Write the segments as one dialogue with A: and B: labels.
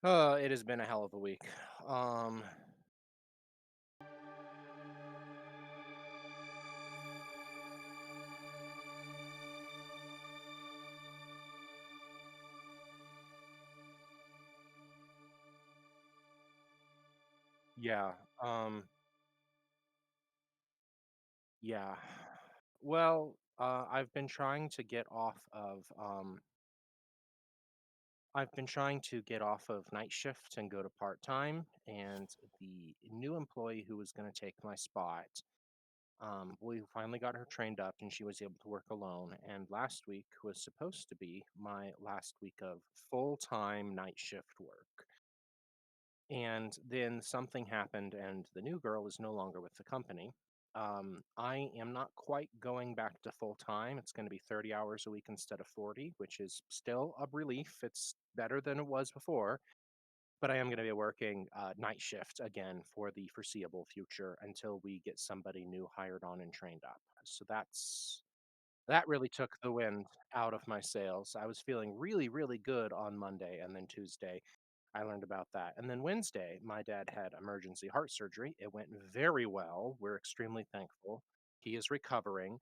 A: It has been a hell of a week. Um, yeah, yeah. I've been trying to get off of I've been trying to get off of night shift and go to part-time, and the new employee who was going to take my spot, we finally got her trained up and she was able to work alone. And last week was supposed to be my last week of full-time night shift work. And then something happened, and the new girl is no longer with the company. I am not quite going back to full time. It's going to be 30 hours a week instead of 40, which is still a relief. It's better than it was before, but I am going to be working night shift again for the foreseeable future until we get somebody new hired on and trained up. That really took the wind out of my sails. I was feeling really, really good on Monday, and then Tuesday I learned about that. And then Wednesday, my dad had emergency heart surgery. It went very well. We're extremely thankful. He is recovering.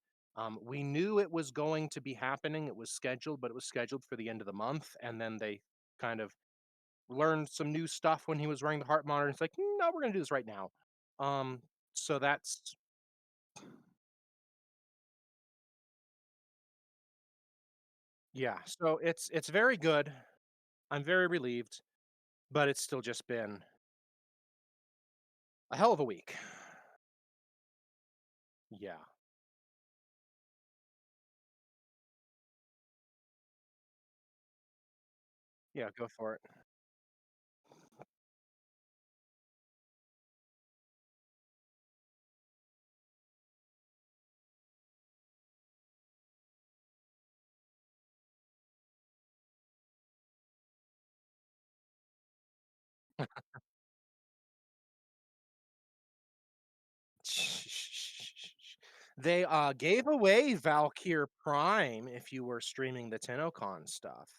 A: We knew it was going to be happening. It was scheduled, but it was scheduled for the end of the month. And then they kind of learned some new stuff when he was wearing the heart monitor. It's like, no, we're going to do this right now. Um, so that's yeah. So it's very good. I'm very relieved, but it's still just been a hell of a week. Yeah. Yeah. Go for it. They, gave away Valkyr Prime if you were streaming the TennoCon stuff.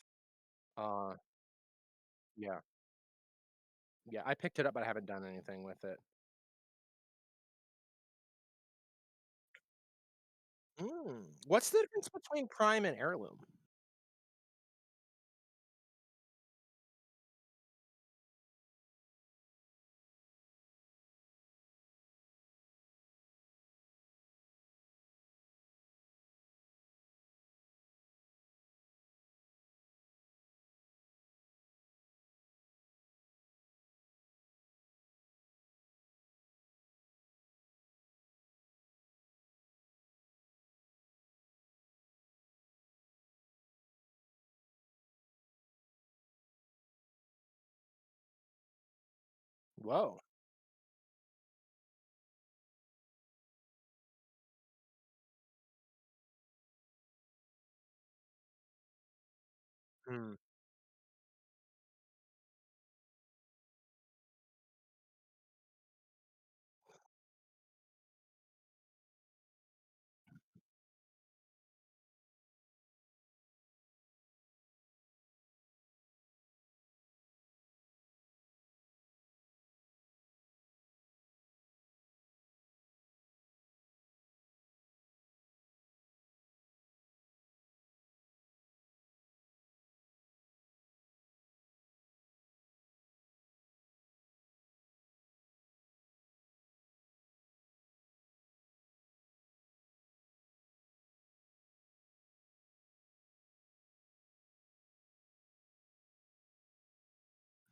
A: Uh, yeah, yeah, I picked it up, but I haven't done anything with it. What's the difference between Prime and Heirloom? Whoa. Hmm,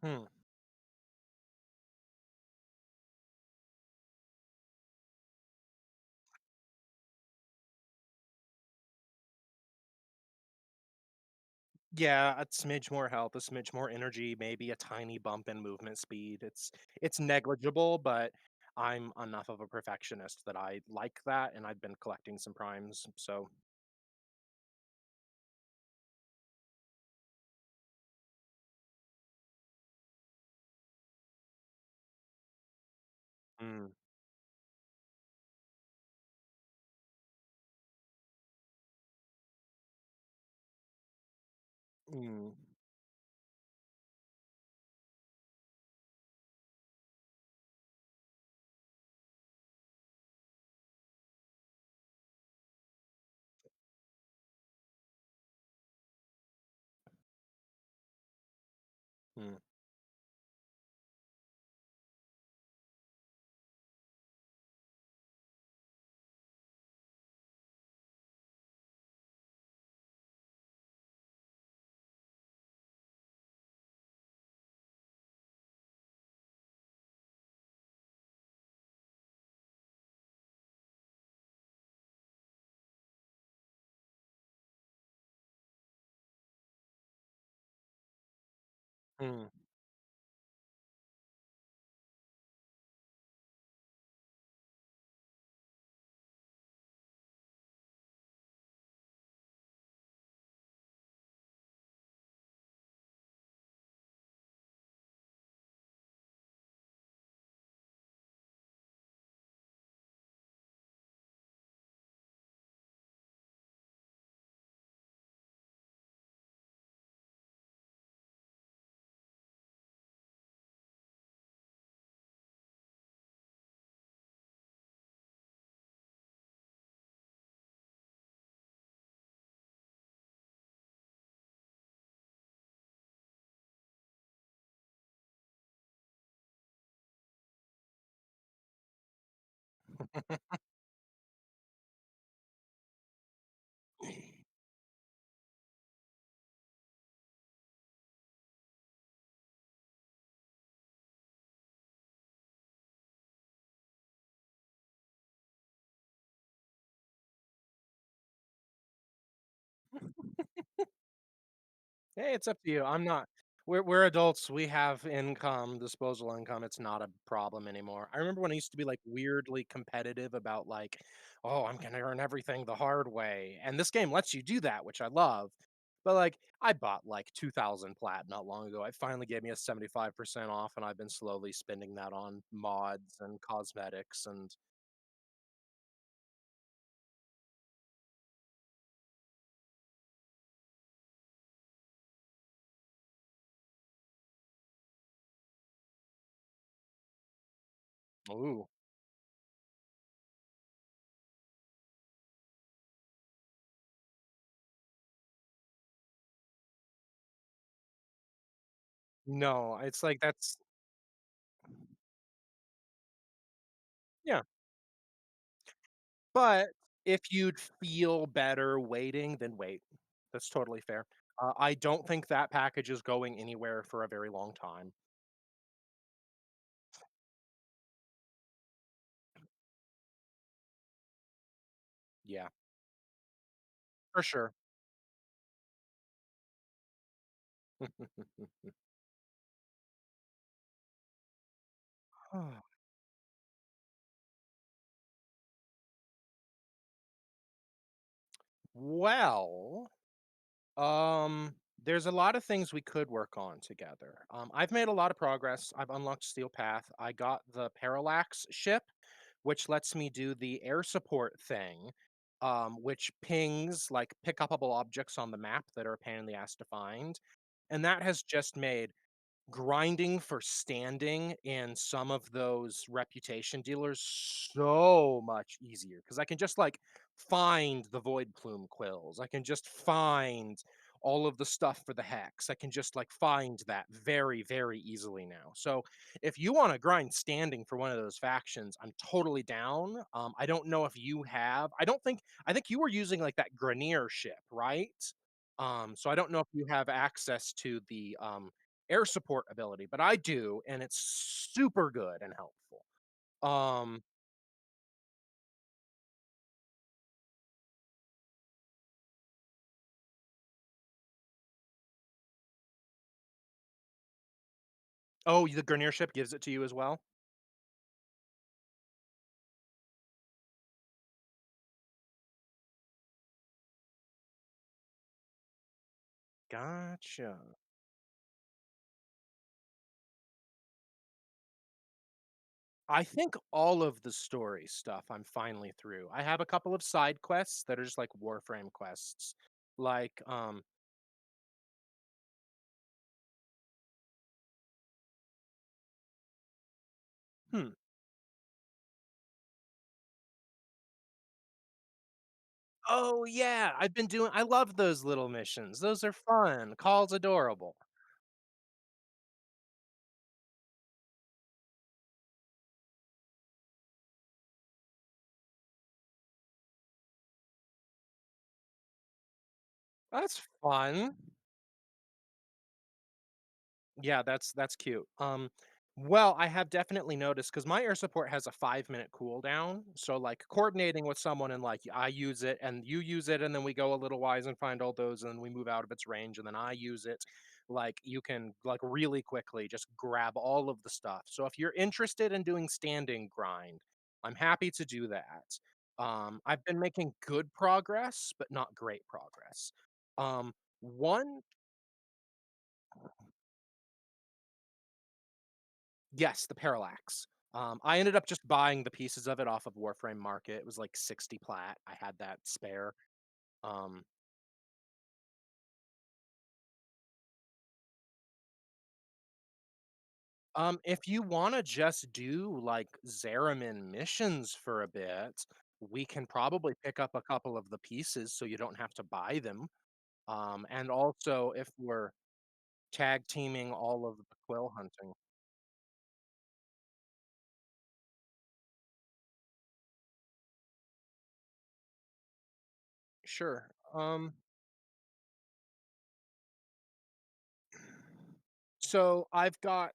A: hmm. Yeah, a smidge more health, a smidge more energy, maybe a tiny bump in movement speed. It's negligible, but I'm enough of a perfectionist that I like that, and I've been collecting some primes, so mm, mm. Hmm. Hmm. Hey, it's up to you. I'm not. We're adults. We have income, disposable income. It's not a problem anymore. I remember when I used to be like weirdly competitive about like, oh, I'm gonna earn everything the hard way, and this game lets you do that, which I love. But like, I bought like 2,000 plat not long ago. It finally gave me a 75% off, and I've been slowly spending that on mods and cosmetics and ooh, no, it's like that's yeah. But if you'd feel better waiting, then wait. That's totally fair. I don't think that package is going anywhere for a very long time. Yeah, for sure. Well, there's a lot of things we could work on together. I've made a lot of progress. I've unlocked Steel Path. I got the Parallax ship, which lets me do the air support thing, which pings like pick upable objects on the map that are a pain in the ass to find. And that has just made grinding for standing in some of those reputation dealers so much easier because I can just like find the void plume quills. I can just find all of the stuff for the hex. I can just like find that very, very easily now. So if you want to grind standing for one of those factions, I'm totally down. I don't know if you have, I think you were using like that Grenier ship, right? So I don't know if you have access to the air support ability, but I do, and it's super good and helpful. Um, oh, the Grenier ship gives it to you as well? Gotcha. I think all of the story stuff I'm finally through. I have a couple of side quests that are just like Warframe quests. Like, hmm. Oh yeah, I love those little missions. Those are fun. Call's adorable. That's fun. Yeah, that's cute. Well, I have definitely noticed because my air support has a 5-minute cooldown. So, like, coordinating with someone and like I use it and you use it, and then we go a little wise and find all those, and then we move out of its range, and then I use it. Like, you can like really quickly just grab all of the stuff. So, if you're interested in doing standing grind, I'm happy to do that. I've been making good progress, but not great progress. One Yes, the parallax. I ended up just buying the pieces of it off of Warframe Market. It was like 60 plat. I had that spare. Um, if you wanna just do like Zeramin missions for a bit, we can probably pick up a couple of the pieces so you don't have to buy them. And also if we're tag teaming all of the quill hunting. Sure. So I've got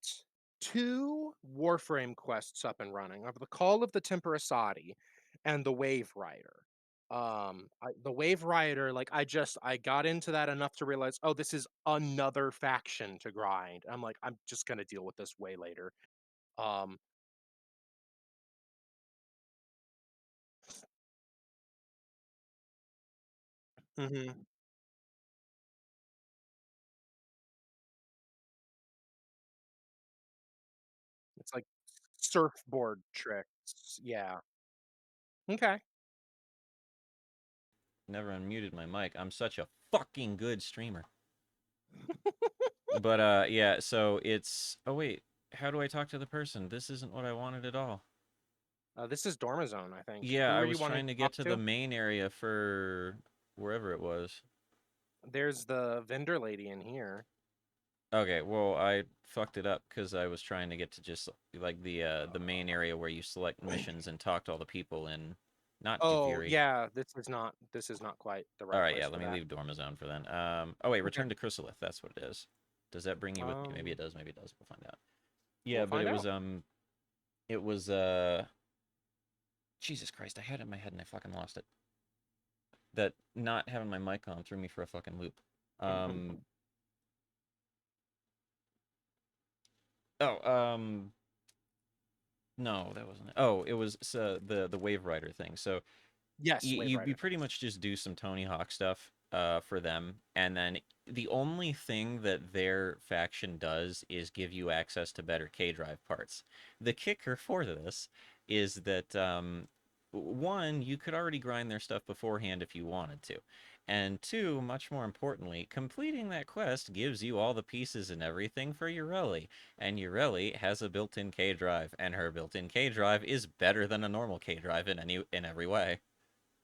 A: 2 Warframe quests up and running of the Call of the Temporasati and the Wave Rider. The Wave Rider, like I got into that enough to realize, oh, this is another faction to grind. I'm like, I'm just gonna deal with this way later. Um, mhm. It's like surfboard tricks. Yeah. Okay.
B: Never unmuted my mic. I'm such a fucking good streamer. But yeah, so it's oh wait, how do I talk to the person? This isn't what I wanted at all.
A: This is Dormazone, I think.
B: Yeah,
A: Who
B: I
A: are you
B: was
A: wanting
B: trying
A: to
B: to get
A: talk
B: to the
A: to?
B: main area for wherever it was.
A: There's the vendor lady in here.
B: Okay, well, I fucked it up because I was trying to get to just like the main area where you select missions and talk to all the people in not
A: Oh,
B: Javiri.
A: yeah, this is not quite the
B: All
A: right
B: right, yeah,
A: place
B: let
A: for
B: me
A: that.
B: leave Dormazone for then. Oh wait,
A: Okay.
B: return to Chrysalith. That's what it is. Does that bring you with me? Maybe
A: Um,
B: it does. Maybe it does. We'll find out.
A: we'll
B: Yeah, but
A: find out.
B: it was Jesus Christ, I had it in my head and I fucking lost it. That not having my mic on threw me for a fucking loop. Um oh, no, that wasn't it. Oh, it was the Wave Rider thing. So
A: Yes, Wave
B: you
A: Rider.
B: pretty much just do some Tony Hawk stuff for them, and then the only thing that their faction does is give you access to better K drive parts. The kicker for this is that one, you could already grind their stuff beforehand if you wanted to. And two, much more importantly, completing that quest gives you all the pieces and everything for Ureli. And Ureli has a built-in K drive, and her built-in K drive is better than a normal K drive in every way.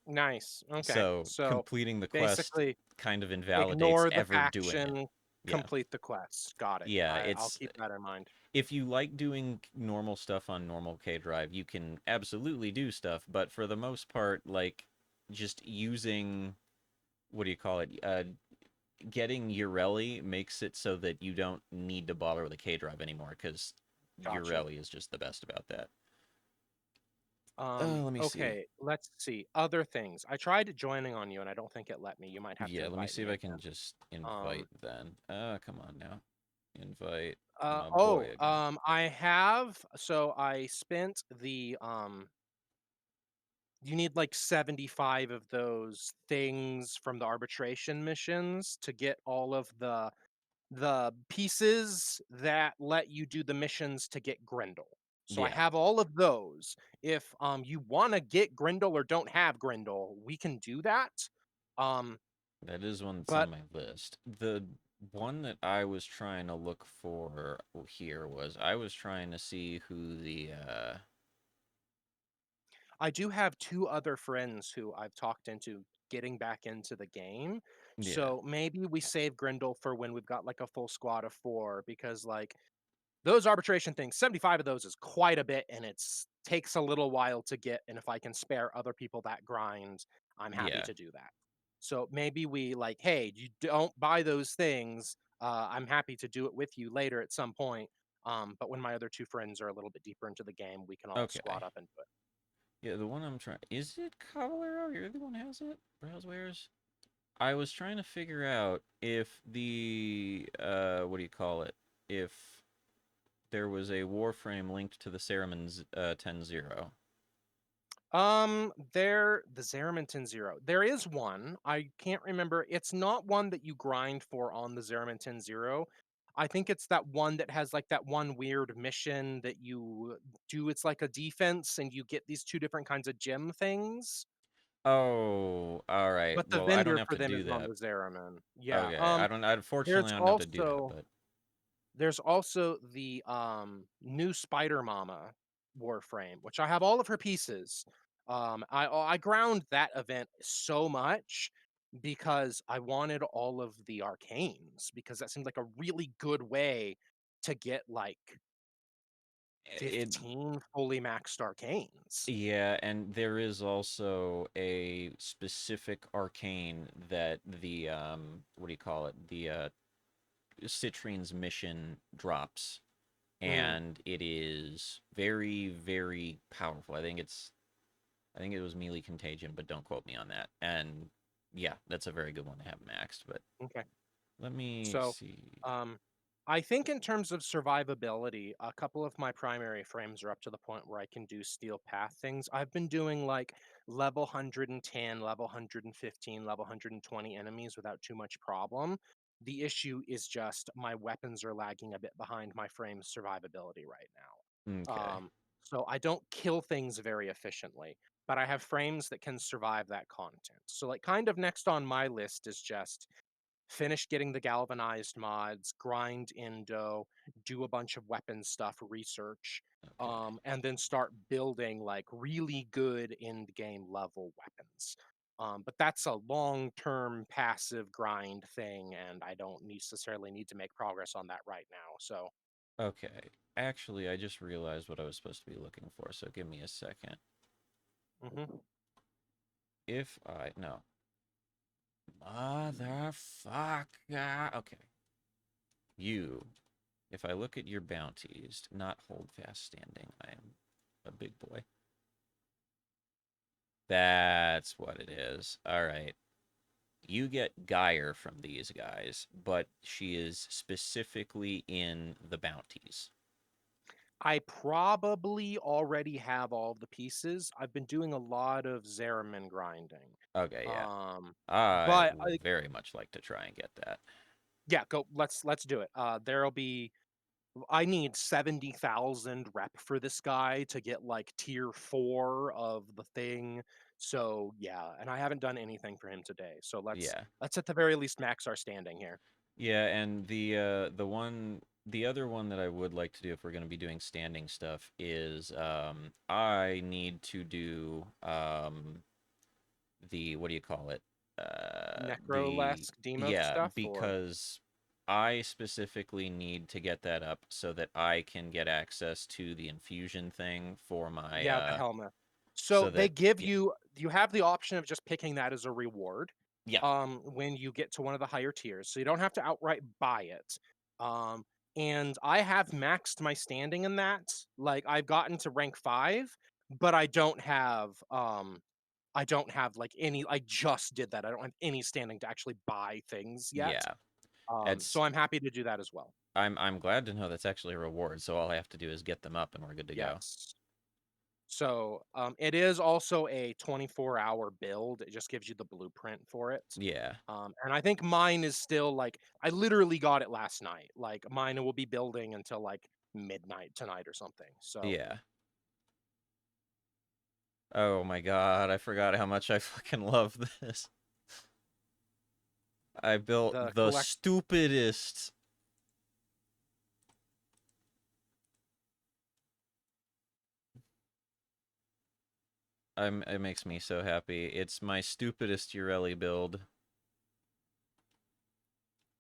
A: Nice. Okay.
B: So
A: So
B: completing the quest
A: basically,
B: kind of invalidates
A: ignore the
B: ever doing it.
A: faction,
B: Yeah.
A: complete the quest. Got it.
B: Yeah,
A: I'll
B: it's
A: keep that in mind.
B: if you like doing normal stuff on normal K drive, you can absolutely do stuff, but for the most part, like just using what do you call it? Getting Ureli makes it so that you don't need to bother with a K drive anymore because
A: Gotcha.
B: Ureli is just the best about that. Let me see.
A: Okay, let's see. Other things. I tried joining on you and I don't think it let me. You might have to
B: Yeah, let me
A: invite
B: see
A: me
B: if I can
A: again.
B: just
A: Um,
B: invite then. Come on now. Invite my boy
A: oh,
B: again.
A: I have so I spent you need like 75 of those things from the arbitration missions to get all of the pieces that let you do the missions to get Grendel. So I
B: Yeah,
A: have all of those. If you want to get Grendel or don't have Grendel, we can do that. Um
B: that is one that's on
A: but
B: my list. The one that I was trying to look for here was I was trying to see who the
A: I do have 2 other friends who I've talked into getting back into the game.
B: yeah,
A: So maybe we save Grendel for when we've got like a full squad of 4 because like those arbitration things, 75 of those is quite a bit and it's takes a little while to get, and if I can spare other people that grind, I'm happy
B: yeah.
A: to do that. So maybe we like, hey, you don't buy those things. I'm happy to do it with you later at some point. But when my other two friends are a little bit deeper into the game, we can all squad
B: Okay.
A: up and do it.
B: Yeah, the one I'm trying. Is it Caballero? You're the one who has it? Browsewares? I was trying to figure out if the what do you call it? If there was a Warframe linked to the Ceremon's 10-0.
A: There the Zeraminton Zero. There is one. I can't remember. It's not one that you grind for on the Zeraminton Zero. I think it's that one that has like that one weird mission that you do. It's like a defense, and you get these two different kinds of gem things.
B: Oh, all right.
A: But the
B: Well, I don't
A: vendor
B: have
A: for
B: to
A: them
B: do
A: is on
B: that.
A: the Zeramin. Yeah.
B: Okay. I don't.
A: There's
B: Unfortunately, I don't have to do that.
A: also
B: But
A: there's also the new Spider Mama Warframe, which I have all of her pieces. I ground that event so much because I wanted all of the arcanes because that seemed like a really good way to get like
B: it.
A: 15 fully maxed arcanes.
B: Yeah, and there is also a specific arcane that the what do you call it? The Citrine's mission drops,
A: Mm,
B: and it is very, very powerful. I think it was melee contagion, but don't quote me on that. And yeah, that's a very good one to have maxed. But
A: okay.
B: let me
A: So,
B: see.
A: um, I think in terms of survivability, a couple of my primary frames are up to the point where I can do steel path things. I've been doing like level 110, level 115, level 120 enemies without too much problem. The issue is just my weapons are lagging a bit behind my frame's survivability right now.
B: Okay,
A: So I don't kill things very efficiently, but I have frames that can survive that content. So, like, kind of next on my list is just finish getting the galvanized mods, grind Indo, do a bunch of weapon stuff, research,
B: okay,
A: and then start building like really good end game level weapons. But that's a long term passive grind thing, and I don't necessarily need to make progress on that right now. So,
B: okay. Actually, I just realized what I was supposed to be looking for. So give me a second.
A: mhm.
B: If I no, motherfucker. Okay, you. If I look at your bounties, not hold fast standing, I am a big boy. That's what it is. All right. You get Geyer from these guys, but she is specifically in the bounties.
A: I probably already have all of the pieces. I've been doing a lot of Zeramin grinding.
B: Okay, yeah.
A: Um,
B: I
A: but
B: would very much like to try and get that.
A: Yeah, go. Let's do it. There'll be. I need 70,000 rep for this guy to get like tier 4 of the thing. So yeah, and I haven't done anything for him today. So
B: Yeah.
A: let's at the very least max our standing here.
B: Yeah, and the other one that I would like to do if we're going to be doing standing stuff is I need to do the what do you call it? The
A: Necrolesk demote
B: yeah,
A: stuff or
B: because I specifically need to get that up so that I can get access to the infusion thing for my
A: yeah, the helmet. So
B: so
A: they
B: that
A: give
B: yeah.
A: you have the option of just picking that as a reward
B: Yeah.
A: when you get to one of the higher tiers. So you don't have to outright buy it. Um and I have maxed my standing in that. Like I've gotten to rank 5, but I don't have like any I just did that. I don't have any standing to actually buy things yet.
B: Yeah.
A: So
B: It's
A: I'm happy to do that as well.
B: I'm glad to know that's actually a reward, so all I have to do is get them up and we're good to go.
A: Yes. So, it is also a 24-hour build. It just gives you the blueprint for it.
B: Yeah.
A: And I think mine is still like I literally got it last night. Like mine will be building until like midnight tonight or something. So
B: Yeah. Oh my god, I forgot how much I fucking love this. I built
A: the
B: the
A: collect
B: stupidest. It makes me so happy. It's my stupidest Urelli build.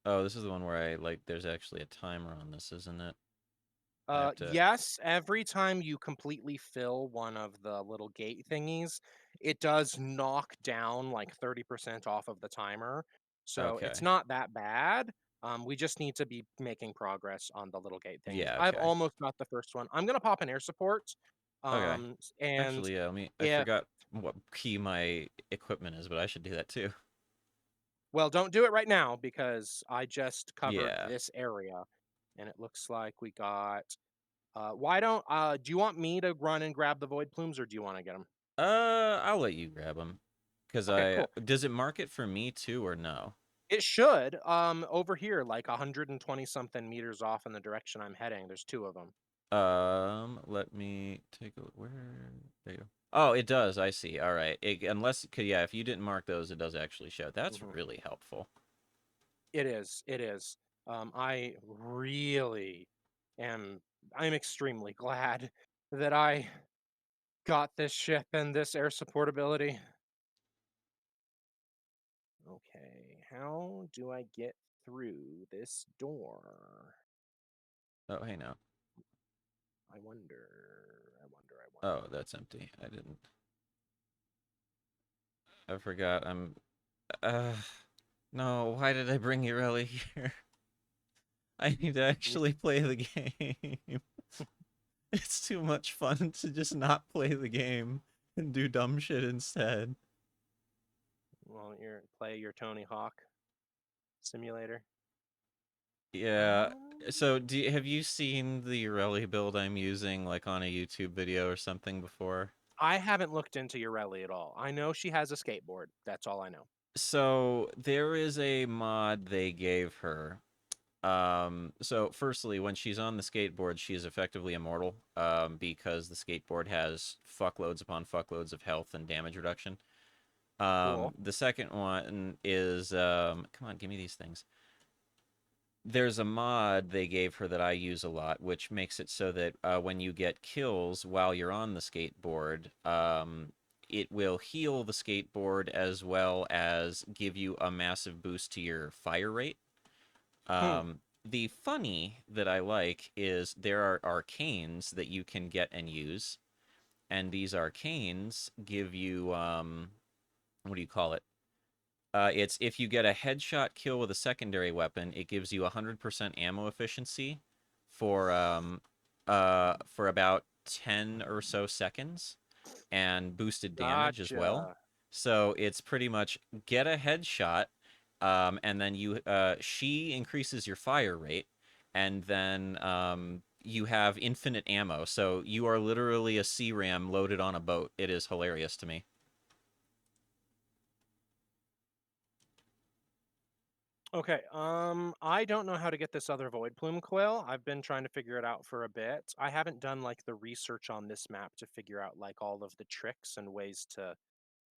B: Oh, this is the one where I like there's actually a timer on this, isn't it? I have to.
A: Yes, every time you completely fill one of the little gate thingies, it does knock down like 30% off of the timer. So it's
B: Okay.
A: not that bad. We just need to be making progress on the little gate thingies.
B: Yeah.
A: I've
B: Okay.
A: almost got the first one. I'm gonna pop an air support.
B: Okay.
A: And
B: Actually, yeah. Let me. I
A: if
B: forgot what key my equipment is, but I should do that too.
A: well, don't do it right now because I just covered
B: Yeah.
A: this area, and it looks like we got. Do you want me to run and grab the void plumes, or do you want to get them?
B: I'll let you grab them. Cause
A: Okay,
B: I
A: cool.
B: does it mark it for me too or no?
A: It should. Over here, like 120 something meters off in the direction I'm heading. There's two of them.
B: Let me take a look. Where? There you go. Oh, it does. I see. All right. Yeah, if you didn't mark those, it does actually show. That's
A: Mhm.
B: really helpful.
A: It is. It is. I really am. I'm extremely glad that I got this ship and this air support ability. Okay, how do I get through this door?
B: Oh, hey now.
A: I wonder. I wonder. I
B: Oh,
A: wonder.
B: that's empty. I didn't. I forgot. Uh. No. Why did I bring Ureli here? I need to actually play the game. It's too much fun to just not play the game and do dumb shit instead.
A: Well, you play your Tony Hawk simulator.
B: Yeah.
A: Um,
B: So, have you seen the Ureli build I'm using, like on a YouTube video or something before?
A: I haven't looked into Ureli at all. I know she has a skateboard. That's all I know.
B: So, there is a mod they gave her. So firstly, when she's on the skateboard, she is effectively immortal, because the skateboard has fuckloads upon fuckloads of health and damage reduction.
A: Cool.
B: The second one is, come on, give me these things. There's a mod they gave her that I use a lot, which makes it so that when you get kills while you're on the skateboard, it will heal the skateboard as well as give you a massive boost to your fire rate.
A: Hmm.
B: The funny that I like is there are arcanes that you can get and use, and these arcanes give you, what do you call it? It's if you get a headshot kill with a secondary weapon, it gives you 100% ammo efficiency for about 10 or so seconds, and boosted damage as well.
A: Gotcha.
B: So it's pretty much get a headshot, and then she increases your fire rate, and then you have infinite ammo. So you are literally a C-ram loaded on a boat. It is hilarious to me.
A: Okay. I don't know how to get this other void plume quill. I've been trying to figure it out for a bit. I haven't done like the research on this map to figure out like all of the tricks and ways to.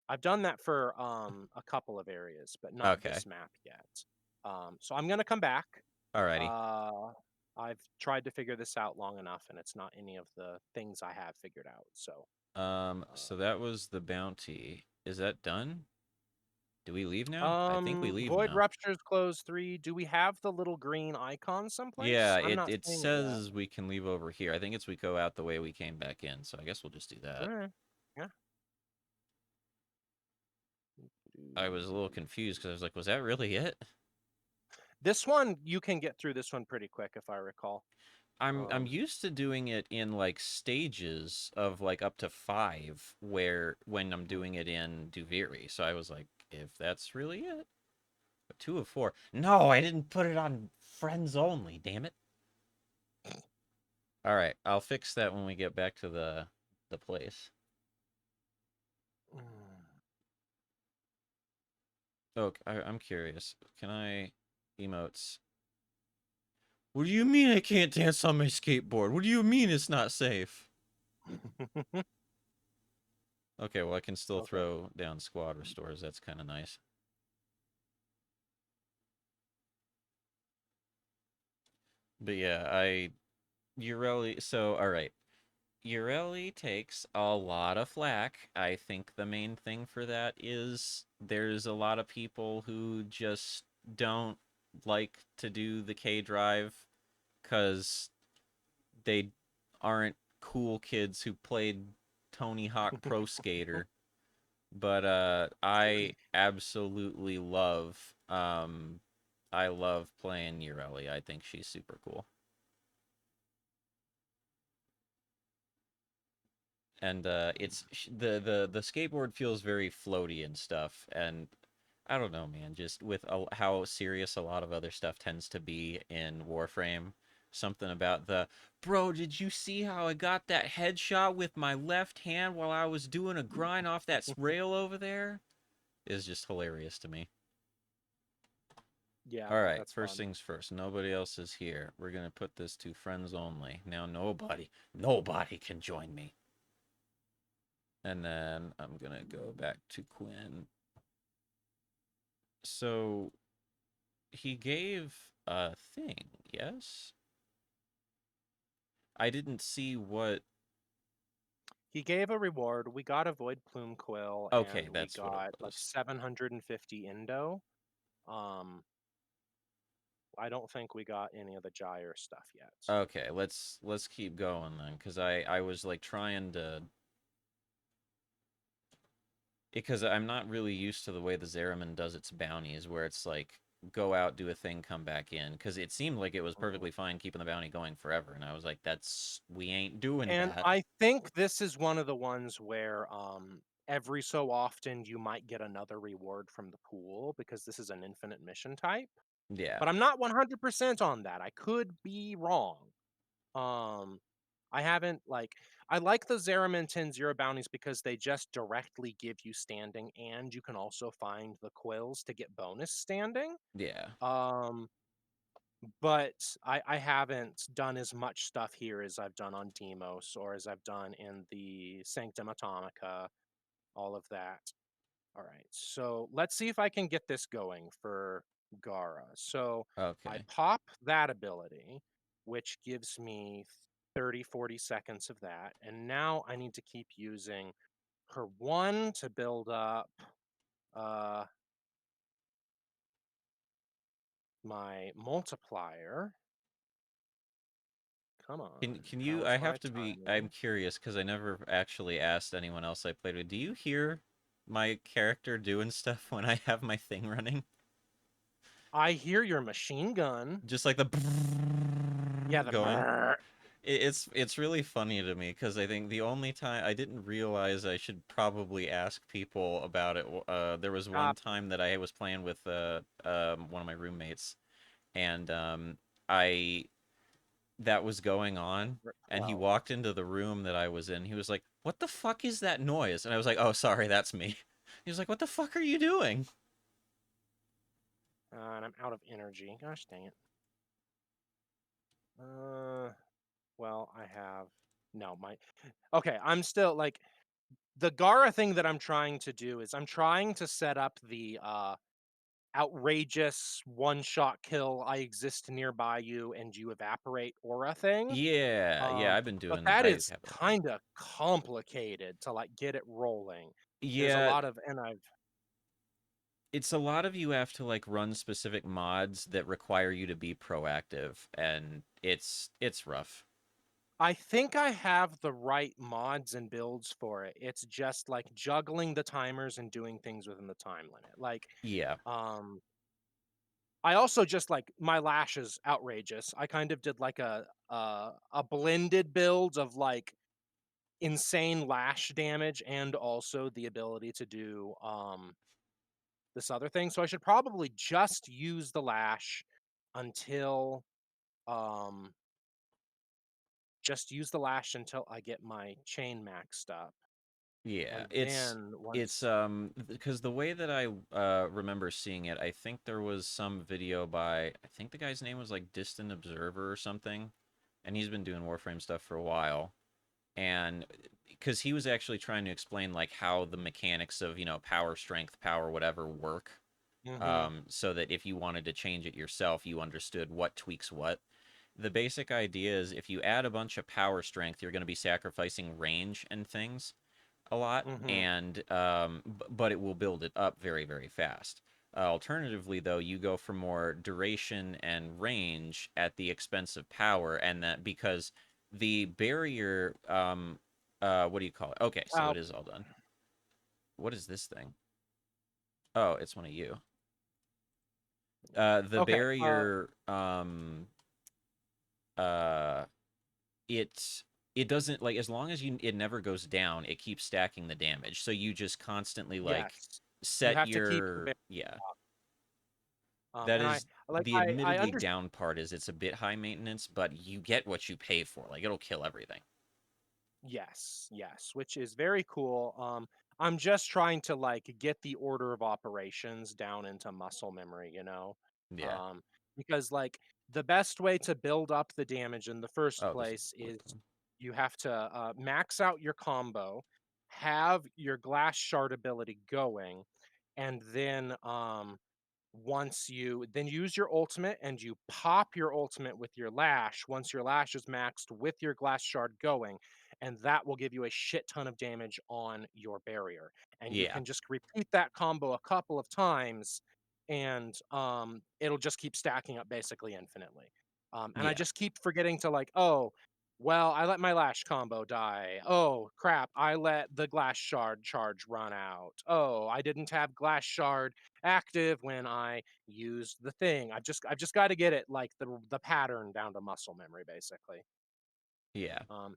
A: I've done that for a couple of areas, but not
B: Okay,
A: this map yet. So I'm gonna come back.
B: alrighty.
A: Uh, I've tried to figure this out long enough, and it's not any of the things I have figured out. So,
B: So that was the bounty. Is that done? Do we leave now? I think we leave
A: Void
B: now.
A: Ruptures close 3. Do we have the little green icon
B: Yeah,
A: someplace? I'm
B: it
A: not
B: it
A: seeing it yet.
B: says we can leave over here. I think it's we go out the way we came back in, so I guess we'll just do that.
A: Alright. Yeah.
B: I was a little confused because I was like, was that really it?
A: This one, you can get through this one pretty quick, if I recall.
B: I'm
A: Um,
B: used to doing it in like stages of like up to 5 where when I'm
A: hmm.
B: doing it in Duviri. So I was like, if that's really it. But 2 of 4. No, I didn't put it on friends only, damn it. All right, I'll fix that when we get back to the place. Oh, I'm curious. Can I emotes? What do you mean I can't dance on my skateboard? What do you mean it's not safe? Okay, well I can still
A: Okay.
B: throw down squad restores. That's kind of nice. But yeah, Ureli. So all right, Ureli takes a lot of flack. I think the main thing for that is there's a lot of people who just don't like to do the K drive because they aren't cool kids who played Tony Hawk Pro Skater. But I love playing Ureli. I think she's super cool. And the skateboard feels very floaty and stuff, and I don't know, man, just with how serious a lot of other stuff tends to be in Warframe, something about the bro, did you see how I got that headshot with my left hand while I was doing a grind off that rail over there is just hilarious to me.
A: Yeah,
B: All right,
A: that's
B: first
A: fun.
B: things first. Nobody else is here. We're gonna put this to friends only. Now nobody can join me. And then I'm gonna go back to Quinn. So he gave a thing, yes? I didn't see what.
A: He gave a reward. We got a Void Plume Quill,
B: Okay,
A: and we
B: that's what it
A: got like
B: was.
A: 750 Indo. Um, I don't think we got any of the Gyre stuff yet.
B: Okay, let's keep going then, because I was like trying to, because I'm not really used to the way the Zeraman does its bounties, where it's like go out, do a thing, come back in. Because it seemed like it was
A: Mhm.
B: perfectly fine keeping the bounty going forever, and I was like, that's we ain't doing
A: And
B: that.
A: I think this is one of the ones where every so often you might get another reward from the pool because this is an infinite mission type.
B: Yeah,
A: But I'm not 100% on that. I could be wrong. Um, I haven't like I like the Zeraman 10 zero bounties because they just directly give you standing, and you can also find the quills to get bonus standing.
B: yeah.
A: Um, but I haven't done as much stuff here as I've done on Demos or as I've done in the Sanctum Atomica, all of that. All right, so let's see if I can get this going for Gara. So I
B: Okay.
A: pop that ability, which gives me 30, 40 seconds of that. And now I need to keep using her one to build up uh, my multiplier. Come on,
B: Can you?
A: how's
B: I
A: my
B: have to be. I'm
A: timing?
B: curious because I never actually asked anyone else I played with. Do you hear my character doing stuff when I have my thing running?
A: I hear your machine gun.
B: Just like the
A: Yeah, the
B: going.
A: brrr.
B: It's really funny to me because I think the only time I didn't realize I should probably ask people about it. There was one
A: Stop.
B: time that I was playing with one of my roommates, and I that was going on, and he
A: 12.
B: walked into the room that I was in. He was like, "What the fuck is that noise?" And I was like, "Oh, sorry, that's me." He was like, "What the fuck are you doing?"
A: And I'm out of energy. Gosh dang it. Uh, well, I have no my okay. I'm still like the Gara thing that I'm trying to do is I'm trying to set up the outrageous one shot kill. I exist nearby you and you evaporate aura thing.
B: Yeah, yeah, I've been
A: But
B: doing.
A: that
B: I
A: is
B: have that on.
A: kind of complicated to like get it rolling. There's a
B: Yeah,
A: lot of and I've
B: it's a lot of you have to like run specific mods that require you to be proactive, and it's rough.
A: I think I have the right mods and builds for it. It's just like juggling the timers and doing things within the time limit. Like,
B: Yeah,
A: um, I also just like my lash is outrageous. I kind of did like a blended build of like insane lash damage and also the ability to do this other thing. So I should probably just use the lash until um just use the lash until I get my chain maxed up.
B: yeah.
A: And
B: It's
A: then
B: it's
A: once
B: because the way that I remember seeing it, I think there was some video by I think the guy's name was like Distant Observer or something, and he's been doing Warframe stuff for a while. And because he was actually trying to explain like how the mechanics of power, strength, power, whatever work,
A: mhm,
B: so that if you wanted to change it yourself, you understood what tweaks what. The basic idea is if you add a bunch of power strength, you're going to be sacrificing range and things a lot,
A: mhm,
B: and but it will build it up very, very fast. Alternatively, though, you go for more duration and range at the expense of power, and that because the barrier, what do you call it? Okay, so
A: Uh,
B: it is all done. What is this thing? Oh, it's one of you. The
A: okay.
B: barrier, uh, it it doesn't like as long as it never goes down, it keeps stacking the damage. So you just constantly like
A: Yes. You
B: set
A: have to keep your
B: your
A: base
B: yeah.
A: up.
B: That
A: And I
B: is
A: like
B: the
A: I
B: admittedly
A: understand.
B: down part is it's a bit high maintenance, but you get what you pay for. Like it'll kill everything.
A: Yes, yes, which is very cool. I'm just trying to like get the order of operations down into muscle memory, you know?
B: Yeah.
A: Um, because like the best way to build up the damage in the first
B: Oh, this is
A: place
B: wood
A: is
B: plume.
A: you have to max out your combo, have your glass shard ability going, and then once you then use your ultimate and you pop your ultimate with your lash once your lash is maxed with your glass shard going, and that will give you a shit ton of damage on your barrier, and you
B: Yeah.
A: can just repeat that combo a couple of times, and it'll just keep stacking up basically infinitely. And I
B: Yeah.
A: just keep forgetting to like, oh well, I let my lash combo die. Oh crap, I let the glass shard charge run out. Oh, I didn't have glass shard active when I used the thing. I've just got to get it like the pattern down to muscle memory basically.
B: Yeah.
A: Um,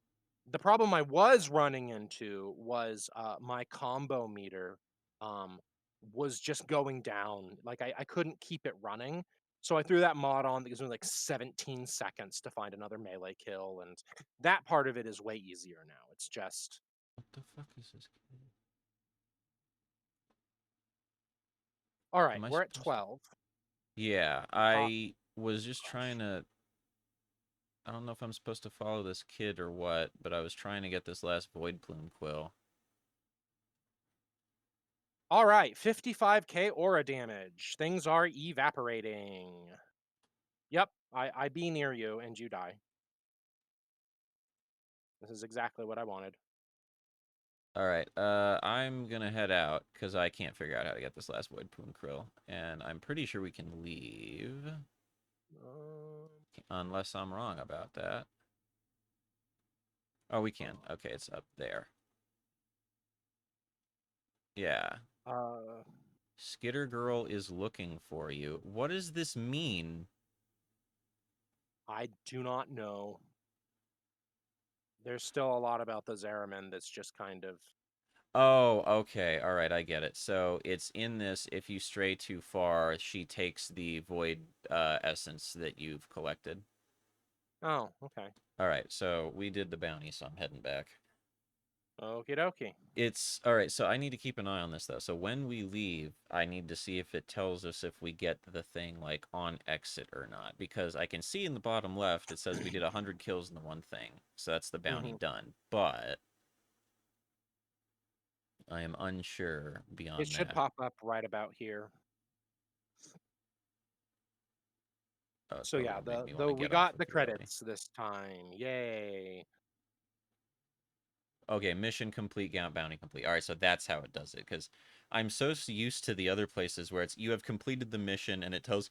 A: the problem I was running into was my combo meter was just going down. Like I couldn't keep it running. So I threw that mod on that gives me like 17 seconds to find another melee kill, and that part of it is way easier now. It's just
B: What the fuck is this?
A: all right.
B: Am I
A: We're at
B: supposed to?
A: 12.
B: Yeah,
A: Uh,
B: I was just trying
A: gosh.
B: to. I don't know if I'm supposed to follow this kid or what, but I was trying to get this last void plume quill.
A: All right, 55k aura damage. Things are evaporating. Yep, I be near you and you die. This is exactly what I wanted.
B: All right, I'm gonna head out because I can't figure out how to get this last void plume krill, and I'm pretty sure we can leave
A: Um,
B: unless I'm wrong about that. Oh, we can.
A: uh,
B: Okay, it's up there. Yeah.
A: uh,
B: Skitter Girl is looking for you. What does this mean?
A: I do not know. There's still a lot about the Zeraman that's just kind of.
B: Oh, okay. All right, I get it. So it's in this, if you stray too far, she takes the void essence that you've collected.
A: Oh, okay.
B: All right, so we did the bounty, so I'm heading back.
A: Okie dokie.
B: It's all right, so I need to keep an eye on this though. So when we leave, I need to see if it tells us if we get the thing like on exit or not, because I can see in the bottom left it says we did 100 kills in the one thing. So that's the bounty
A: Hmm.
B: done. But I am unsure
A: It
B: beyond
A: should
B: that.
A: pop up right about here.
B: Oh, it's
A: So
B: probably
A: yeah,
B: gonna make me want
A: the
B: to
A: we
B: get off
A: got
B: of
A: the
B: here early.
A: credits this time. Yay.
B: Okay, mission complete, bounty complete. All right, so that's how it does it. Because I'm so used to the other places where it's you have completed the mission and it tells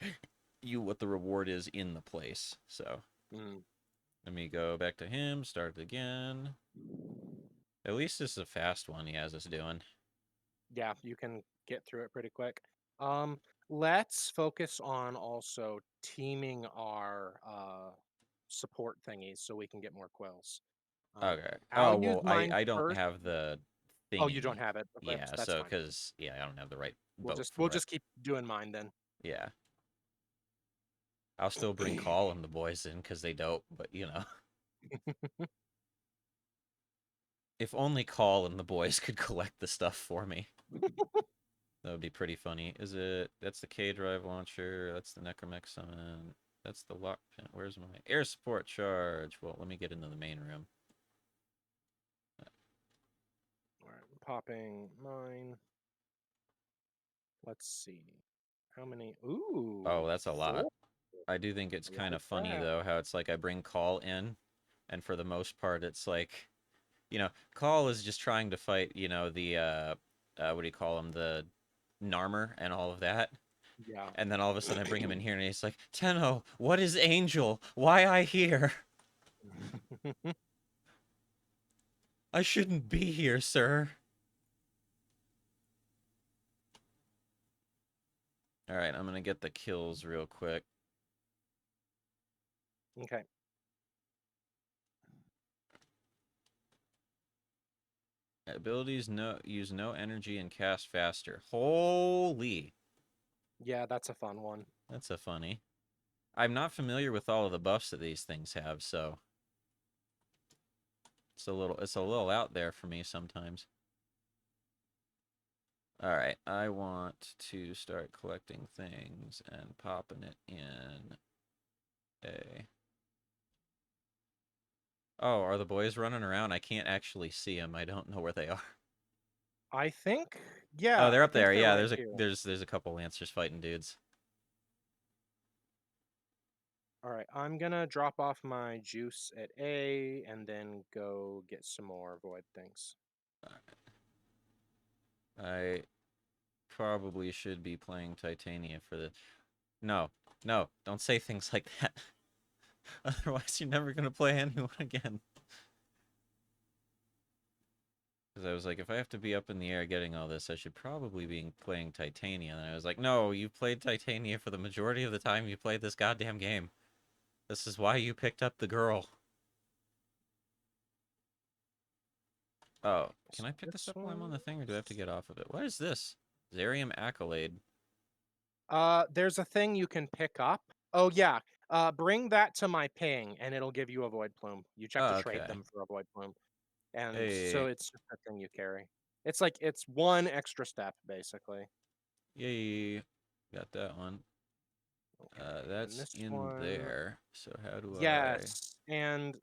B: you what the reward is in the place. So
A: Mm.
B: let me go back to him, start it again. At least this is a fast one he has us doing.
A: Yeah, you can get through it pretty quick. Um, let's focus on also teaming our support thingies so we can get more quills.
B: Okay.
A: I'll
B: Oh
A: use
B: well, I
A: mine
B: I don't
A: first.
B: have the
A: Oh, you don't
B: thingy.
A: have it equipped.
B: Yeah,
A: That's
B: so
A: fine.
B: because yeah, I don't have the right
A: We'll
B: boat
A: just we'll
B: for it.
A: just keep doing mine then.
B: Yeah, I'll still bring Call and the boys in because they dope. But you know, if only Call and the boys could collect the stuff for me. That would be pretty funny. Is it? That's the K drive launcher. That's the Necromech summon. That's the lock pin. Where's my air support charge? Well, let me get into the main room.
A: All right, popping mine. Let's see. How many?
B: Oh,
A: Ooh,
B: that's a lot.
A: four.
B: I do think it's
A: I
B: kind
A: like
B: of funny
A: that.
B: though how it's like I bring Call in, and for the most part, it's like Call is just trying to fight, what do you call him, the Narmer and all of that.
A: Yeah.
B: And then all of a sudden I bring him in here and he's like, Tenno, what is Angel? Why I here? I shouldn't be here, sir. All right, I'm gonna get the kills real quick.
A: Okay.
B: Abilities no use no energy and cast faster. Holy,
A: Yeah, that's a fun one.
B: that's a funny. I'm not familiar with all of the buffs that these things have, so it's a little out there for me sometimes. All right, I want to start collecting things and popping it in a. Oh, are the boys running around? I can't actually see them. I don't know where they are.
A: I think,
B: Oh,
A: yeah,
B: they're
A: I
B: up
A: think
B: there.
A: they're
B: Yeah,
A: right
B: there's a
A: here.
B: there's a couple lancers fighting dudes.
A: All right, I'm gonna drop off my juice at A and then go get some more void things.
B: I probably should be playing Titania for the. No, no, don't say things like that. Otherwise, you're never gonna play anyone again. Because I was like, if I have to be up in the air getting all this, I should probably be playing Titania. And I was like, no, you played Titania for the majority of the time you played this goddamn game. This is why you picked up the girl. Oh, can
A: So
B: I pick this
A: this
B: up while I'm on
A: one.
B: the thing, or do I have to get off of it? What is this? Zarium Accolade.
A: There's a thing you can pick up. Oh yeah. Bring that to my ping, and it'll give you a void plume. You just have to
B: Oh,
A: trade
B: okay.
A: them for a void plume, and so
B: Hey,
A: it's just a thing you carry. It's like it's one extra step basically.
B: yay. Got that one.
A: Okay, and
B: That's
A: this
B: in
A: one,
B: there. So how do I...
A: yes, and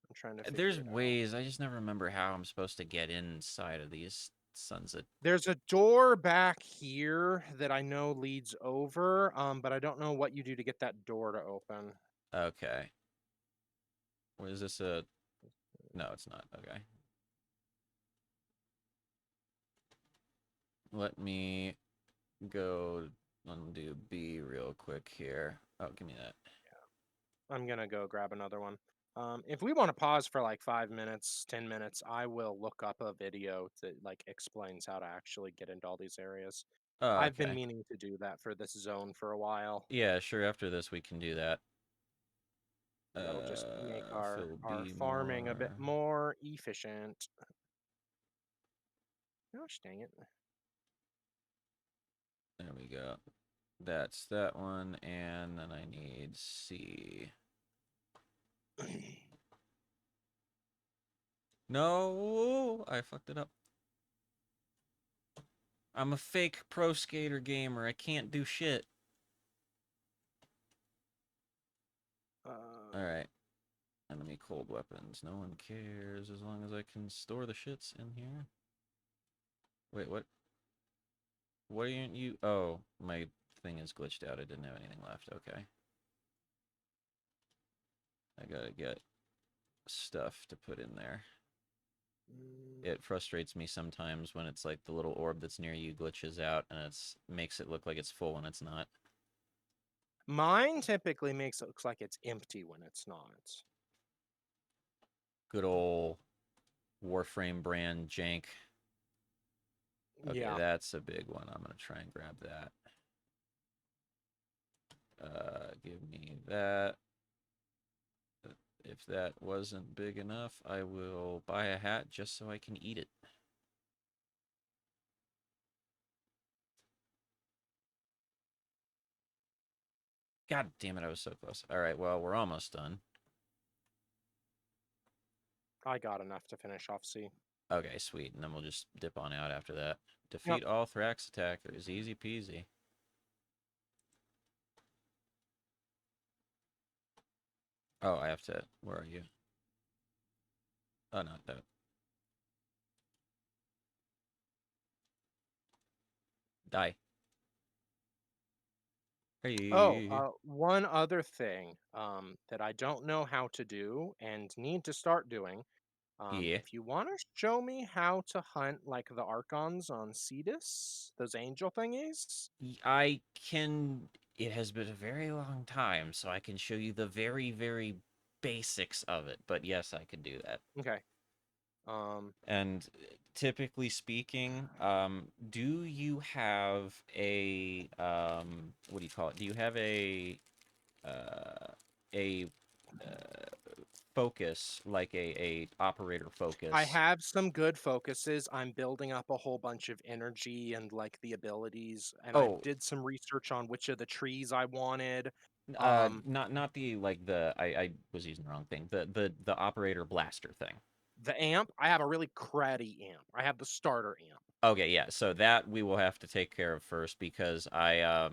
A: I'm trying to figure
B: There's
A: it out.
B: ways. I just never remember how I'm supposed to get inside of these sons of...
A: There's a door back here that I know leads over, but I don't know what you do to get that door to open.
B: Okay. What is this a... No, it's not. Okay. Let me go undo B real quick here. Oh, give me that.
A: I'm gonna go grab another one. If we want to pause for like 5 minutes, 10 minutes, I will look up a video that like explains how to actually get into all these areas.
B: Oh,
A: I've been
B: okay.
A: meaning to do that for this zone for a while.
B: Yeah, sure. After this, we can do that.
A: That'll just make our
B: Fill
A: our
B: B
A: farming a bit
B: more.
A: more efficient. Gosh dang it.
B: There we go. That's that one, and then I need C. No, I fucked it up. I'm a fake pro skater gamer. I can't do shit. All
A: um,
B: right. Enemy cold weapons. No one cares as long as I can store the shits in here. Wait, what? Why aren't you? Oh, my thing is glitched out. I didn't have anything left. Okay. I gotta get stuff to put in there.
A: mm,
B: It frustrates me sometimes when it's like the little orb that's near you glitches out and it's makes it look like it's full and it's not.
A: Mine typically makes it look like it's empty when it's not.
B: Good old Warframe brand jank. Okay,
A: Yeah.
B: that's a big one. I'm gonna try and grab that. Give me that. If that wasn't big enough, I will buy a hat just so I can eat it. God damn it, I was so close. All right, well, we're almost done.
A: I got enough to finish off C.
B: Okay, sweet. And then we'll just dip on out after that.
A: Yep.
B: Defeat all Thrax attackers. Easy peasy. Oh, I have to... Where are you? Oh, not that. Die.
A: Oh,
B: Hey.
A: one other thing that I don't know how to do and need to start doing.
B: Yeah.
A: If you want to show me how to hunt like the Archons on Cetus, those angel thingies.
B: I can... It has been a very long time, so I can show you the very, very basics of it, but yes, I could do that.
A: Okay. Um,
B: And typically speaking, do you have a what do you call it? Do you have uh, a focus, like a operator
A: I
B: focus?
A: have some good focuses. I'm building up a whole bunch of energy and like the abilities, and I
B: Oh,
A: did some research on which of the trees I wanted. Um,
B: not the like the I was using the wrong thing. The operator blaster thing.
A: the amp, I have a really cruddy amp. I have the starter amp.
B: Okay, yeah. So that we will have to take care of first because I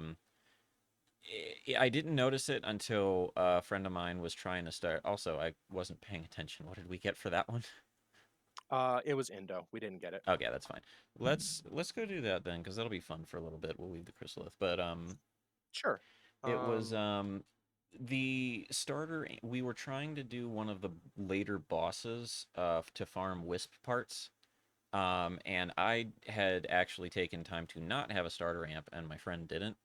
B: didn't notice it until a friend of mine was trying to start. Also, I wasn't paying attention. What did we get for that one?
A: It was Indo. We didn't get it.
B: Okay, that's fine. Let's go do that then, because that'll be fun for a little bit. We'll leave the chrysalith, but
A: Sure.
B: it was
A: Um,
B: the starter. We were trying to do one of the later bosses to farm wisp parts. And I had actually taken time to not have a starter amp, and my friend didn't.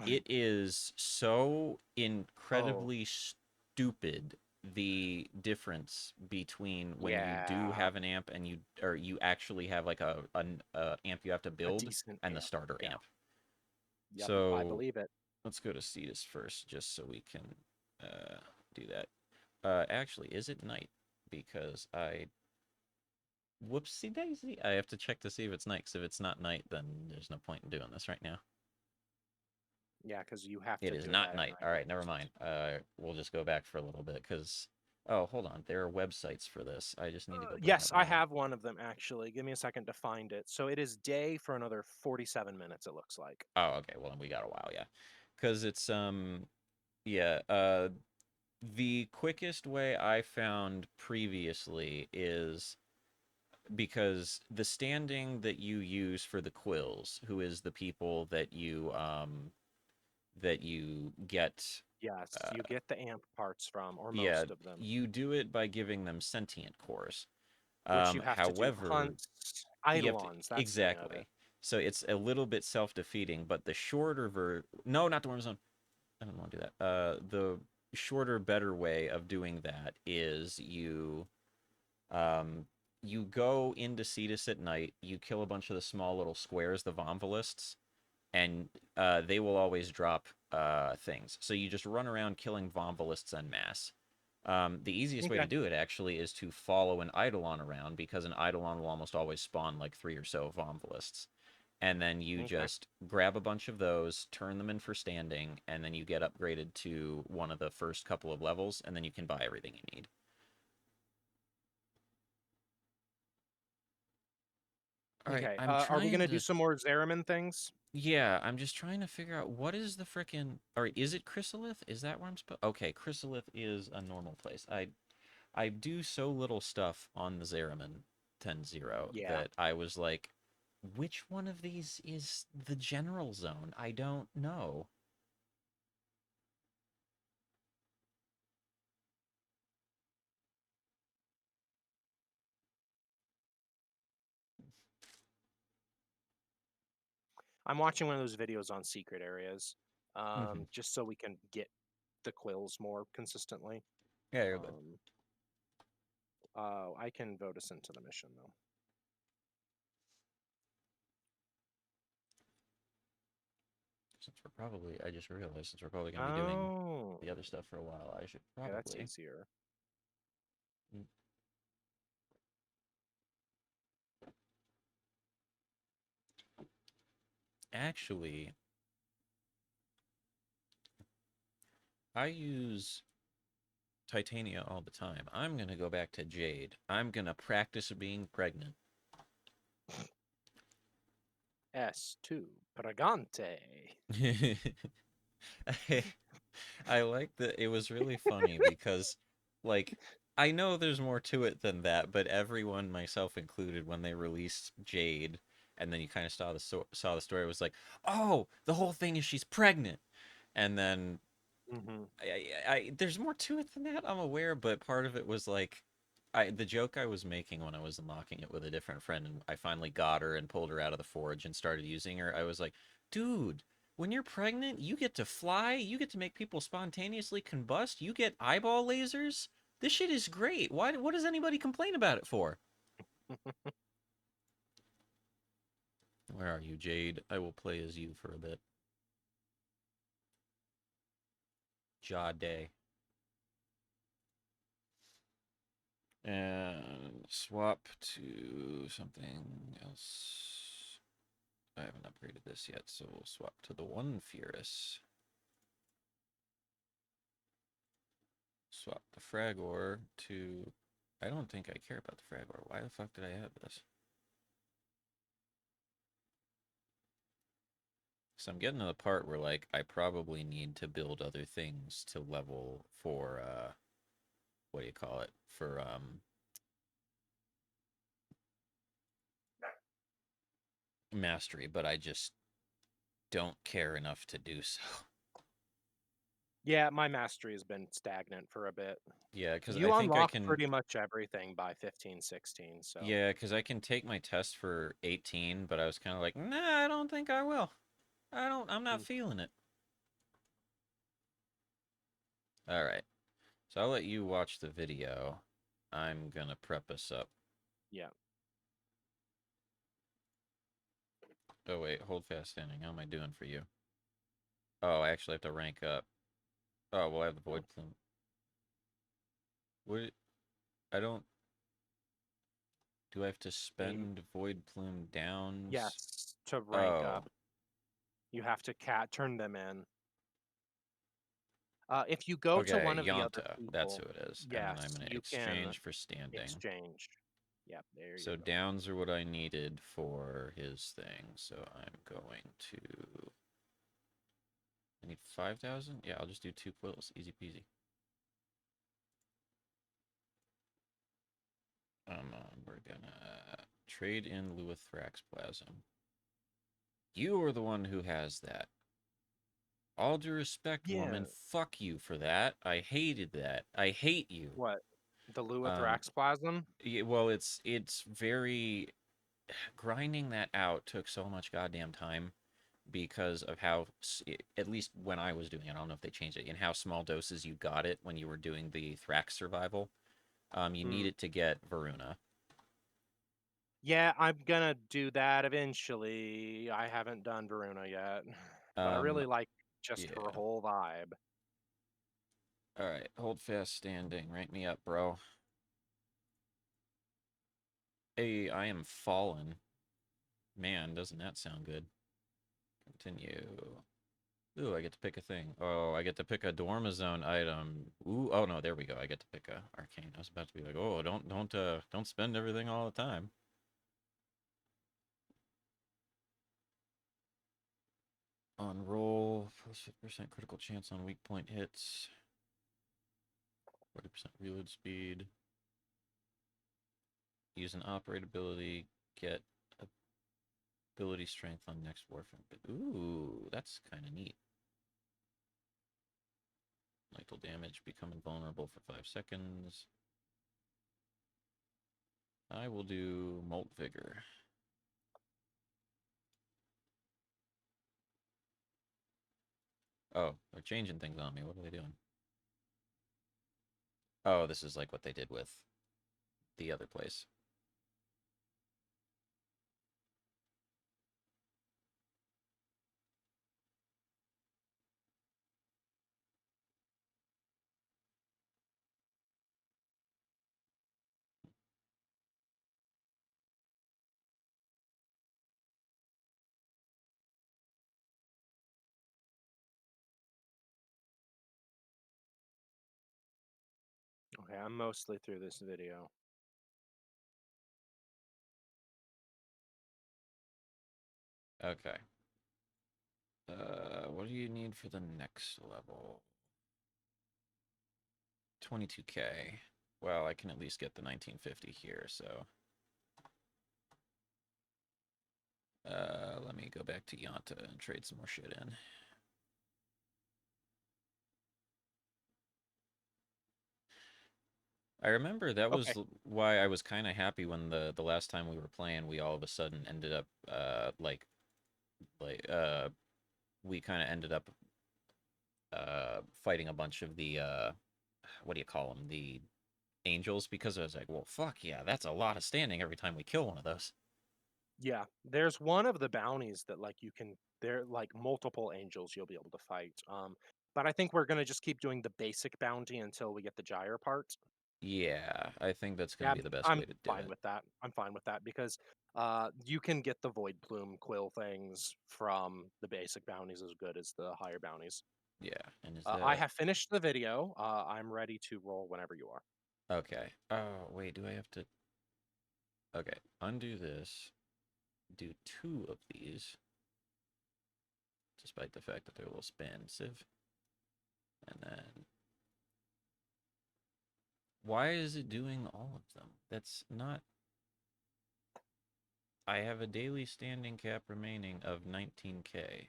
B: It is so
A: oh,
B: incredibly stupid the difference between when you do
A: yeah,
B: have an amp and you actually have like a amp you have to
A: a
B: build
A: decent
B: and the
A: amp.
B: starter
A: Yeah.
B: amp.
A: Yep. I
B: So
A: believe it.
B: let's go to Cetus first, just so we can uh, do that. Actually, is it night? Because I whoopsie daisy, I have to check to see if it's night. Because if it's not night, then there's no point in doing this right now.
A: Yeah, because you have
B: It
A: to
B: is
A: do
B: not
A: that at
B: night.
A: night
B: All right, never mind.
A: almost.
B: We'll just go back for a little bit because. Oh, hold on. There are websites for this. I just need to go bring
A: Yes,
B: up
A: I
B: my.
A: have one of them actually. Give me a second to find it. So it is day for another 47 minutes, it looks like.
B: Oh, okay. Well, then we got a while, yeah. Because it's yeah. The quickest way I found previously is because the standing that you use for the quills, who is the people that you get.
A: Yes, you
B: Uh,
A: get the amp parts from, or
B: yeah,
A: most of them,
B: you do it by giving them sentient cores.
A: which you have to do
B: However,
A: hunts,
B: you have to
A: eidolons, that's the name of it.
B: exactly. So it's a little bit self-defeating, but the shorter no, not the worm zone. I don't want to do that. The shorter, better way of doing that is um you go into Cetus at night, you kill a bunch of the small little squares, the Vomvalists, and they will always drop things. So you just run around killing Vomvalists en masse. The easiest way to
A: Okay,
B: do it actually is to follow an Eidolon around because an Eidolon will almost always spawn like 3 or so Vomvalists. And then you
A: okay,
B: just grab a bunch of those, turn them in for standing, and then you get upgraded to one of the first couple of levels, and then you can buy everything you need. All right,
A: okay.
B: I'm
A: Are we
B: trying
A: gonna do
B: to.
A: some more Zeraman things?
B: Yeah, I'm just trying to figure out what is the frickin'. All right, is it Chrysalith? Is that where I'm supposed? Okay, Chrysalith is a normal place. I do so little stuff on the Zeraman 10-0
A: Yeah.
B: that I was like, which one of these is the general zone? I don't know.
A: I'm watching one of those videos on secret areas,
B: Hmm.
A: just so we can get the quills more consistently.
B: Yeah, you're good.
A: Um, I can vote us into the mission though.
B: I just realized since we're probably going to be doing
A: Oh,
B: the other stuff for a while, I should
A: okay, that's
B: probably.
A: easier.
B: Mm, Actually, I use Titania all the time. I'm going to go back to Jade. I'm going to practice being pregnant.
A: S2 Pregante.
B: I, I like that it was really funny because, like, I know there's more to it than that, but everyone, myself included, when they released Jade, and then you kind of saw the story, was like, oh, the whole thing is she's pregnant, and then
A: Hmm.
B: there's more to it than that. I'm aware, but part of it was like, the joke I was making when I was unlocking it with a different friend, and I finally got her and pulled her out of the forge and started using her. I was like, dude. When you're pregnant, you get to fly, you get to make people spontaneously combust, you get eyeball lasers. This shit is great. What does anybody complain about it for? Where are you, Jade? I will play as you for a bit. Jade. And swap to something else. I haven't upgraded this yet, so we'll swap to the one Furus. Swap the Fragor to... I don't think I care about the Fragor. Why the fuck did I have this? So I'm getting to the part where, like, I probably need to build other things to level for, what do you call it? For, mastery, but I just don't care enough to do so.
A: Yeah, my mastery has been stagnant for a bit.
B: Yeah, because I
A: You
B: think I
A: unlock
B: can...
A: pretty much everything by 15, 16, so.
B: Yeah, because I can take my test for 18, but I was kind of like, nah, I don't think I will. I'm not
A: Mm,
B: feeling it. All right. So I'll let you watch the video. I'm gonna prep us up.
A: yeah.
B: Oh wait, hold fast standing. How am I doing for you? Oh, I actually have to rank up. Oh, well, I have the void plume. What? I don't. Do I have to
A: Y-
B: spend void plume downs?
A: Yes, to rank
B: Oh,
A: up, you have to turn them in. If you go to one
B: okay,
A: of the other
B: Yonta. That's who
A: people,
B: it is. And then I'm
A: yes,
B: gonna
A: you can
B: exchange for standing.
A: exchange. Yep, there you
B: So
A: go.
B: downs are what I needed for his thing. So I'm going to. I need 5,000? Yeah, I'll just do 2 quills. Easy peasy. We're gonna trade in Luithrax Plasm. You are the one who has that. All due respect,
A: Yeah.
B: woman, fuck you for that. I hated that. I hate you.
A: What? The
B: Um,
A: Luithraxplasm?
B: well, it's very grinding that out took so much goddamn time because of how, at least when I was doing it, I don't know if they changed it, in how small doses you got it when you were doing the Thrax survival. You
A: Hmm.
B: needed to get Varuna.
A: Yeah, I'm gonna do that eventually. I haven't done Veruna yet, but I
B: Um,
A: really like just her
B: yeah.
A: whole vibe.
B: All right, hold fast standing. Rank me up, bro. Hey, I am fallen. Man, doesn't that sound good? Continue. Ooh, I get to pick a thing. Oh, I get to pick a Dormazone item. Ooh, oh no, there we go. I get to pick a arcane. I was about to be like, oh, don't spend everything all the time. On roll, plus 50% critical chance on weak point hits. 40% reload speed. Use an operate ability. Get ability strength on next warfare. Ooh, that's kind of neat. Lethal damage, become invulnerable for 5 seconds. I will do Molt Vigor. Oh, they're changing things on me. What are they doing? Oh, this is like what they did with the other place.
A: Okay, I'm mostly through this video.
B: Okay. What do you need for the next level? 22k. Well, I can at least get the 1950 here, so. Let me go back to Yanta and trade some more shit in. I remember that
A: Okay.
B: was why I was kind of happy when the last time we were playing, we all of a sudden ended up like we kind of ended up fighting a bunch of the what do you call them, the angels, because I was like, well, fuck yeah, that's a lot of standing every time we kill one of those.
A: Yeah, there's one of the bounties that like you can there like multiple angels you'll be able to fight. But I think we're gonna just keep doing the basic bounty until we get the gyre part.
B: Yeah, I think that's going
A: Yeah,
B: to be the best
A: I'm
B: way to do
A: fine
B: it.
A: with that. I'm fine with that because you can get the void plume quill things from the basic bounties as good as the higher bounties.
B: Yeah, and is
A: I
B: that
A: have finished the video. I'm ready to roll whenever you are.
B: okay? Oh, wait, do I have to? Okay, undo this, do two of these, despite the fact that they're a little expensive, and then why is it doing all of them? That's not. I have a daily standing cap remaining of 19K.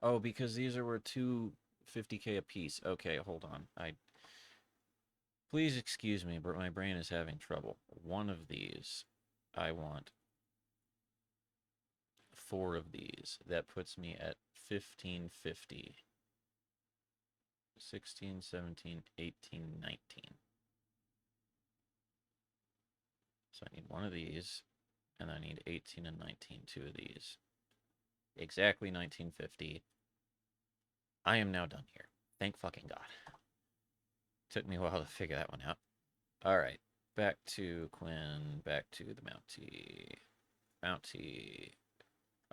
B: Oh, because these were two 50K apiece. Okay, hold on. Please excuse me, but my brain is having trouble. One of these, I want four of these. That puts me at 1550. 16, 17, 18, 19. So I need one of these, and I need 18 and 19, two of these. Exactly 1950. I am now done here. Thank fucking God. Took me a while to figure that one out. All right, back to Quinn, back to the Mountie. Mountie.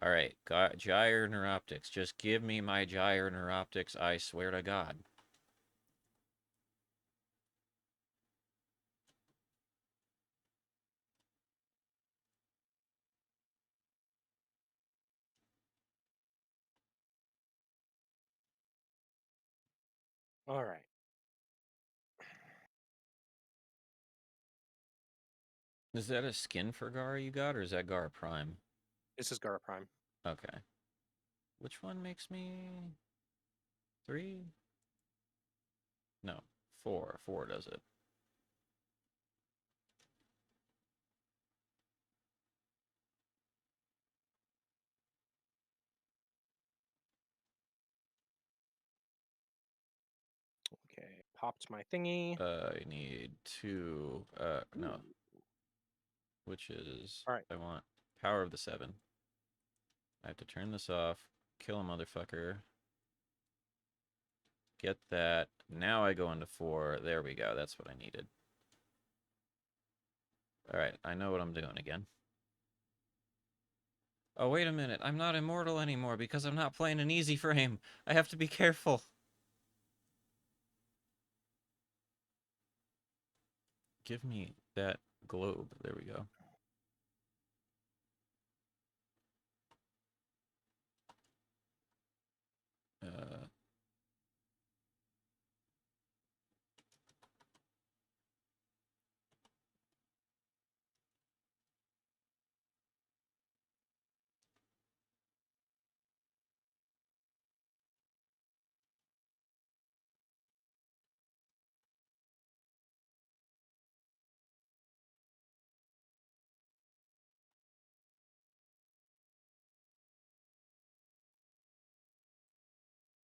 B: All right, got gyre neuroptics. Just give me my gyre neuroptics, I swear to God.
A: All right,
B: Is that a skin for Gar you got, or is that Gar Prime?
A: this is Gara Prime.
B: Okay. Which one makes me three? No, four. Four does it.
A: Okay, popped my thingy.
B: I need two.
A: Ooh.
B: No, which is
A: All right.
B: I want power of the seven. I have to turn this off, kill a motherfucker, get that. Now I go into four. There we go. That's what I needed. All right, I know what I'm doing again. Oh, wait a minute. I'm not immortal anymore because I'm not playing an easy frame. I have to be careful. Give me that globe. There we go. Uh,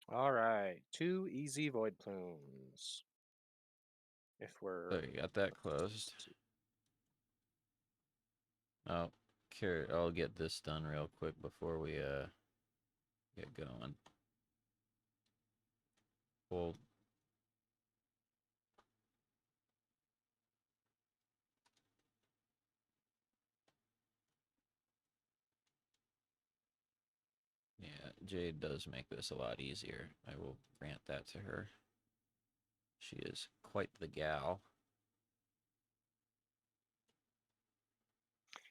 A: All right, two easy void plumes. If we're
B: so you got that closed. Oh, care. I'll get this done real quick before we get going. Well, yeah, Jade does make this a lot easier. I will grant that to her. She is quite the gal.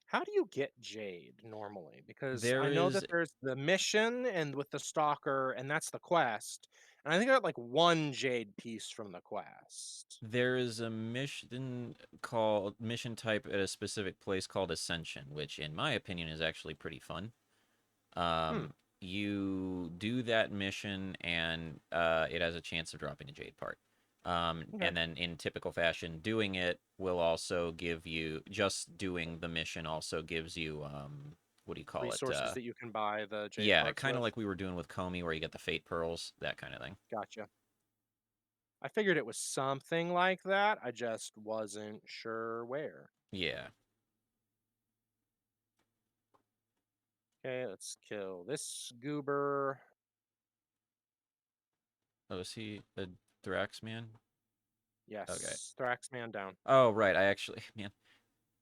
A: how do you get Jade normally? Because
B: There
A: I know
B: is
A: that there's the mission and with the stalker, and that's the quest. And I think I got like one Jade piece from the quest.
B: there is a mission called mission type at a specific place called Ascension, which in my opinion is actually pretty fun.
A: Hmm.
B: You do that mission, and it has a chance of dropping a jade part.
A: Okay.
B: And then, in typical fashion, doing it will also give you just doing the mission also gives you what do you call it?
A: resources that you can buy the jade
B: Yeah,
A: parts
B: kind of
A: with.
B: like we were doing with Comey, where you get the fate pearls, that kind of thing.
A: Gotcha. I figured it was something like that. I just wasn't sure where.
B: Yeah.
A: Okay, let's kill this goober.
B: Oh, is he a Thrax man? Okay.
A: Yes, Thraxman down.
B: Oh, right. I actually, man,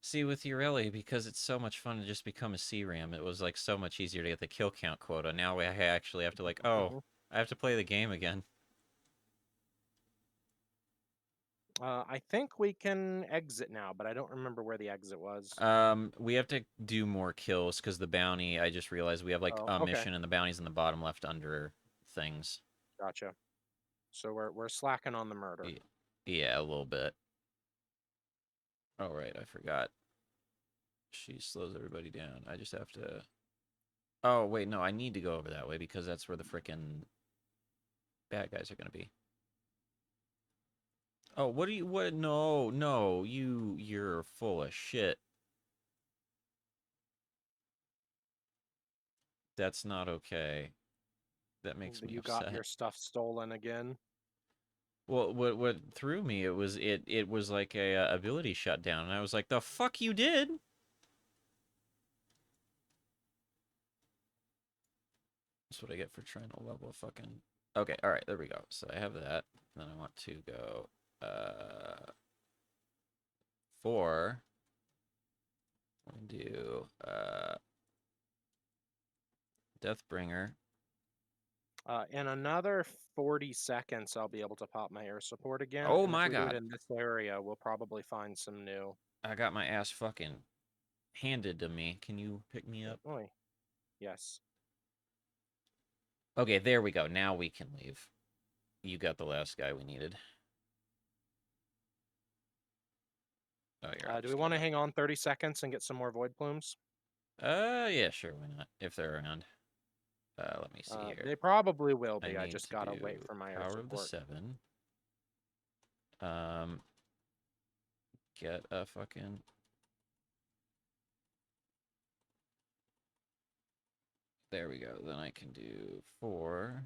B: see with Ureli, because it's so much fun to just become a C-Ram, it was like so much easier to get the kill count quota. Now I actually have to like, oh,
A: Mhm.
B: I have to play the game again.
A: I think we can exit now, but I don't remember where the exit was.
B: We have to do more kills because the bounty, I just realized we have like
A: Oh,
B: a
A: okay,
B: mission and the bounty's in the bottom left under things.
A: gotcha. So we're slacking on the murder.
B: Yeah, a little bit. Oh, right, I forgot. She slows everybody down. I just have to. Oh, wait, no, I need to go over that way because that's where the frickin' bad guys are gonna be. Oh, what do you, what? No, no, you're full of shit. That's not okay. That makes me
A: You got
B: upset.
A: your stuff stolen again.
B: Well, what threw me, it was like a ability shutdown, and I was like, the fuck you did? That's what I get for trying to level a fucking. Okay, all right, there we go. So I have that. Then I want to go four. And do Deathbringer.
A: In another 40 seconds, I'll be able to pop my air support again.
B: Oh
A: And if
B: my
A: we do it
B: god,
A: in this area, we'll probably find some new.
B: I got my ass fucking handed to me. Can you pick me up?
A: Oh, yes.
B: Okay, there we go. Now we can leave. You got the last guy we needed. Oh, here, I'll
A: Do we
B: just get
A: want to
B: up.
A: hang on 30 seconds and get some more void plumes?
B: Yeah, sure, why not? If they're around. Let me see here.
A: They probably will
B: I
A: be. I
B: need
A: just
B: to
A: gotta wait
B: do
A: for my air
B: Power of the
A: support.
B: Seven. Um, get a fucking. There we go. Then I can do four.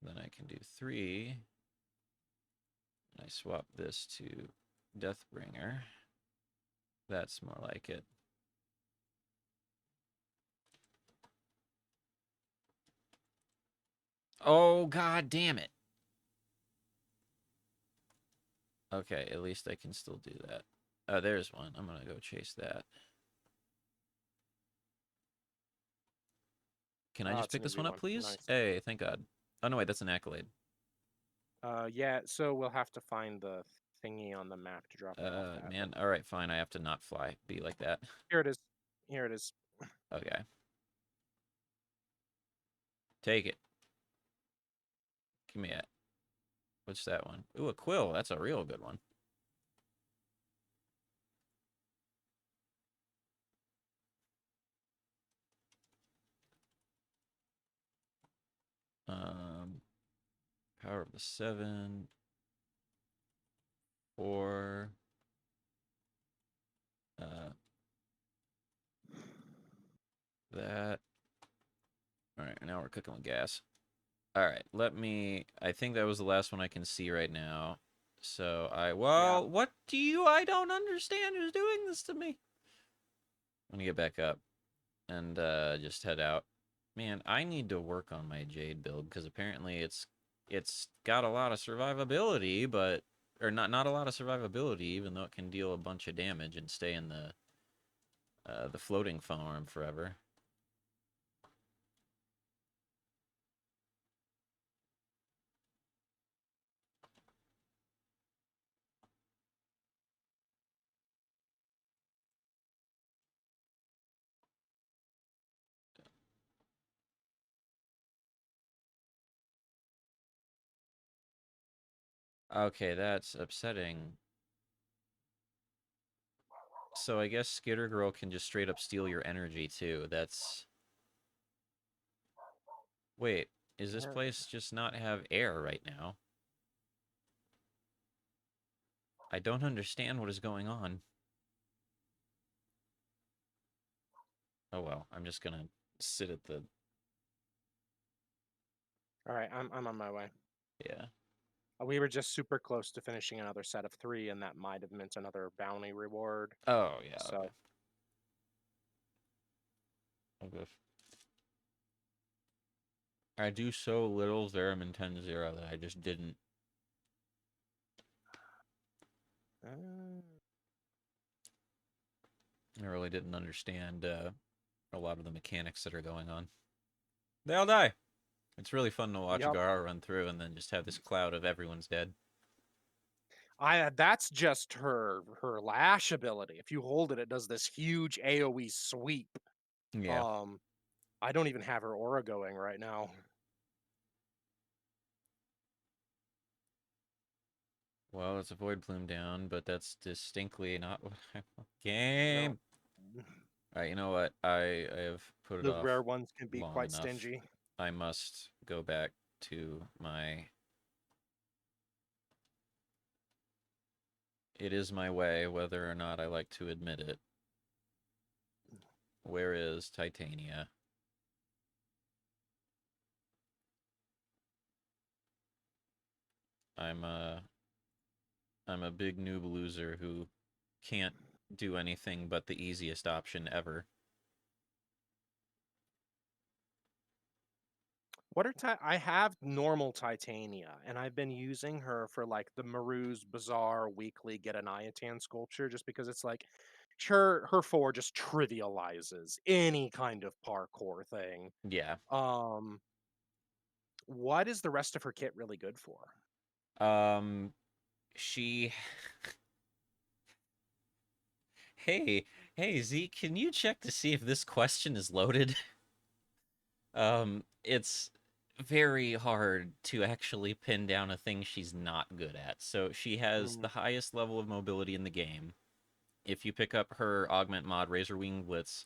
B: Then I can do three. And I swap this to Deathbringer. That's more like it. Oh, god damn it. Okay, at least I can still do that. Oh, there's one. I'm gonna go chase that. Can I
A: Oh,
B: just
A: it's an
B: pick this
A: easy
B: one up,
A: one.
B: please?
A: Nice.
B: Hey, thank God. Oh, no, wait, that's an accolade.
A: Yeah, so we'll have to find the thingy on the map to drop that off at. But
B: Man, alright, fine. I have to not fly. Be like that.
A: here it is. Here it is.
B: Okay. Take it. Give me it. What's that one? Ooh, a quill. That's a real good one. Um, Power of the Seven. Four. Uh, that. Alright, now we're cooking with gas. Alright, let me... I think that was the last one I can see right now. So
A: Yeah.
B: well, what do you... I don't understand who's doing this to me. I'm gonna get back up and just head out. Man, I need to work on my Jade build, because apparently it's got a lot of survivability, but... Or not a lot of survivability, even though it can deal a bunch of damage and stay in the floating farm forever. Okay, that's upsetting. So I guess Skitter Girl can just straight up steal your energy too. That's... Wait, is this
A: Yeah.
B: place just not have air right now? I don't understand what is going on. Oh well, I'm just gonna sit at the
A: All right, I'm on my way.
B: yeah.
A: We were just super close to finishing another set of three, and that might have meant another bounty reward.
B: Oh yeah, okay.
A: So
B: Okay. I do so little Zeramin 10-0 that I just didn't.
A: uh,
B: I really didn't understand a lot of the mechanics that are going on. They all die. It's really fun to watch a
A: yep.
B: Gara run through and then just have this cloud of everyone's dead.
A: I that's just her lash ability. If you hold it, it does this huge AoE sweep.
B: Yeah.
A: Um, I don't even have her aura going right now.
B: Well, it's a void plume down, but that's distinctly not what I want.
A: No,
B: Game. All right, you know what? I have put it
A: those
B: off
A: rare ones can be
B: long
A: quite
B: enough.
A: stingy.
B: I must go back to my. It is my way, whether or not I like to admit it. Where is Titania? I'm a I'm a big noob loser who can't do anything but the easiest option ever.
A: What are I have normal Titania, and I've been using her for like the Maru's Bazaar weekly get an Iatan sculpture, just because it's like her four just trivializes any kind of parkour thing.
B: Yeah.
A: Um, what is the rest of her kit really good for?
B: Um she Hey, hey Zeke, can you check to see if this question is loaded? It's very hard to actually pin down a thing she's not good at. So she has
A: Mm,
B: the highest level of mobility in the game. If you pick up her augment mod, Razor Wing Blitz,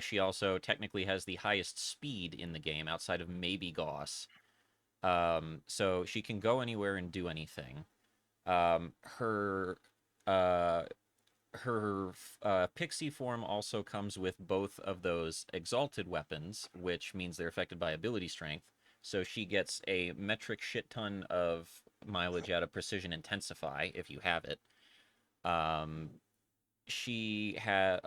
B: she also technically has the highest speed in the game outside of maybe Gauss. So she can go anywhere and do anything. Her uh, pixie form also comes with both of those exalted weapons, which means they're affected by ability strength. So she gets a metric shit ton of mileage out of precision intensify if you have it. Um, she had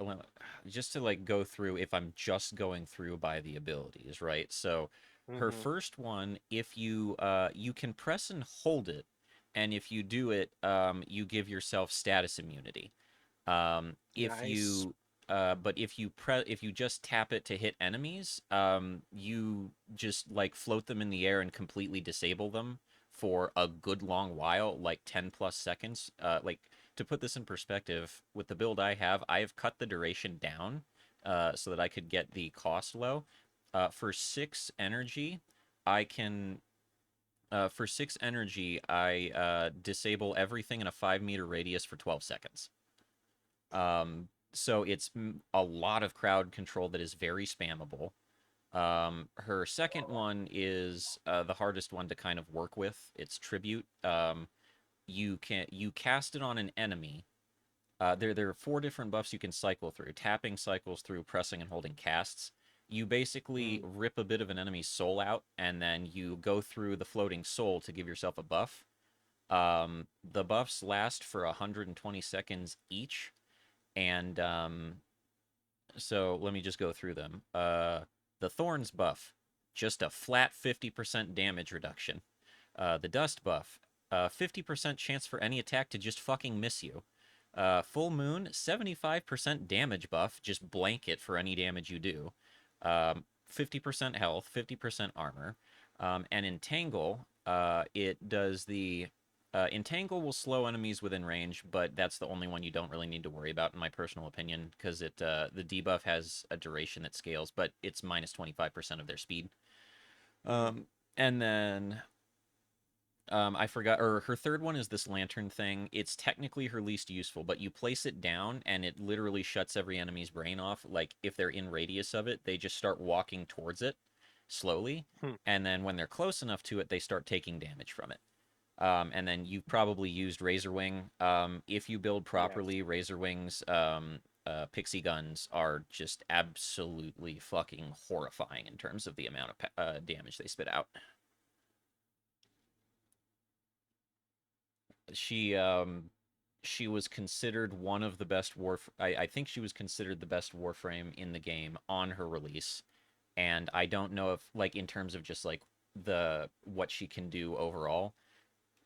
B: just to like go through if I'm just going through by the abilities, right? So her
A: mm-hmm.
B: first one, if you can press and hold it, and if you do it, you give yourself status immunity. If
A: Nice.
B: you but if you just tap it to hit enemies, you just like float them in the air and completely disable them for a good long while, like 10 plus seconds. Like to put this in perspective, with the build I have cut the duration down so that I could get the cost low. For 6 energy, I can for 6 energy, I disable everything in a 5 meter radius for 12 seconds. So it's a lot of crowd control that is very spammable. Her second one is the hardest one to kind of work with. It's tribute. You cast it on an enemy. There are 4 different buffs you can cycle through. Tapping cycles through pressing and holding casts. You basically
A: Mm,
B: rip a bit of an enemy's soul out, and then you go through the floating soul to give yourself a buff. The buffs last for 120 seconds each, and so let me just go through them. The Thorns buff, just a flat 50% damage reduction. The Dust buff, 50% chance for any attack to just fucking miss you. Full Moon, 75% damage buff, just blanket for any damage you do. 50% health, 50% armor. And Entangle, it does the Entangle will slow enemies within range, but that's the only one you don't really need to worry about, in my personal opinion, because the debuff has a duration that scales, but it's minus 25% of their speed.
A: mm,
B: And then I forgot, or her third one is this lantern thing. It's technically her least useful, but you place it down and it literally shuts every enemy's brain off. Like if they're in radius of it, they just start walking towards it slowly,
A: hmm.
B: and then when they're close enough to it, they start taking damage from it. And then you've probably used Razor Wing. If you build
A: Yes.
B: properly, Razor Wings pixie guns are just absolutely fucking horrifying in terms of the amount of damage they spit out. She she was considered one of the best I think she was considered the best Warframe in the game on her release, and I don't know if like in terms of just like the what she can do overall.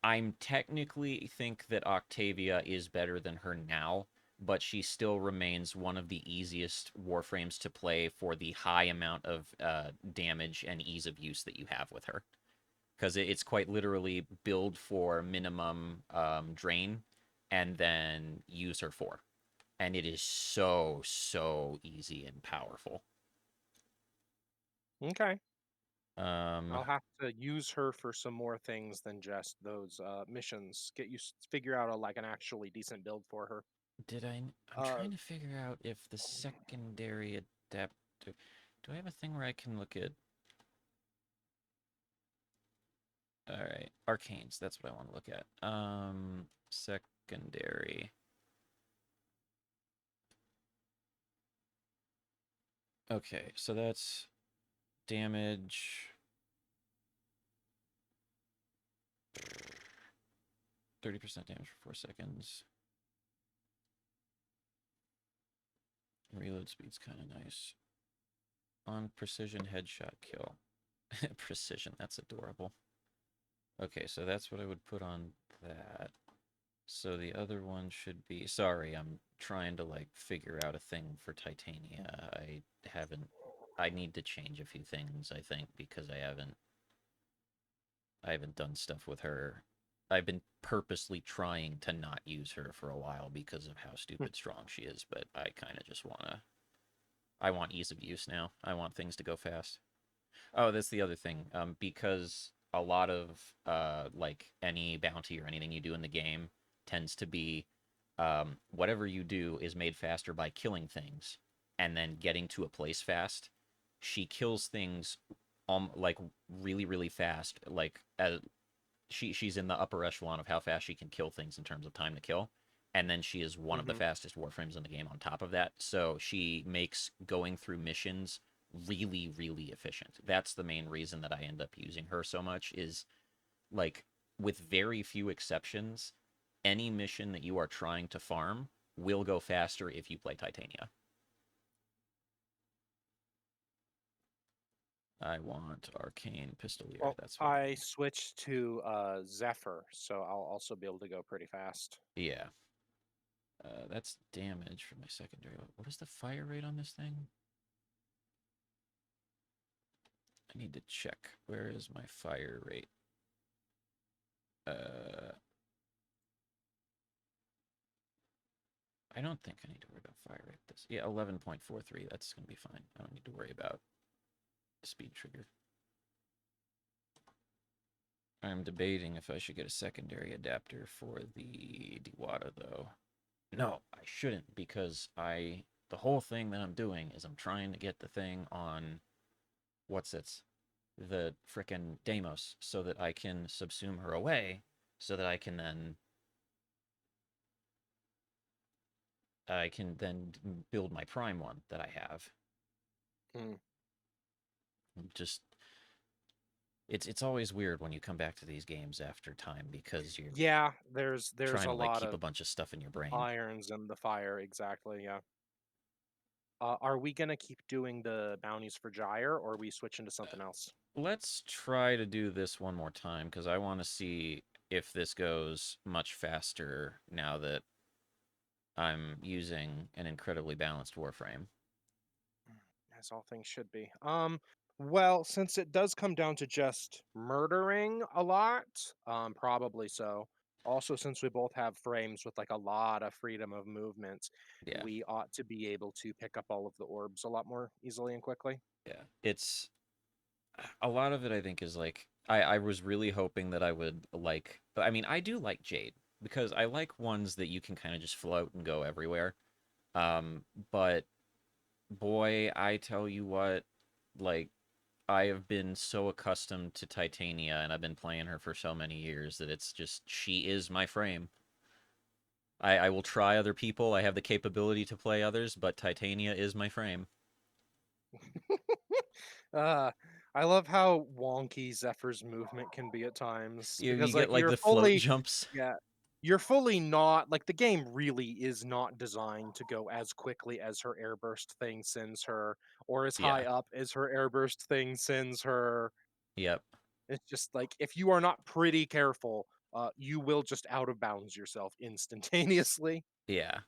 B: I'm technically think that Octavia is better than her now, but she still remains one of the easiest Warframes to play for the high amount of damage and ease of use that you have with her. Because it's quite literally build for minimum drain and then use her for. And it is so, so easy and powerful.
A: Okay.
B: Um,
A: I'll have to use her for some more things than just those missions. Figure out a like an actually decent build for her.
B: did I? I'm
A: Uh,
B: trying to figure out if the secondary adapt. Do I have a thing where I can look at? All right, arcanes. That's what I want to look at. Secondary. Okay, so that's damage. 30% damage for 4 seconds. Reload speed's kind of nice. On precision headshot kill. Precision, that's adorable. Okay, so that's what I would put on that. So the other one should be. Sorry, I'm trying to like figure out a thing for Titania. I haven't. I need to change a few things, I think, because I haven't done stuff with her. I've been purposely trying to not use her for a while because of how stupid strong she is, but I kind of just I want ease of use now. I want things to go fast. Oh, that's the other thing. Because a lot of like any bounty or anything you do in the game tends to be whatever you do is made faster by killing things and then getting to a place fast. She kills things like really really fast. Like she's in the upper echelon of how fast she can kill things in terms of time to kill. And then she is one of the
A: mhm.
B: fastest warframes in the game on top of that. So she makes going through missions really, really efficient. That's the main reason that I end up using her so much is like with very few exceptions, any mission that you are trying to farm will go faster if you play Titania. I want Arcane Pistolier.
A: Well,
B: That's what I
A: I
B: want.
A: switched to Zephyr, so I'll also be able to go pretty fast.
B: Yeah. That's damage for my secondary. What is the fire rate on this thing? I need to check. Where is my fire rate? Uh, I don't think I need to worry about fire rate. This, yeah, 11.43. That's gonna be fine. I don't need to worry about speed trigger. I'm debating if I should get a secondary adapter for the Dewata though. No, I shouldn't because the whole thing that I'm doing is I'm trying to get the thing on what's its the frickin' Deimos so that I can subsume her away so that I can then build my prime one that I have.
A: Mm.
B: Just it's always weird when you come back to these games after time because you're
A: Yeah, there's
B: trying
A: a
B: to like
A: lot
B: keep a
A: of
B: bunch of stuff in your brain.
A: irons in the fire. Exactly. Yeah. Are we gonna keep doing the bounties for Gyre, or are we switching to something else?
B: Let's try to do this one more time because I want to see if this goes much faster now that I'm using an incredibly balanced Warframe.
A: As all things should be. Well, since it does come down to just murdering a lot, probably so. Also, since we both have frames with like a lot of freedom of movement,
B: Yeah,
A: we ought to be able to pick up all of the orbs a lot more easily and quickly.
B: yeah. It's a lot of it, I think, is like I was really hoping that I would like. I mean, I do like Jade because I like ones that you can kind of just float and go everywhere. Um, but boy, I tell you what, like I have been so accustomed to Titania and I've been playing her for so many years that it's just she is my frame. I will try other people. I have the capability to play others, but Titania is my frame.
A: Uh, I love how wonky Zephyr's movement can be at times
B: You
A: because,
B: get
A: like,
B: like
A: you're
B: the float
A: fully,
B: jumps.
A: yeah, you're fully not like the game really is not designed to go as quickly as her airburst thing sends her, or as
B: Yeah.
A: high up as her airburst thing sends her.
B: Yep.
A: It's just like if you are not pretty careful, you will just out of bounds yourself instantaneously.
B: Yeah.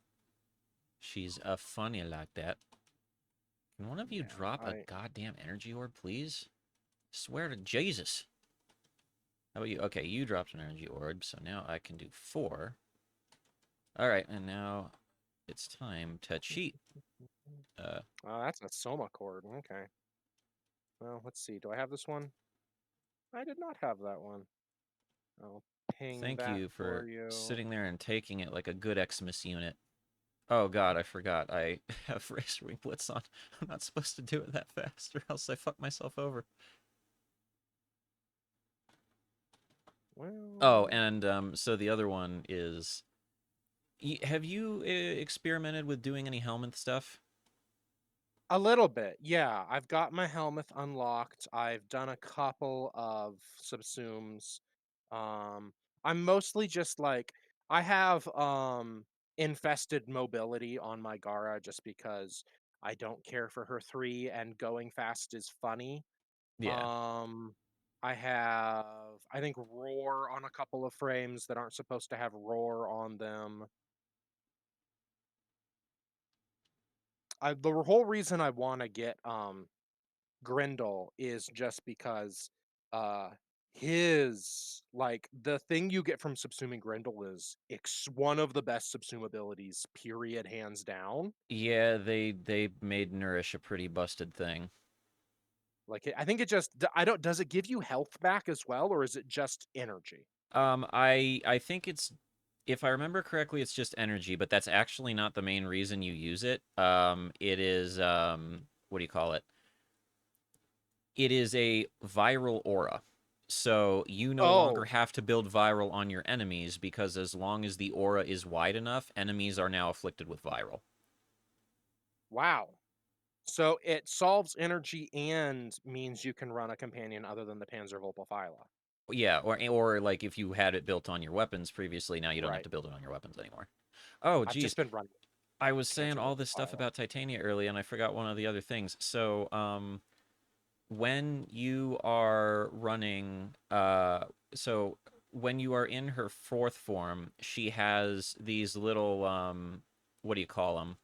B: She's a funny like that. Can one of you
A: Yeah,
B: drop a
A: I
B: goddamn energy orb, please? Swear to Jesus. How about you? Okay, you dropped an energy orb, so now I can do 4. All right, and now it's time to cheat. Uh,
A: that's a Soma cord. Okay. Well, let's see. Do I have this one? I did not have that one. I'll ping
B: Thank
A: that
B: you
A: for
B: for
A: you.
B: sitting there and taking it like a good Xmas unit. Oh god, I forgot. I have Razor Wing Blitz on. I'm not supposed to do it that fast, or else I fuck myself over. Oh,
A: Well,
B: and so the other one is, have you experimented with doing any helmet stuff?
A: a little bit. Yeah, I've got my helmet unlocked. I've done a couple of subsumes. Um, I'm mostly just like I have infested mobility on my Gara just because I don't care for her 3 and going fast is funny.
B: Yeah.
A: Um, I have, I think, roar on a couple of frames that aren't supposed to have roar on them. The whole reason I want to get Grendel is just because uh his like the thing you get from subsuming Grendel is one of the best subsume abilities, period, hands down.
B: Yeah, they made Nourish a pretty busted thing.
A: Like I think it just I don't does it give you health back as well or is it just energy?
B: I think it's, if I remember correctly, it's just energy, but that's actually not the main reason you use it. It is what do you call it? It is a viral aura. So you no longer
A: Oh,
B: have to build viral on your enemies because as long as the aura is wide enough, enemies are now afflicted with viral.
A: wow. So it solves energy and means you can run a companion other than the Panzer Phyla.
B: Yeah, or like if you had it built on your weapons previously, now you don't have
A: Right.
B: to build it on your weapons anymore. Oh,
A: I've
B: geez.
A: just been running
B: I was saying
A: Panzer
B: all this stuff
A: Phyla.
B: about Titania early, and I forgot one of the other things. So, when you are running, so when you are in her 4th form, she has these little, what do you call them?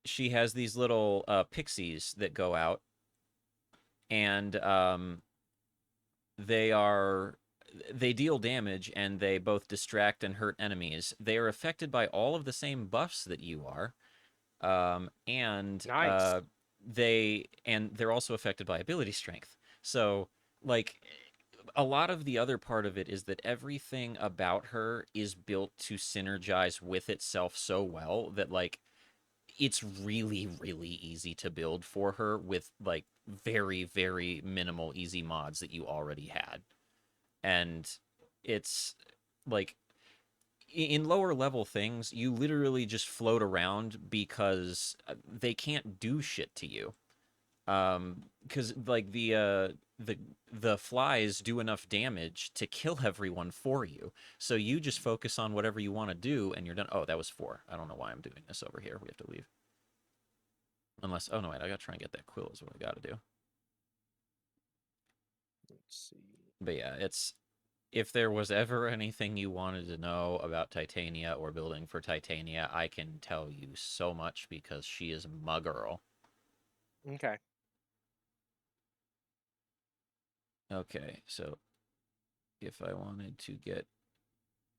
B: She has these little pixies that go out, and they are they deal damage and they both distract and hurt enemies. They are affected by all of the same buffs that you are, and
A: Nice.
B: they're also affected by ability strength. So like a lot of the other part of it is that everything about her is built to synergize with itself so well that like it's really really easy to build for her with like very very minimal easy mods that you already had. And it's like in lower level things you literally just float around because they can't do shit to you, because like the the flies do enough damage to kill everyone for you, so you just focus on whatever you want to do and you're done. Oh, that was 4. I don't know why I'm doing this over here. We have to leave, unless, oh no, wait, I gotta try and get that quill is what I gotta do.
A: Let's see.
B: But yeah, it's, if there was ever anything you wanted to know about Titania or building for Titania, I can tell you so much because she is my girl.
A: Okay.
B: Okay, so if I wanted to get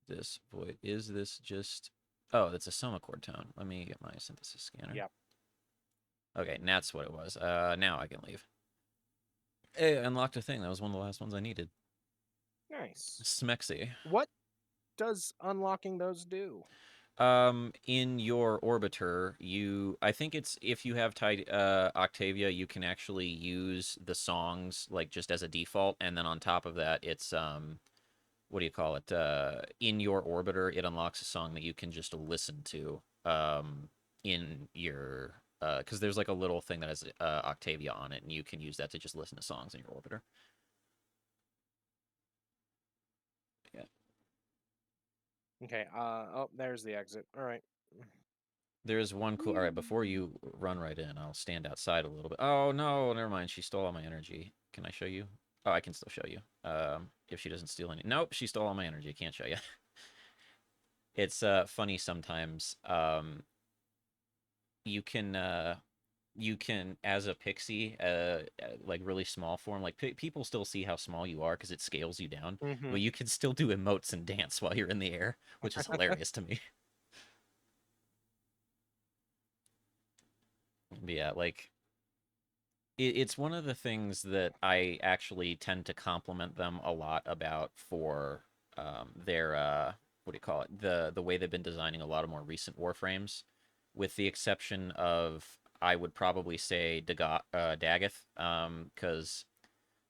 B: this void, is this just, oh, that's a soma chord tone. Let me get my synthesis scanner.
A: Yep.
B: Okay, and that's what it was. Now I can leave. Hey, I unlocked a thing. That was one of the last ones I needed.
A: Nice.
B: Smexy.
A: What does unlocking those do?
B: In your orbiter, you, I think it's, if you have Octavia, you can actually use the songs like just as a default, and then on top of that, it's what do you call it? In your orbiter, it unlocks a song that you can just listen to in your because there's like a little thing that has Octavia on it, and you can use that to just listen to songs in your orbiter. Yeah.
A: Okay. Oh, there's the exit. All right.
B: There's one cool. All right, before you run right in, I'll stand outside a little bit. Oh no, never mind. She stole all my energy. Can I show you? Oh, I can still show you. If she doesn't steal any. Nope, she stole all my energy. I can't show you. It's funny sometimes. You can you can as a pixie, like really small form. Like people still see how small you are because it scales you down,
A: Mm-hmm.
B: but you can still do emotes and dance while you're in the air, which is hilarious to me. But yeah, like it's one of the things that I actually tend to compliment them a lot about for their what do you call it? The way they've been designing a lot of more recent Warframes, with the exception of I would probably say Dagoth, because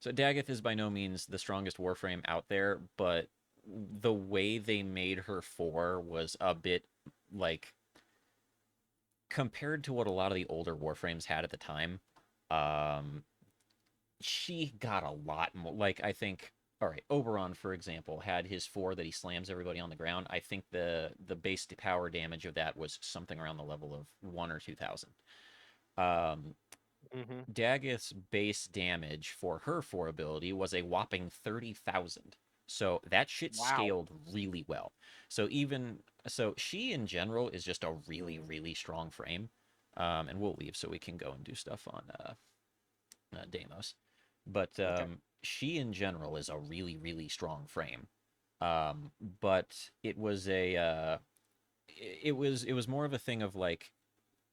B: so Dagoth is by no means the strongest Warframe out there, but the way they made her for was a bit like compared to what a lot of the older Warframes had at the time. Um, she got a lot more. Like I think, all right, Oberon, for example, had his four that he slams everybody on the ground. I think the base power damage of that was something around the level of 1 or 2,000. Um,
A: Mm-hmm.
B: Dagoth's base damage for her four ability was a whopping 30,000. So that shit
A: Wow.
B: scaled really well. So she in general is just a really really strong frame. And we'll leave so we can go and do stuff on Deimos. But
A: Okay.
B: she in general is a really, really strong frame. Um, but it was a it was more of a thing of like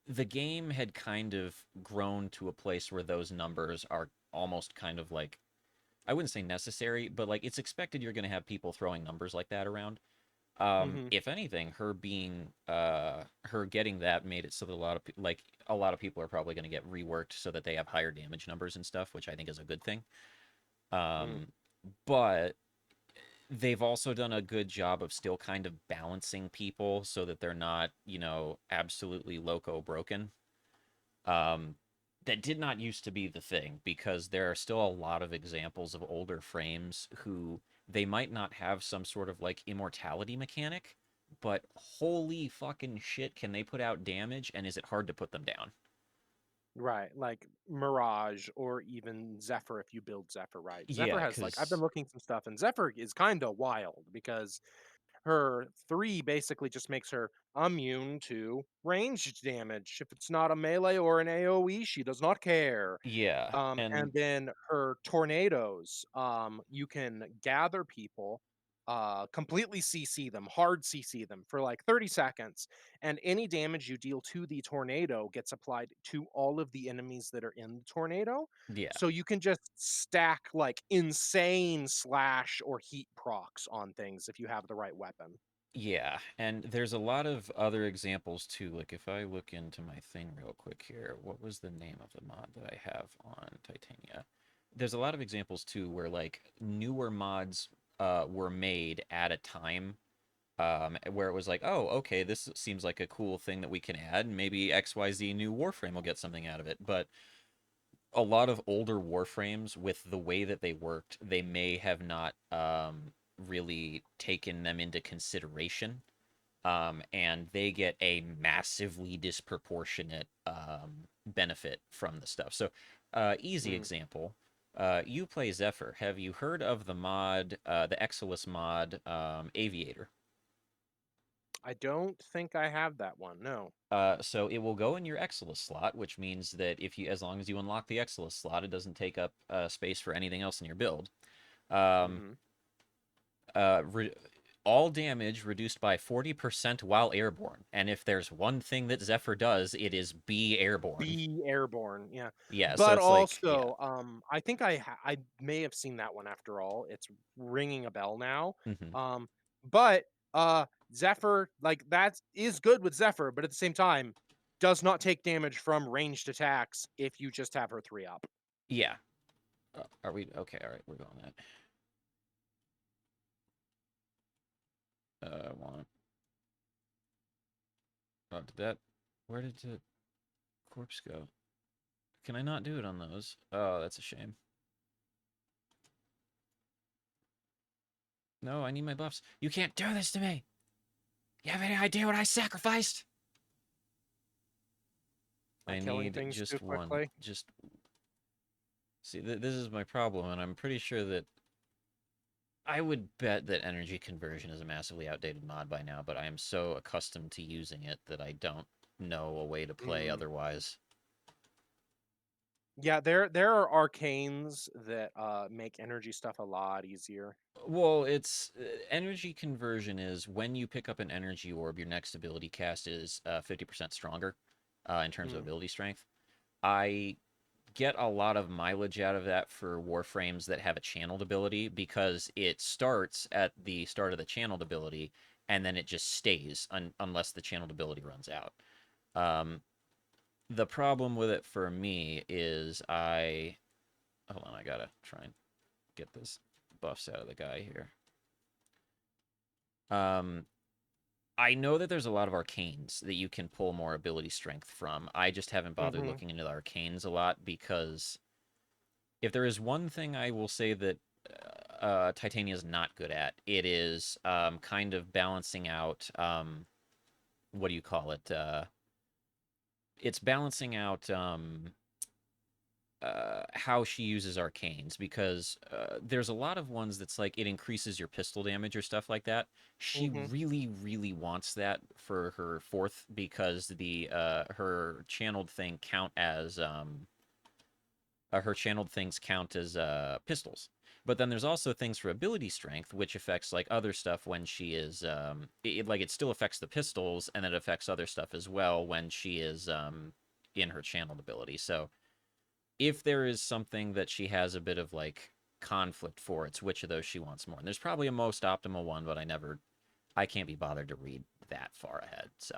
B: the game had kind of grown to a place where those numbers are almost kind of like I wouldn't say necessary, but like it's expected you're going to have people throwing numbers like that around.
A: Mm-hmm.
B: If anything, her getting that made it so that a lot of people are probably going to get reworked so that they have higher damage numbers and stuff, which I think is a good thing.
A: Mm.
B: Um, but they've also done a good job of still kind of balancing people so that they're not, absolutely loco broken. Um, that did not used to be the thing because there are still a lot of examples of older frames who they might not have some sort of like immortality mechanic, but holy fucking shit, can they put out damage and is it hard to put them down?
A: Right, like Mirage or even Zephyr if you build Zephyr right. Zephyr
B: Yeah,
A: has like I've been
B: because
A: looking some stuff and Zephyr is kind of wild because her 3 basically just makes her immune to ranged damage. If it's not a melee or an AoE, she does not care.
B: yeah,
A: And
B: and
A: then her tornadoes, you can gather people, completely CC them, hard CC them for like 30 seconds, and any damage you deal to the tornado gets applied to all of the enemies that are in the tornado.
B: yeah,
A: So you can just stack like insane slash or heat procs on things if you have the right weapon.
B: yeah, and there's a lot of other examples too. Like if I look into my thing real quick here, what was the name of the mod that I have on Titania? There's a lot of examples too where like newer mods were made at a time where it was like, oh, okay, this seems like a cool thing that we can add. Maybe XYZ new Warframe will get something out of it. But a lot of older Warframes, with the way that they worked, they may have not really taken them into consideration, and they get a massively disproportionate benefit from the stuff. So, easy
A: Mm.
B: example. You play Zephyr. Have you heard of the mod, the Exilus mod, Aviator?
A: I don't think I have that one. No.
B: So it will go in your Exilus slot, which means that as long as you unlock the Exilus slot, it doesn't take up space for anything else in your build. Um,
A: Hmm.
B: re- all damage reduced by 40% while airborne. And if there's one thing that Zephyr does, it is be airborne.
A: Be airborne, yeah.
B: Yeah, so
A: But
B: it's like, yeah.
A: also, I think I may have seen that one after all. It's ringing a bell now.
B: Hmm.
A: Um, but Zephyr, like that is good with Zephyr, but at the same time, does not take damage from ranged attacks if you just have her 3 up.
B: Yeah. Are we okay? All right, we're going that. I want. Oh, did that? Where did the corpse go? Can I not do it on those? Oh, that's a shame. No, I need my buffs. You can't do this to me! You have any idea what I sacrificed?
A: By
B: I
A: killing
B: need
A: things too
B: just one.
A: quickly.
B: Just see, this is my problem, and I'm pretty sure that I would bet that energy conversion is a massively outdated mod by now, but I am so accustomed to using it that I don't know a way to play
A: Mm.
B: otherwise.
A: Yeah, there are arcanes that make energy stuff a lot easier.
B: Well, it's energy conversion is when you pick up an energy orb, your next ability cast is 50% stronger in terms of
A: Mm.
B: ability strength. I get a lot of mileage out of that for warframes that have a channeled ability because it starts at the start of the channeled ability and then it just stays unless the channeled ability runs out. Um, the problem with it for me is hold on, I gotta try and get this buffs out of the guy here. Um, I know that there's a lot of arcanes that you can pull more ability strength from. I just haven't bothered
A: Mm-hmm.
B: looking into the arcanes a lot because if there is one thing I will say that Titania is not good at, it is kind of balancing out. What do you call it? It's balancing out how she uses arcanes because there's a lot of ones that's like it increases your pistol damage or stuff like that. She
A: Mm-hmm.
B: really, really wants that for her fourth because the her channeled thing count as her channeled things count as pistols. But then there's also things for ability strength, which affects like other stuff when she is like it still affects the pistols, and it affects other stuff as well when she is in her channeled ability. So if there is something that she has a bit of like conflict for, it's which of those she wants more. And there's probably a most optimal one, but I can't be bothered to read that far ahead. So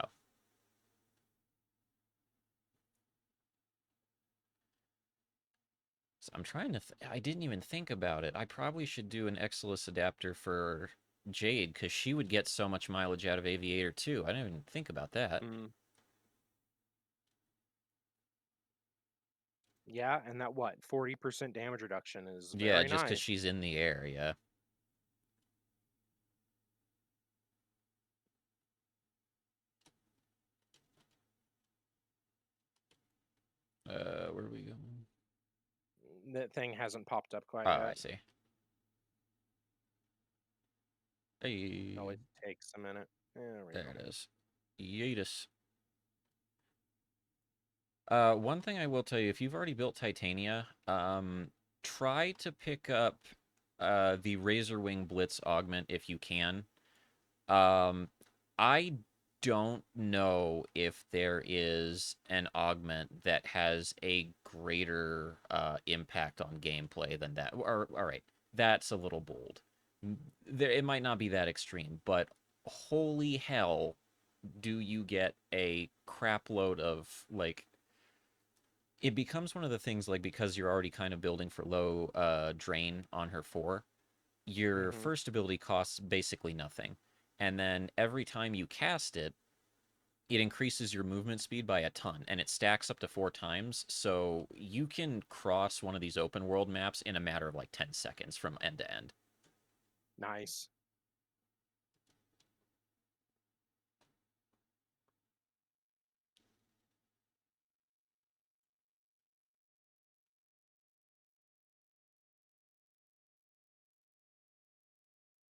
B: I'm trying to. I didn't even think about it. I probably should do an Exilus adapter for Jade because she would get so much mileage out of Aviator too. I didn't even think about that.
A: Mm. Yeah, and that what 40% damage reduction is
B: Yeah,
A: very
B: just because
A: nice.
B: she's in the air. Yeah. Where do we go?
A: That thing hasn't popped up quite
B: Oh, I
A: yet.
B: see.
A: Oh,
B: Hey,
A: it takes a minute. There we
B: there
A: go.
B: it is. Yeetus. One thing I will tell you, if you've already built Titania, try to pick up the Razor Wing Blitz augment if you can. Um, I don't know if there is an augment that has a greater impact on gameplay than that. Or, all right, that's a little bold. There, it might not be that extreme, but holy hell, do you get a crap load of like it becomes one of the things like because you're already kind of building for low drain on her 4, your
A: Mm-hmm.
B: first ability costs basically nothing. And then every time you cast it, it increases your movement speed by a ton and it stacks up to 4 times. So you can cross one of these open world maps in a matter of like 10 seconds from end to end.
A: Nice.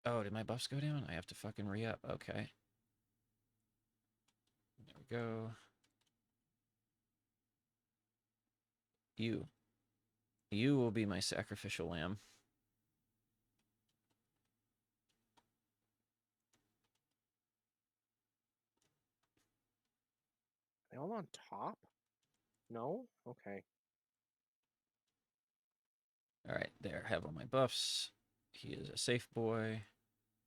B: Oh, did my buffs go down? I have to fucking re up. Okay. There we go. You. You will be my sacrificial lamb.
A: They all on top? No? Okay.
B: All right, there. Have all my buffs. He is a safe boy.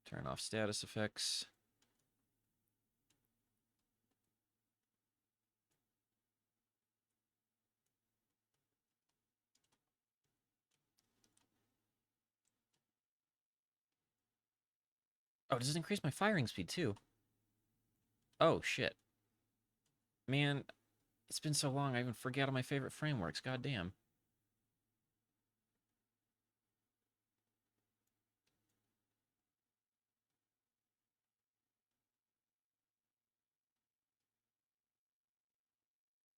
B: Turn off status effects. Oh, does it increase my firing speed too? Oh shit, man, it's been so long I even forget all my favorite frameworks. God damn.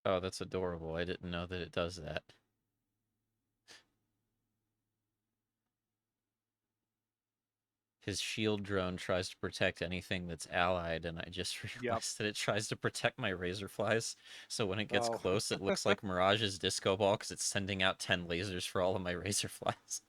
B: Oh, that's adorable. I didn't know that it does that. His shield drone tries to protect anything that's allied, and I just
A: Yep.
B: realized that it tries to protect my razor flies. So when it gets
A: Oh,
B: close, it looks like Mirage's disco ball because it's sending out 10 lasers for all of my razor flies.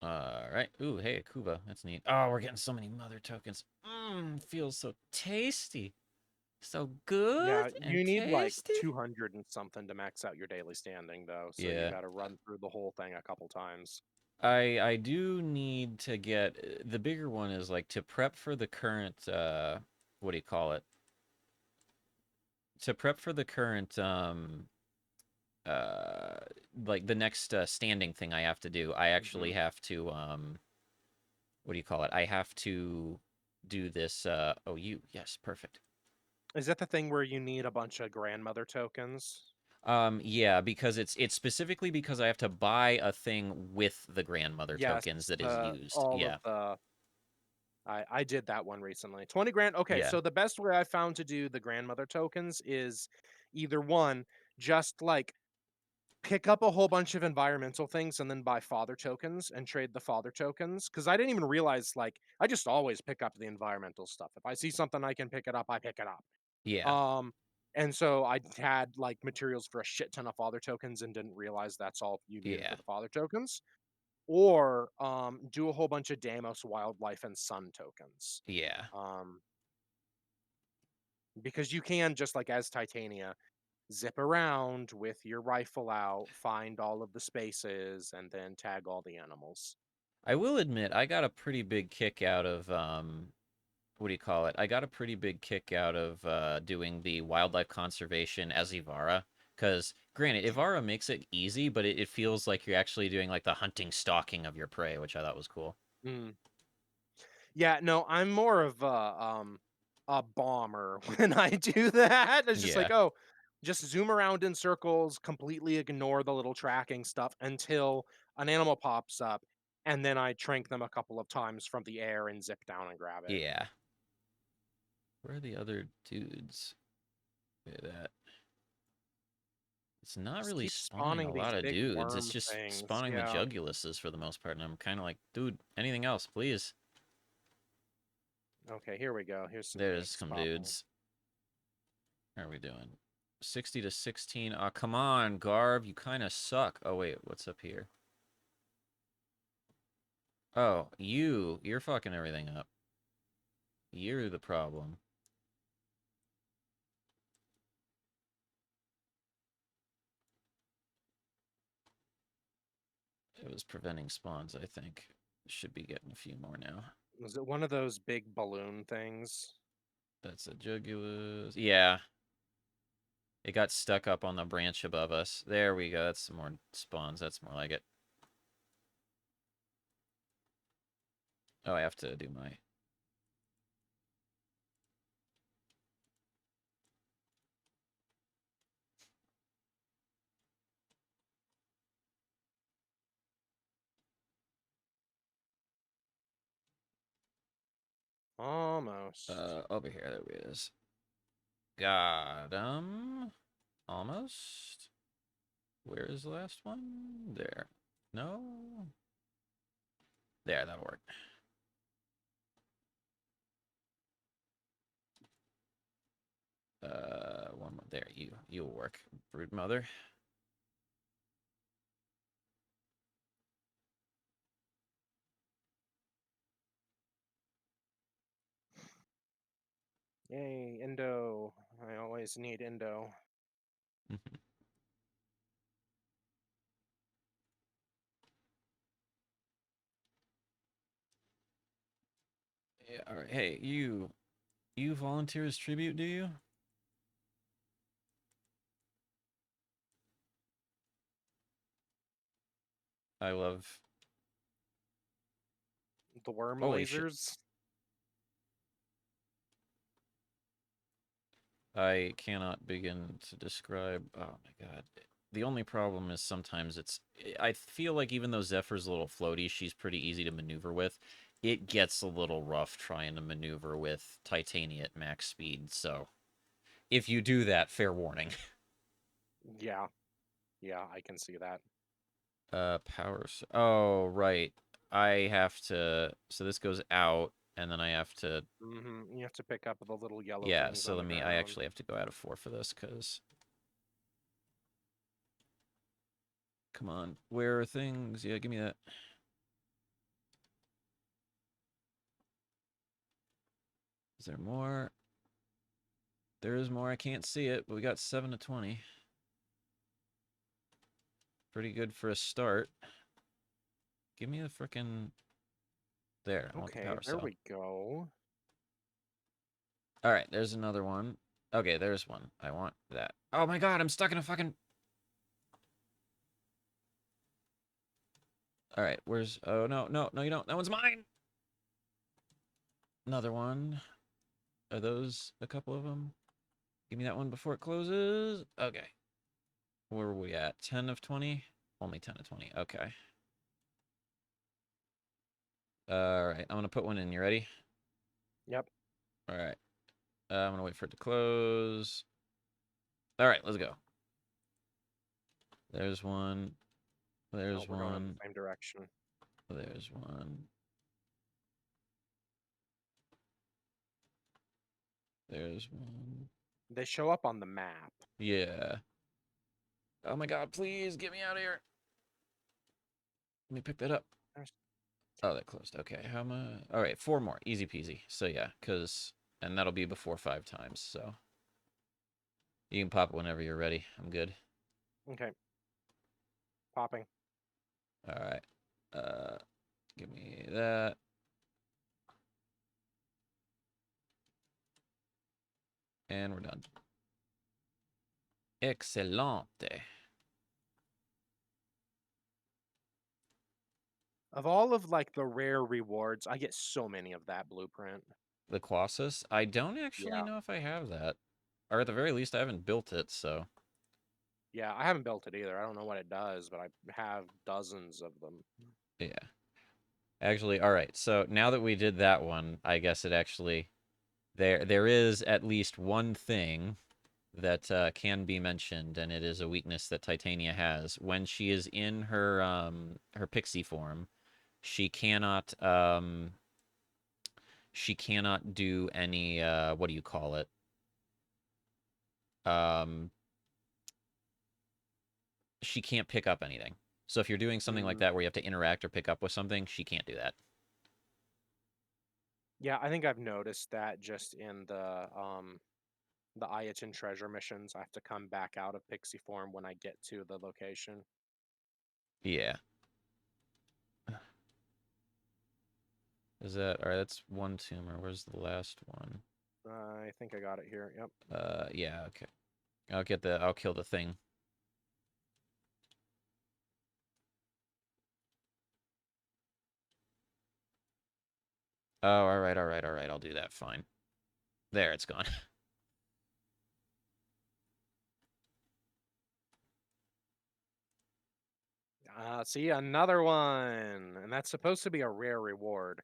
B: All right. Ooh, hey, Akuba. That's neat. Oh, we're getting so many mother tokens. Mmm, feels so tasty. So good
A: yeah.
B: and
A: You need like
B: tasty.
A: 200 and something to max out your daily standing, though. So you
B: Yeah.
A: got to run through the whole thing a couple times.
B: I do need to get the bigger one is like to prep for the current what do you call it? To prep for the current uh like the next standing thing I have to do. I actually
A: Hmm.
B: have to what do you call it? I have to do this oh you yes, perfect.
A: Is that the thing where you need a bunch of grandmother tokens?
B: Yeah, because it's specifically because I have to buy a thing with the grandmother
A: Yes.
B: tokens that is used.
A: All of
B: Yeah.
A: the I did that one recently. 20 grand. Okay,
B: Yeah.
A: so the best way I found to do the grandmother tokens is either one, just like pick up a whole bunch of environmental things and then buy father tokens and trade the father tokens. Cause I didn't even realize like I just always pick up the environmental stuff. If I see something I can pick it up, I pick it up.
B: Yeah.
A: Um and so I had like materials for a shit ton of father tokens and didn't realize that's all you needed
B: Yeah.
A: for the father tokens. Or do a whole bunch of Damos wildlife and sun tokens.
B: Yeah.
A: Um because you can just like as Titania zip around with your rifle out, find all of the spaces, and then tag all the animals.
B: I will admit I got a pretty big kick out of what do you call it? I got a pretty big kick out of doing the wildlife conservation as Ivara. Because, granted, Ivara makes it easy, but it feels like you're actually doing like the hunting stalking of your prey, which I thought was cool.
A: Mm. Yeah, no, I'm more of a bomber when I do that. It's just like,
B: Yeah,
A: oh, just zoom around in circles, completely ignore the little tracking stuff until an animal pops up, and then I trank them a couple of times from the air and zip down and grab it.
B: yeah. Where are the other dudes? Look at that. It's not
A: Just
B: really
A: keep
B: spawning a
A: spawning these
B: lot of
A: big
B: dudes. It's
A: worm
B: just
A: things.
B: spawning the
A: Yeah.
B: Juguluses for the most part, and I'm kind of like, dude, anything else, please?
A: Okay, here we go. Here's some
B: There's
A: mix
B: some
A: popping.
B: dudes. How are we doing? 60 to 16. Oh, come on, Garb. You kind of suck. Oh, wait. What's up here? Oh, you're fucking everything up. You're the problem. It was preventing spawns, I think. Should be getting a few more now.
A: Was it one of those big balloon things?
B: That's a Jugulus. Yeah, it got stuck up on the branch above us. There we go. That's some more spawns. That's more like it. Oh, I have to do my...
A: Almost.
B: over here. There it is. Got him. Almost. Where is the last one? There. No. There, that'll work. One more. There, you'll work, brood mother.
A: Yay, Indo. I always need Indo.
B: Yeah, all right. Hey, you volunteer as tribute, do you? I love.
A: The worm
B: Holy shit!
A: lasers.
B: I cannot begin to describe. Oh my god. The only problem is sometimes it's. I feel like even though Zephyr's a little floaty, she's pretty easy to maneuver with. It gets a little rough trying to maneuver with Titania at max speed. So if you do that, fair warning.
A: Yeah, yeah, I can see that.
B: Power. Oh, right. I have to. So this goes out, and then I have to.
A: You have to pick up the little yellow
B: Yeah.
A: things
B: So
A: on
B: let
A: the
B: me. I
A: ground.
B: actually have to go out of 4 for this because. Come on. Where are things? Yeah, give me that. Is there more? There is more. I can't see it, but we got 7 to 20. Pretty good for a start. Give me the frickin'. There. I want the
A: Okay,
B: power
A: there
B: cell.
A: we go.
B: All right. There's another one. Okay, there's one. I want that. Oh my god, I'm stuck in a fucking. All right. Where's? Oh no, no, no, you don't. That one's mine. Another one. Are those a couple of them? Give me that one before it closes. Okay. Where were we at? 10 of 20? Only 10 of 20. Okay. All right. I'm going to put one in. You ready?
A: Yep.
B: All right. I'm going to wait for it to close. All right. Let's go. There's one.
A: Oh,
B: There's
A: we're going in
B: one.
A: the same direction.
B: There's one. There's one.
A: They show up on the map.
B: Yeah. Oh my god, please get me out of here. Let me pick that up.
A: There's-
B: Oh, that closed. Okay. How am I? All right. 4 more. Easy peasy. So yeah, because. And that'll be before 5 times. So you can pop it whenever you're ready. I'm good.
A: Okay, popping.
B: All right. Uh, Give me that. And we're done. Excelente.
A: Of all of like the rare rewards, I get so many of that blueprint.
B: The Colossus. I don't actually
A: Yeah,
B: know if I have that. Or at the very least, I haven't built it, so.
A: yeah, I haven't built it either. I don't know what it does, but I have dozens of them.
B: Yeah. Actually, all right. So now that we did that one, I guess it actually. There is at least one thing that can be mentioned, and it is a weakness that Titania has. When she is in her pixie form, she cannot do any what do you call it? Um she can't pick up anything. So if you're doing something like
A: Mm,
B: that where you have to interact or pick up with something, she can't do that.
A: yeah, I think I've noticed that just in the Ayatin treasure missions. I have to come back out of pixie form when I get to the location.
B: Yeah. Is that all right? That's one tumor. Where's the last one?
A: I think I got it here. Yep.
B: Yeah, okay. I'll kill the thing. Oh, all right, all right, all right. I'll do that. Fine. There, it's gone.
A: See, another one. And that's supposed to be a rare reward.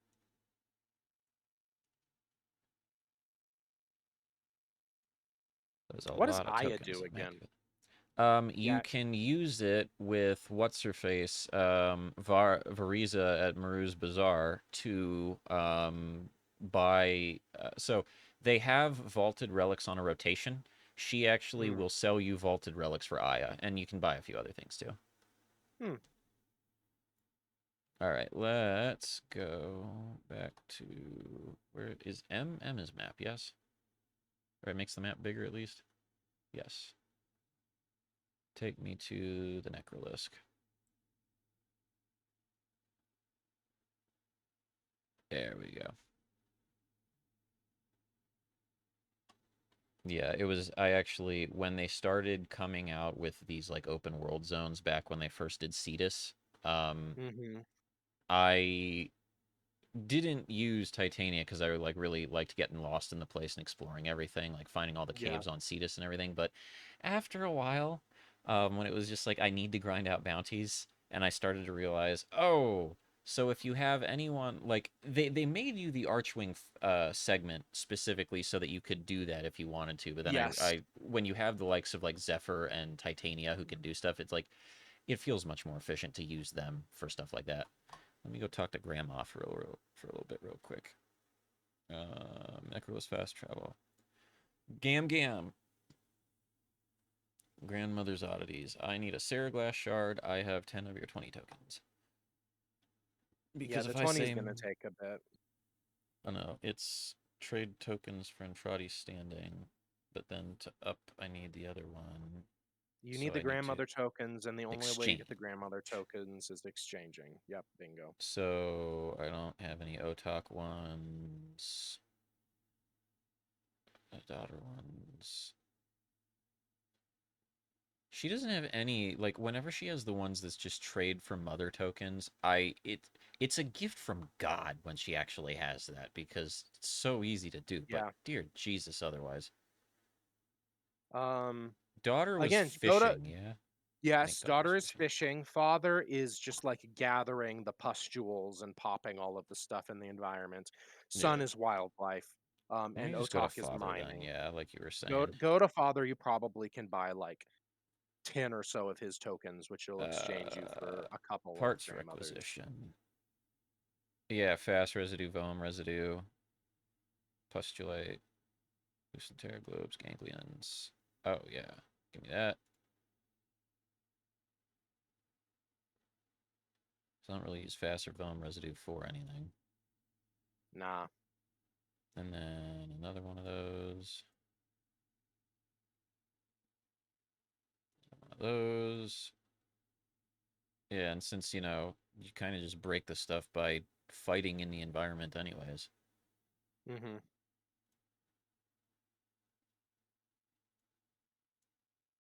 B: There's a
A: What does
B: lot of
A: Aya
B: tokens
A: do
B: that make
A: again?
B: it. You
A: Yeah.
B: can use it with what's her face, Variza at Maru's Bazaar to buy. So they have vaulted relics on a rotation. She actually
A: Hmm.
B: will sell you vaulted relics for Aya, and you can buy a few other things too.
A: Hmm.
B: All right, let's go back to where is M? M is map, yes. Or it makes the map bigger at least. Yes. Take me to the Necrolisk. There we go. Yeah, it was. I actually, when they started coming out with these like open world zones back when they first did Cetus,
A: Mhm.
B: I didn't use Titania because I like really liked getting lost in the place and exploring everything, like finding all the
A: Yeah.
B: caves on Cetus and everything. But after a while, when it was just like I need to grind out bounties, and I started to realize, oh, so if you have anyone like they made you the Archwing segment specifically so that you could do that if you wanted to. But then
A: Yes.
B: I when you have the likes of like Zephyr and Titania who can do stuff, it's like it feels much more efficient to use them for stuff like that. Let me go talk to Grandma for a little bit, real quick. Necro's fast travel. Gam Gam. Grandmother's oddities. I need a Saraglass shard. I have 10 of your 20 tokens.
A: Yeah,
B: Because
A: the
B: if I
A: 20 is
B: say,
A: gonna take a bit.
B: oh no, it's trade tokens for Infrati standing. But then to up, I need the other one.
A: You
B: So
A: need the
B: I need to
A: grandmother tokens, and the only way you get the
B: exchange.
A: grandmother tokens is exchanging. Yep, bingo.
B: So I don't have any Otak ones. Daughter ones. She doesn't have any like whenever she has the ones that's just trade for mother tokens, it's a gift from God when she actually has that because it's so easy to do, but
A: Yeah.
B: dear Jesus otherwise.
A: Um.
B: Daughter was
A: Again, go to
B: fishing, yeah? I think
A: yes.
B: daughter was
A: Daughter is
B: fishing.
A: fishing. Father is just like gathering the pustules and popping all of the stuff in the environment. Son
B: Yeah.
A: is wildlife.
B: Let
A: And
B: me just go to
A: Otak is
B: father then,
A: mining.
B: yeah, like you were
A: Go
B: saying.
A: go to father. You probably can buy like 10 or so of his tokens, which will exchange you
B: Uh
A: for a couple of
B: parts
A: grandmothers.
B: requisition. Yeah, fast residue, foam residue, pustulate, loosen tear globes, ganglions. Oh yeah. Give me that. So I don't really use fast or foam residue for anything.
A: Nah.
B: And then another one of those. One of those. Yeah, and since, you kind of just break the stuff by fighting in the environment anyways.
A: Mm-hmm.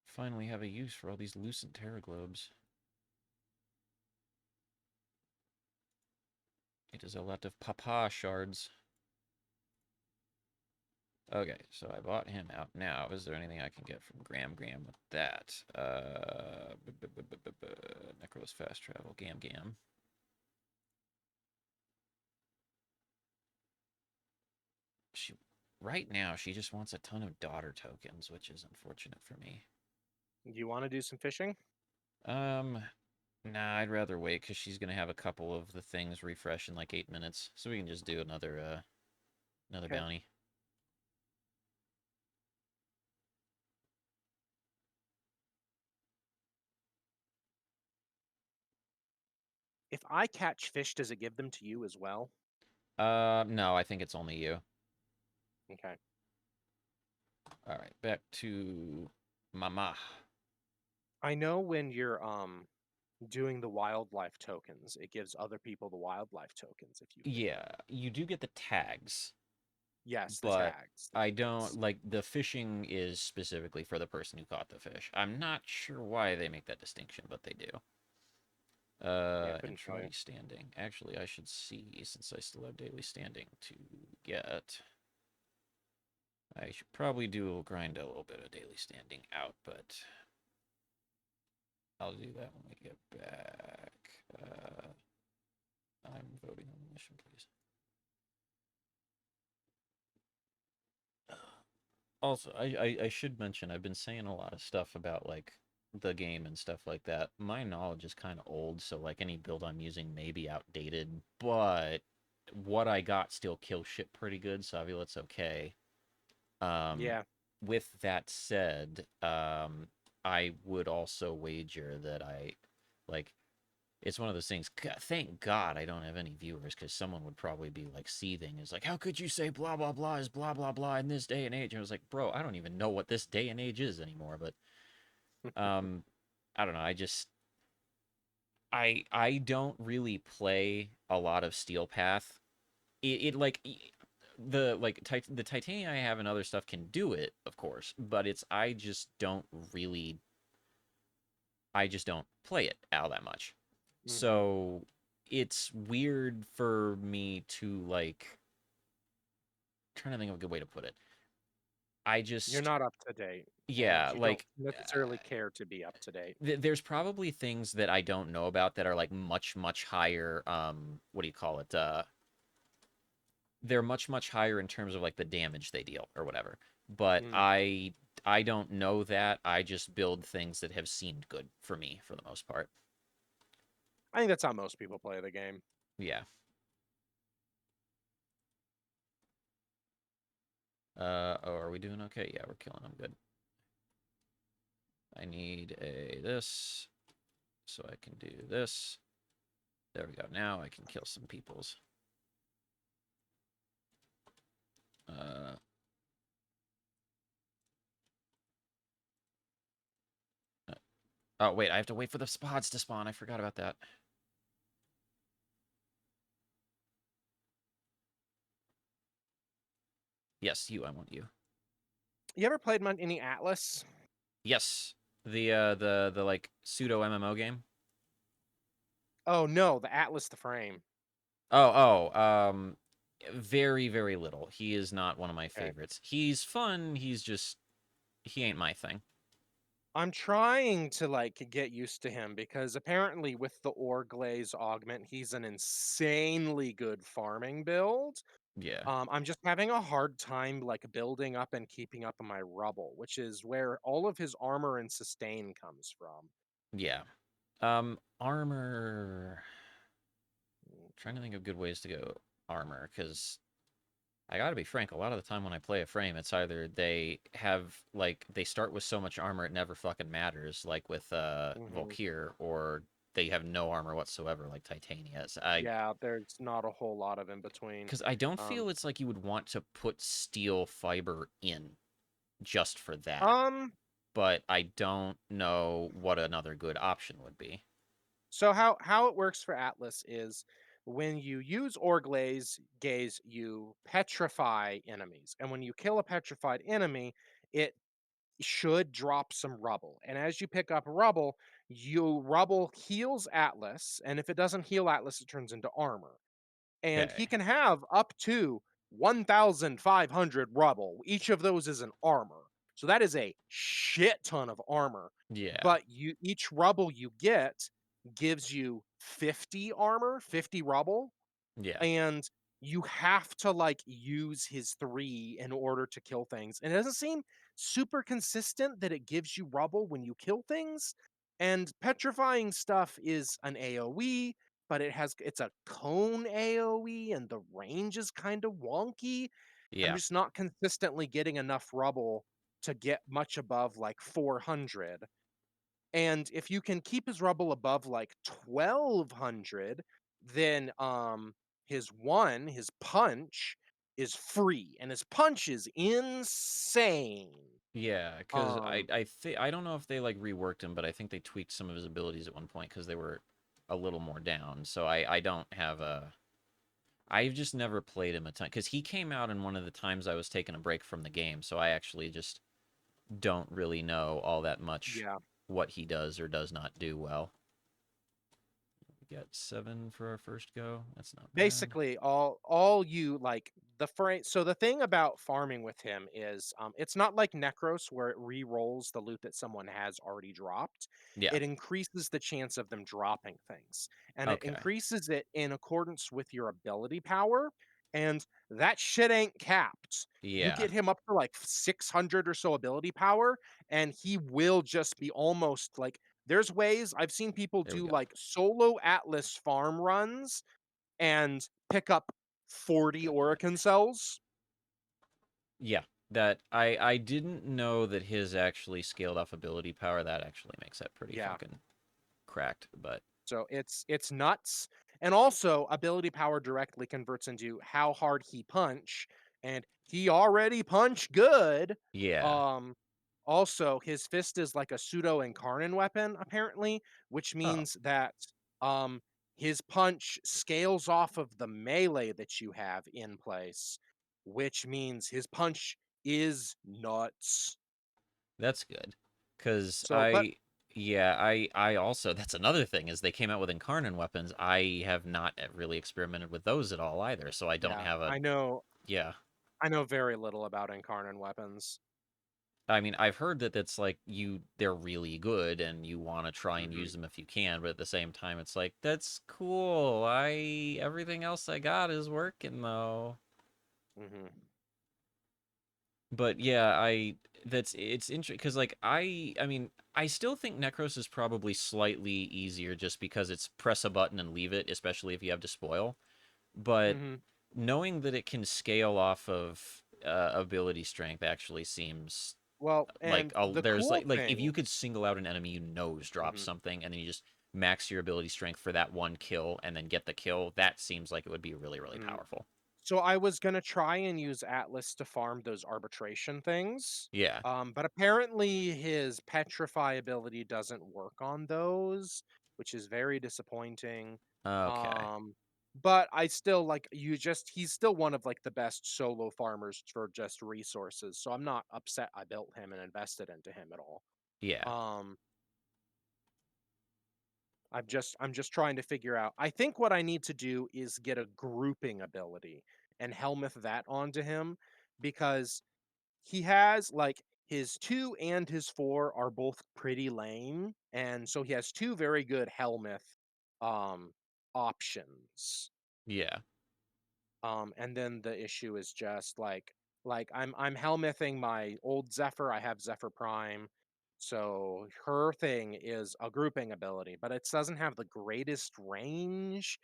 B: Finally have a use for all these lucent terra globes. It is a lot of papa shards. Okay, so I bought him out now. Is there anything I can get from Graham with that? Necros fast travel, Gam. She right now she just wants a ton of daughter tokens, which is unfortunate for me.
A: Do you want to do some fishing?
B: Um, nah, I'd rather wait because she's gonna have a couple of the things refresh in like 8 minutes, so we can just do another
A: Okay.
B: bounty.
A: If I catch fish, does it give them to you as well?
B: No, I think it's only you.
A: Okay.
B: All right, back to Mama.
A: I know when you're doing the wildlife tokens, it gives other people the wildlife tokens if you get
B: Yeah,
A: them.
B: you do get the tags,
A: Yes, the
B: but
A: tags, the
B: I don't
A: tokens.
B: like the fishing is specifically for the person who caught the fish. I'm not sure why they make that distinction, but they do.
A: Yeah, couldn't tell you.
B: Infrati standing. Actually, I should see since I still have daily standing to get. I should probably grind a little bit of daily standing out, but I'll do that when we get back. I'm voting on the mission, please. Also, I should mention I've been saying a lot of stuff about like the game and stuff like that. My knowledge is kind of old, so like any build I'm using may be outdated, but what I got still kills shit pretty good, so I feel it's okay. Um,
A: Yeah.
B: with that said, I would also wager that like it's one of those things. Thank God I don't have any viewers because someone would probably be like seething. Is like, how could you say blah blah blah is blah blah blah in this day and age? And I was like, bro, I don't even know what this day and age is anymore. But um, I don't know. I don't really play a lot of Steel Path. It like the titanium I have and other stuff can do it, of course, but it's I just don't play it all that much.
A: Hmm.
B: So it's weird for me to like trying to think of a good way to put it. I
A: You're
B: just
A: not up to date, and
B: yeah,
A: you don't
B: like
A: necessarily care to be up to date.
B: there's probably things that I don't know about that are like much higher what do you call it? They're much higher in terms of like the damage they deal or whatever. But
A: Mm.
B: I don't know that. I just build things that have seemed good for me for the most part.
A: I think that's how most people play the game.
B: Yeah. Oh, are we doing okay? Yeah, we're killing them good. I need a this so I can do this. There we go. Now I can kill some peoples. Uh, oh wait, I have to wait for the spots to spawn. I forgot about that. Yes, you. I want you.
A: You ever played any Atlas?
B: Yes, the like pseudo MMO game.
A: Oh no, the Atlas the frame.
B: Oh, very little. He is not one of my
A: Okay.
B: favorites. He's fun. He's just he ain't my thing.
A: I'm trying to like get used to him because apparently with the ore glaze augment, he's an insanely good farming build.
B: Yeah,
A: I'm just having a hard time like building up and keeping up on my rubble, which is where all of his armor and sustain comes from.
B: yeah. Armor. Trying to think of good ways to go armor because I gotta be frank, a lot of the time when I play a frame, it's either they have like they start with so much armor it never fucking matters, like with
A: Hmm.
B: Volkir, or they have no armor whatsoever, like Titania's. I
A: Yeah, there's not a whole lot of in between.
B: because I don't
A: Um,
B: feel it's like you would want to put steel fiber in just for that,
A: um,
B: but I don't know what another good option would be.
A: so how it works for Atlas is when you use ore gaze, you petrify enemies, and when you kill a petrified enemy, it should drop some rubble. And as you pick up rubble, you rubble heals Atlas, and if it doesn't heal Atlas, it turns into armor. And he
B: Okay.
A: can have up to 1,500 rubble. Each of those is an armor. So that is a shit ton of armor.
B: Yeah.
A: But each rubble you get gives you 50 armor, 50 rubble,
B: Yeah.
A: and you have to like use his 3 in order to kill things. And it doesn't seem super consistent that it gives you rubble when you kill things. And petrifying stuff is an AoE, but it's a cone AoE and the range is kind of wonky. I'm
B: Yeah.
A: just not consistently getting enough rubble to get much above like 400. And if you can keep his rubble above like 1,200, then his punch is free, and his punch is insane.
B: Yeah, because
A: Um,
B: I don't know if they like reworked him, but I think they tweaked some of his abilities at one point because they were a little more down. So I don't have a I've just never played him a ton because he came out in one of the times I was taking a break from the game, so I actually just don't really know all that much
A: yeah.
B: what he does or does not do well. We got 7 for our first go. That's not bad.
A: Basically, all you like the frame. So the thing about farming with him is, it's not like Necros where it re-rolls the loot that someone has already dropped.
B: Yeah.
A: It increases the chance of them dropping things, and it
B: Okay.
A: increases it in accordance with your ability power. And that shit ain't capped. You
B: Yeah.
A: get him up to like 600 or so ability power, and he will just be almost like. There's ways I've seen people
B: There we
A: do
B: go.
A: like solo Atlas farm runs and pick up 40
B: God damn it.
A: Orican cells.
B: Yeah. That I didn't know that his actually scaled off ability power. That actually makes that pretty
A: Yeah.
B: fucking cracked, but
A: So it's nuts. And also ability power directly converts into how hard he punch, and he already punch good.
B: yeah.
A: Um Also his fist is like a pseudo incarnate weapon apparently, which
B: Oh,
A: means that um his punch scales off of the melee that you have in place, which means his punch is nuts.
B: that's good. Cuz
A: So, but
B: Yeah, I also that's another thing is they came out with incarnate weapons. I have not really experimented with those at all either, so I don't
A: Yeah,
B: have a yeah.
A: I know very little about incarnate weapons.
B: I mean, I've heard that it's like they're really good and you want to try and
A: Mhm,
B: use them if you can, but at the same time it's like that's cool. I everything else I got is working though.
A: mhm,
B: But yeah, I that's it's interesting because like I mean I still think Necros is probably slightly easier just because it's press a button and leave it, especially if you have Despoil. But
A: mhm.
B: knowing that it can scale off of ability strength actually seems
A: Well,
B: like
A: and the
B: there's
A: cool
B: like if you
A: thing
B: could single out an enemy you knows drops
A: mhm,
B: something and then you just max your ability strength for that one kill and then get the kill, that seems like it would be really really
A: mhm.
B: powerful.
A: So I was gonna try and use Atlas to farm those arbitration things,
B: Yeah.
A: but apparently his petrify ability doesn't work on those, which is very disappointing.
B: Okay.
A: Um, but I still like you just he's still one of like the best solo farmers for just resources. So I'm not upset I built him and invested into him at all.
B: Yeah.
A: Um, I'm just trying to figure out. I think what I need to do is get a grouping ability and helmeth that onto him because he has like his 2 and his 4 are both pretty lame, and so he has 2 very good helmeth um options.
B: Yeah.
A: And then the issue is just like I'm helmething my old Zephyr. I have Zephyr Prime. So her thing is a grouping ability, but it doesn't have the greatest range.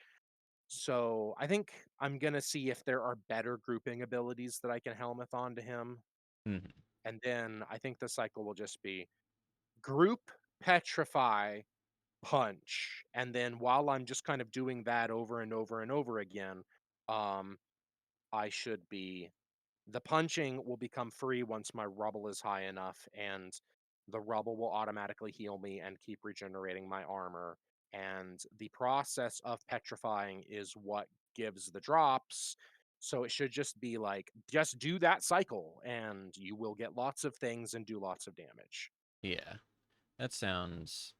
A: So I think I'm gonna see if there are better grouping abilities that I can helmeth onto him.
B: Mhm.
A: And then I think the cycle will just be group, petrify, punch. And then while I'm just kind of doing that over and over and over again, um, I should be the punching will become free once my rubble is high enough, and the rubble will automatically heal me and keep regenerating my armor. And the process of petrifying is what gives the drops. So it should just be like, just do that cycle, and you will get lots of things and do lots of damage.
B: Yeah. That sounds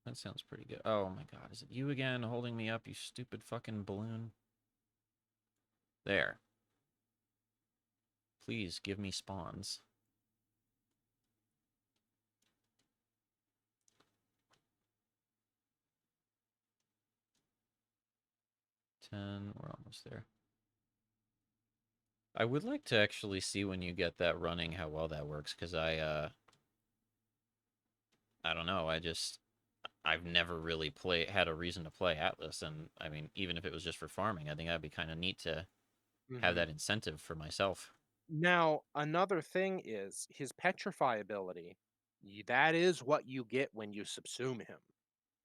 B: that sounds pretty good. Oh my god, is it you again holding me up, you stupid fucking balloon? There. Please give me spawns. 10, we're almost there. I would like to actually see when you get that running how well that works cuz I don't know, I've never really had a reason to play Atlas and I mean even if it was just for farming, I think that'd be kind of neat to have
A: Mhm.
B: that incentive for myself.
A: Now, another thing is his petrify ability. That is what you get when you subsume him.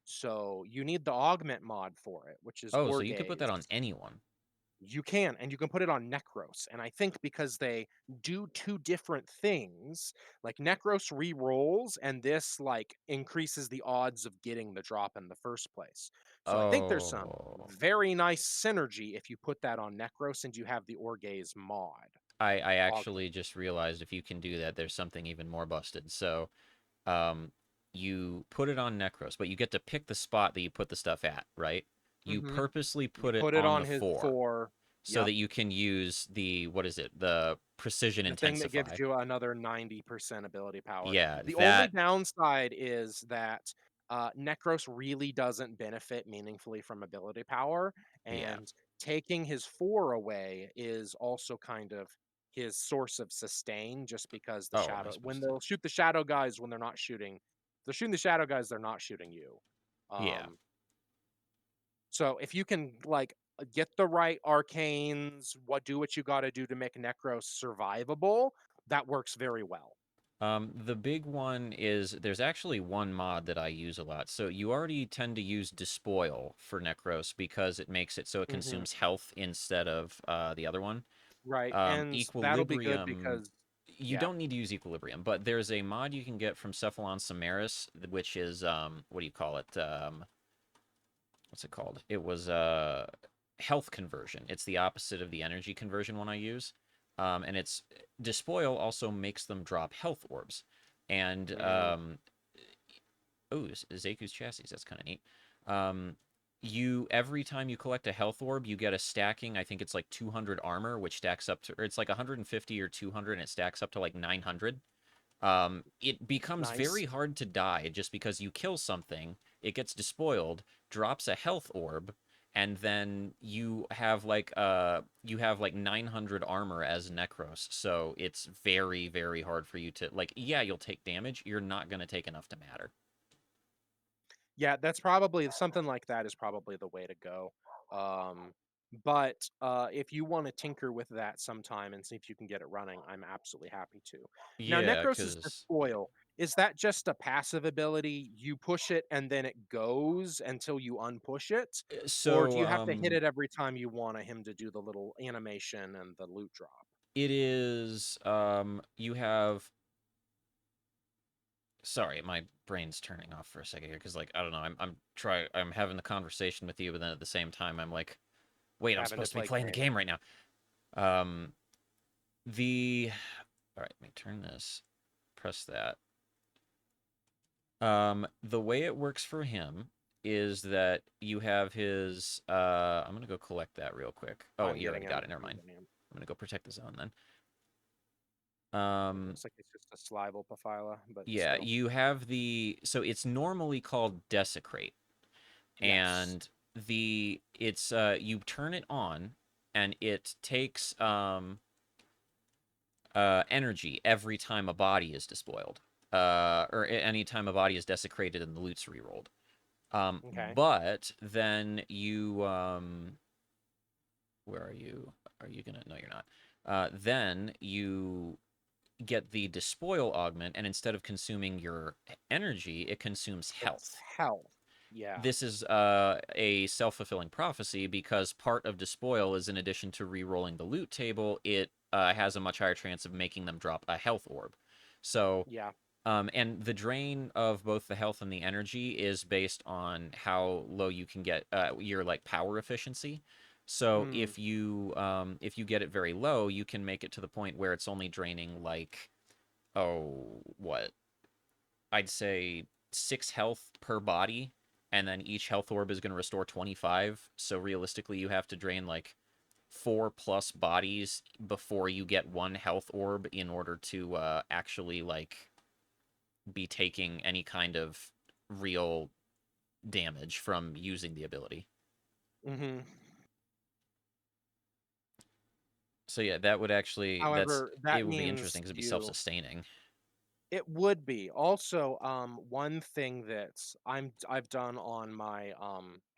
A: So you need the augment mod for it, which is
B: Oh, so you could put that
A: Orgaze.
B: on anyone.
A: You can, and you can put it on Necros. And I think because they do two different things, like Necros re-rolls, and this like increases the odds of getting the drop in the first place. So I think there's some
B: Oh.
A: very nice synergy if you put that on Necros and you have the Orgaze mod
B: I
A: augment.
B: actually just realized if you can do that, there's something even more busted. So, um, you put it on Necros, but you get to pick the spot that you put the stuff at, right? You
A: Hmm.
B: purposely
A: You
B: put it
A: put it
B: on
A: on
B: the
A: his
B: 4
A: 4.
B: so
A: Yep.
B: that you can use the, what is it? The precision
A: The thing that gives
B: intensify.
A: you another 90% ability power.
B: Yeah,
A: The only
B: that,
A: downside is that Necros really doesn't benefit meaningfully from ability power,
B: yeah.
A: and taking his 4 away is also kind of his source of sustain just because the
B: Oh, what am I
A: shadow when
B: supposed to?
A: they'll shoot the shadow guys when they're not shooting they're shooting the shadow guys, they're not shooting you.
B: Yeah.
A: Um so if you can like get the right arcanes, do what you got to do to make Necros survivable, that works very well.
B: The big one is there's actually one mod that I use a lot. So you already tend to use Despoil for Necros because it makes it so it
A: Hmm.
B: consumes health instead of the other one.
A: Right, and that'll be good
B: Equilibrium,
A: because
B: you
A: yeah.
B: don't need to use Equilibrium, but there's a mod you can get from Cephalon Samaris, which is what do you call it? What's it called? It was health conversion. It's the opposite of the energy conversion one I use. And it's Despoil also makes them drop health orbs. And
A: Mm,
B: Oh, Zeku's chassis. That's kind of neat. Um, you every time you collect a health orb, you get a stacking. I think it's like 200 armor, which stacks up to, or it's like 150 or 200, and it stacks up to like 900. It becomes very
A: Nice.
B: hard to die just because you kill something, it gets despoiled, drops a health orb, and then you have like 900 armor as Necros. So it's very very hard for you to like. Yeah, you'll take damage. You're not gonna take enough to matter.
A: Yeah, that's probably something like that is probably the way to go. Um, but if you want to tinker with that sometime and see if you can get it running, I'm absolutely happy to. Now,
B: Yeah,
A: Necros'
B: because yeah.
A: Despoil, is that just a passive ability? You push it and then it goes until you unpush it? Or do
B: So
A: you have to hit it every time you want him to do the little animation and the loot drop?
B: it is you have sorry, my brain's turning off for a second here because like I don't know, I'm having the conversation with you, but then at the same time I'm like, wait, I'm
A: Having to
B: supposed to be
A: play
B: playing the
A: game.
B: game right now. Um, the all right, let me turn this, press that. The way it works for him is that you have his. I'm gonna go collect that real quick. Oh,
A: I'm
B: you
A: getting
B: already got
A: him.
B: it. Never
A: I'm
B: mind.
A: getting him.
B: I'm gonna go protect the zone then.
A: It
B: Um,
A: looks like it's just a Slival Pafila, but
B: yeah,
A: still.
B: you have the. So it's normally called desecrate,
A: Yes.
B: and it's you turn it on, and it takes energy every time a body is despoiled, or any time a body is desecrated and the loot's rerolled.
A: Okay.
B: But then you, where are you? Are you gonna? No, you're not. Then you get the despoil augment, and instead of consuming your energy, it consumes
A: It's
B: health.
A: health. Yeah.
B: This is a self-fulfilling prophecy because part of despoil is in addition to re-rolling the loot table, it has a much higher chance of making them drop a health orb. So
A: Yeah.
B: and the drain of both the health and the energy is based on how low you can get your like power efficiency. So
A: Mm.
B: if you get it very low, you can make it to the point where it's only draining like what I'd say 6 health per body, and then each health orb is going to restore 25. So realistically, you have to drain like 4+ bodies before you get 1 health orb in order to actually like be taking any kind of real damage from using the ability.
A: Mhm.
B: So yeah, that would actually that's
A: However,
B: it
A: that
B: would be
A: means
B: interesting because it'd be
A: you
B: self-sustaining.
A: it would be. Also, one thing that I've done on my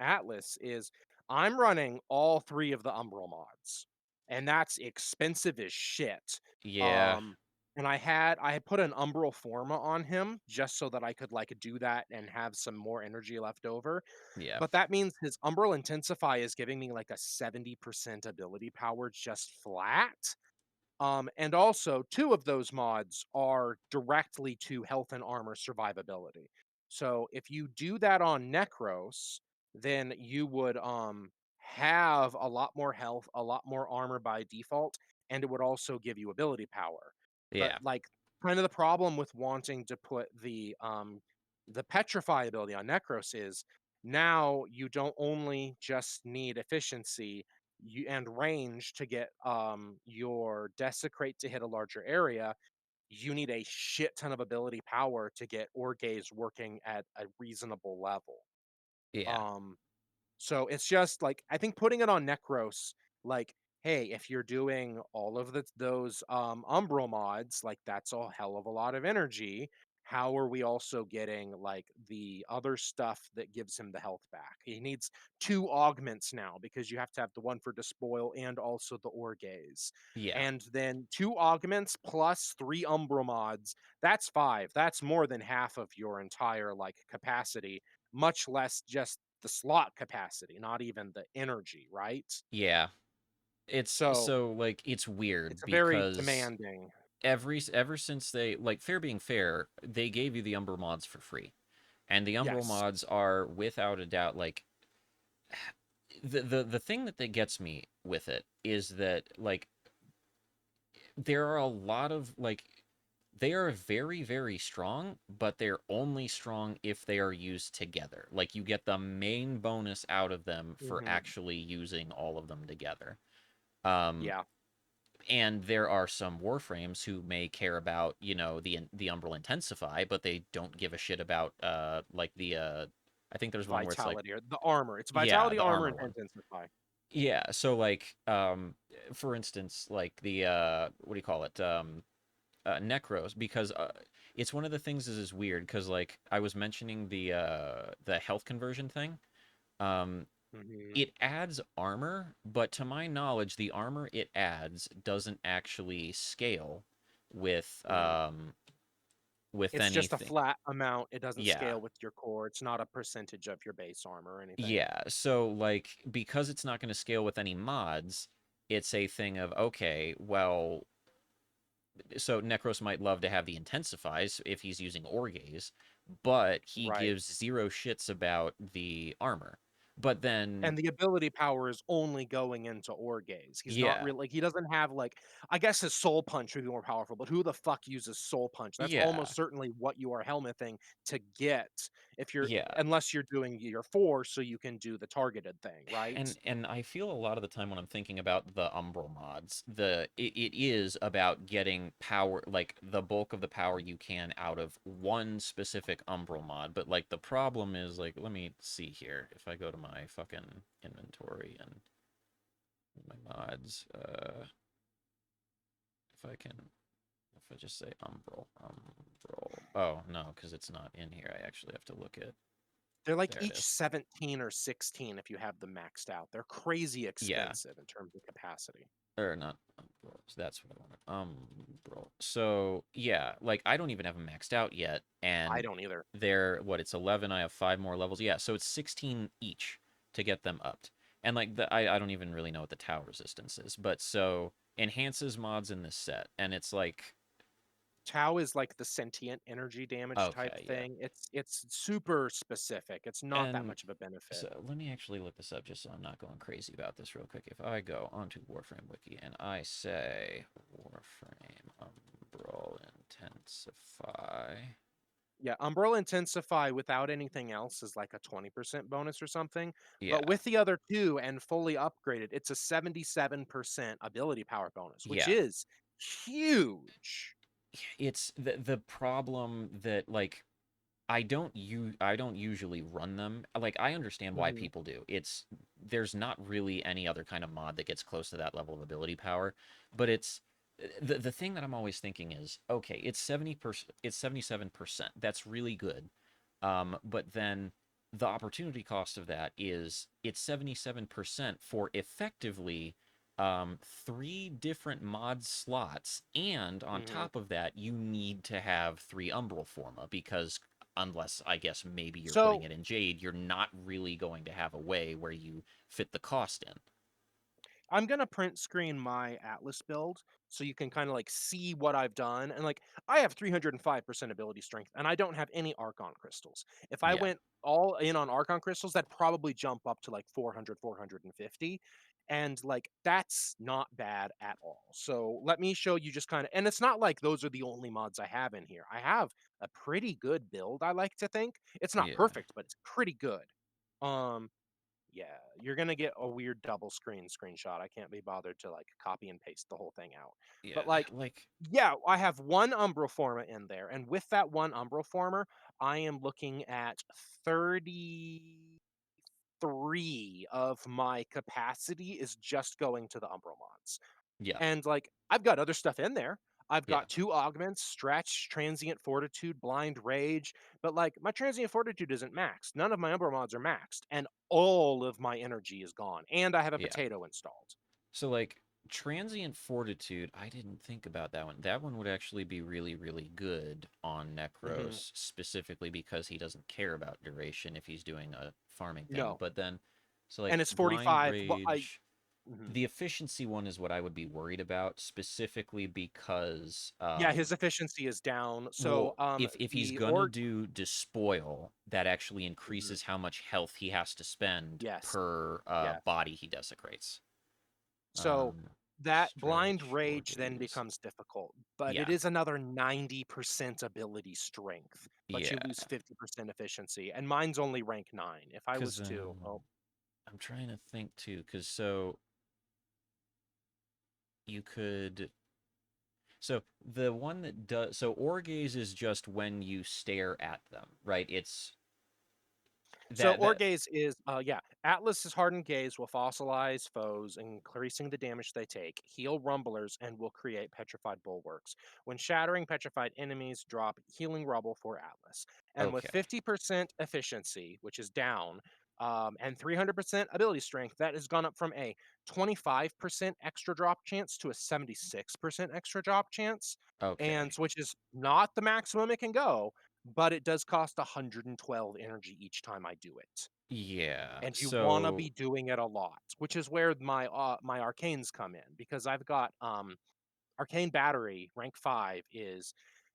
A: Atlas is I'm running all 3 of the Umbral mods, and that's expensive as shit.
B: Yeah,
A: Um, and I had put an Umbral Forma on him just so that I could like do that and have some more energy left over.
B: yeah,
A: But that means his Umbral Intensify is giving me like a 70% ability power just flat. And also, 2 of those mods are directly to health and armor survivability. So if you do that on Necros, then you would have a lot more health, a lot more armor by default, and it would also give you ability power. But
B: yeah,
A: like kind of the problem with wanting to put the petrify ability on Necros is now you don't only just need efficiency, and range to get your desecrate to hit a larger area. You need a shit ton of ability power to get orgaze working at a reasonable level.
B: yeah,
A: um so it's just like I think putting it on Necros, like, hey, if you're doing all of those Umbral mods, like that's a hell of a lot of energy. How are we also getting like the other stuff that gives him the health back? He needs 2 augments now because you have to have the one for despoil and also the orgaze.
B: yeah,
A: And then 2 augments plus 3 Umbral mods. That's 5. That's more than half of your entire like capacity, much less just the slot capacity, not even the energy, right?
B: yeah. It's
A: So
B: so like it's weird
A: it's a very
B: because
A: demanding.
B: ever since they like fair being fair, they gave you the Umbral mods for free. And the Umbral
A: Yes.
B: mods are without a doubt like the thing that gets me with it is that like there are a lot of like They are very, very strong, but they're only strong if they are used together. Like you get the main bonus out of them for
A: Hmm.
B: actually using all of them together. Um,
A: Yeah.
B: and there are some warframes who may care about, the Umbral Intensify, but they don't give a shit about like the I think there's one where it's like,
A: Vitality or the armor. It's
B: yeah,
A: vitality,
B: the
A: armor,
B: armor
A: and
B: one.
A: intensify.
B: Yeah, so like for instance, like the what do you call it? Necros, because it's one of the things is weird because like I was mentioning the health conversion thing. Um
A: Hmm.
B: it adds armor, but to my knowledge, the armor it adds doesn't actually scale with
A: Hmm.
B: with
A: It's just a
B: anything.
A: flat amount. It doesn't
B: Yeah.
A: scale with your core. It's not a percentage of your base armor or anything.
B: Yeah. So like because it's not going to scale with any mods, it's a thing of okay, well, so Necros might love to have the intensifies if he's using Orgaze, but he
A: Right.
B: gives zero shits about the armor. But then
A: And the ability power is only going into Orgaze. He's not
B: yeah,
A: really like he doesn't have like I guess his soul punch would be more powerful, but who the fuck uses soul punch? That's
B: yeah,
A: almost certainly what you are helmeting to get if you're
B: yeah.
A: unless you're doing your force so you can do the targeted thing, right?
B: And I feel a lot of the time when I'm thinking about the Umbral mods, it is about getting power, like the bulk of the power you can out of one specific Umbral mod. But like the problem is like, let me see here. If I go to my fucking inventory and my mods, if I can, if I just say Umbral. Oh no, because it's not in here. I actually have to look at.
A: They're like
B: There it
A: each
B: is.
A: 17 or 16 if you have them maxed out. They're crazy
B: Yeah,
A: expensive in terms of capacity.
B: or not Umbrals. That's what I wanted. Umbral. So yeah, like I don't even have them maxed out yet,
A: I
B: and
A: don't either.
B: they're what? It's 11. I have 5 more levels. Yeah, so it's 16 each to get them upped. And like I don't even really know what the tower resistance is, but so enhances mods in this set, and it's like
A: Tau is like the sentient energy damage type
B: okay, yeah.
A: thing. It's super specific. It's not that
B: And
A: much of a benefit.
B: so let me actually look this up just so I'm not going crazy about this real quick. If I go onto Warframe Wiki and I say Warframe Umbral Intensify.
A: Yeah, Umbrella Intensify without anything else is like a 20% bonus or something. But
B: Yeah,
A: with the other two and fully upgraded, it's a 77% ability power bonus, which
B: yeah.
A: is huge.
B: It's the problem that like I don't usually run them. Like I understand why
A: Hmm.
B: people do. It's there's not really any other kind of mod that gets close to that level of ability power, but it's the thing that I'm always thinking is, okay, it's 70%, it's 77%. That's really good. But then the opportunity cost of that is it's 77% for effectively three different mod slots, and on
A: Hmm.
B: top of that, you need to have three Umbral Forma because unless I guess maybe you're putting
A: So
B: it in Jade, you're not really going to have a way where you fit the cost in.
A: I'm gonna print screen my Atlas build so you can kind of like see what I've done. And like I have 305% ability strength and I don't have any Archon crystals. If I
B: Yeah,
A: went all in on Archon crystals, that'd probably jump up to like 400, 450. And like that's not bad at all. So let me show you just kind of, and it's not like those are the only mods I have in here. I have a pretty good build, I like to think. It's not
B: yeah,
A: perfect, but it's pretty good. Um, yeah, you're gonna get a weird double screenshot. I can't be bothered to like copy and paste the whole thing out. But
B: yeah.
A: like,
B: Like,
A: yeah, I have one Umbral Forma in there, and with that one Umbral Former, I am looking at 33 of my capacity is just going to the Umbral mods.
B: yeah,
A: And like I've got other stuff in there. I've
B: yeah.
A: got two augments, stretch, transient fortitude, blind rage, but like my transient fortitude isn't maxed. None of my Umbra mods are maxed, and all of my energy is gone. And I have a
B: Yeah.
A: potato installed.
B: So like transient fortitude, I didn't think about that one. That one would actually be really, really good on
A: Hmm.
B: Necros specifically because he doesn't care about duration if he's doing a farming thing.
A: No,
B: But then, so
A: and
B: like
A: it's
B: blind
A: 45. Well, I
B: rage,
A: mhm.
B: the efficiency one is what I would be worried about specifically because
A: Yeah, his efficiency is down. So
B: well, if he's
A: the
B: gonna
A: orc,
B: do despoil, that actually
A: mhm.
B: increases how much health he has to spend
A: Yes,
B: per
A: yes.
B: body he desecrates.
A: So
B: Um,
A: That blind
B: Stretch or
A: rage then
B: gaze.
A: becomes difficult, but it
B: Yeah,
A: is another 90% ability strength, but you
B: yeah.
A: lose 50% efficiency, and mine's only rank 9. If I
B: Because
A: was to, oh,
B: I'm trying to think too. Because so you could. So the one that does. So orgaze is just when you stare at them, right? It's
A: so
B: that.
A: Orgaze is, yeah, Atlas is hardened gaze will fossilize foes, increasing the damage they take, heal rumblers, and will create petrified bulwarks. When shattering petrified enemies, drop healing rubble for Atlas. And with
B: Okay.
A: 50% efficiency, which is down, and 300% ability strength, that has gone up from a 25% extra drop chance to a 76% extra drop chance, and
B: Okay.
A: which is not the maximum it can go, but it does cost 112 energy each time I do it.
B: Yeah.
A: And you want to be
B: So
A: doing it a lot, which is where my arcanes come in because I've got arcane battery rank 5 is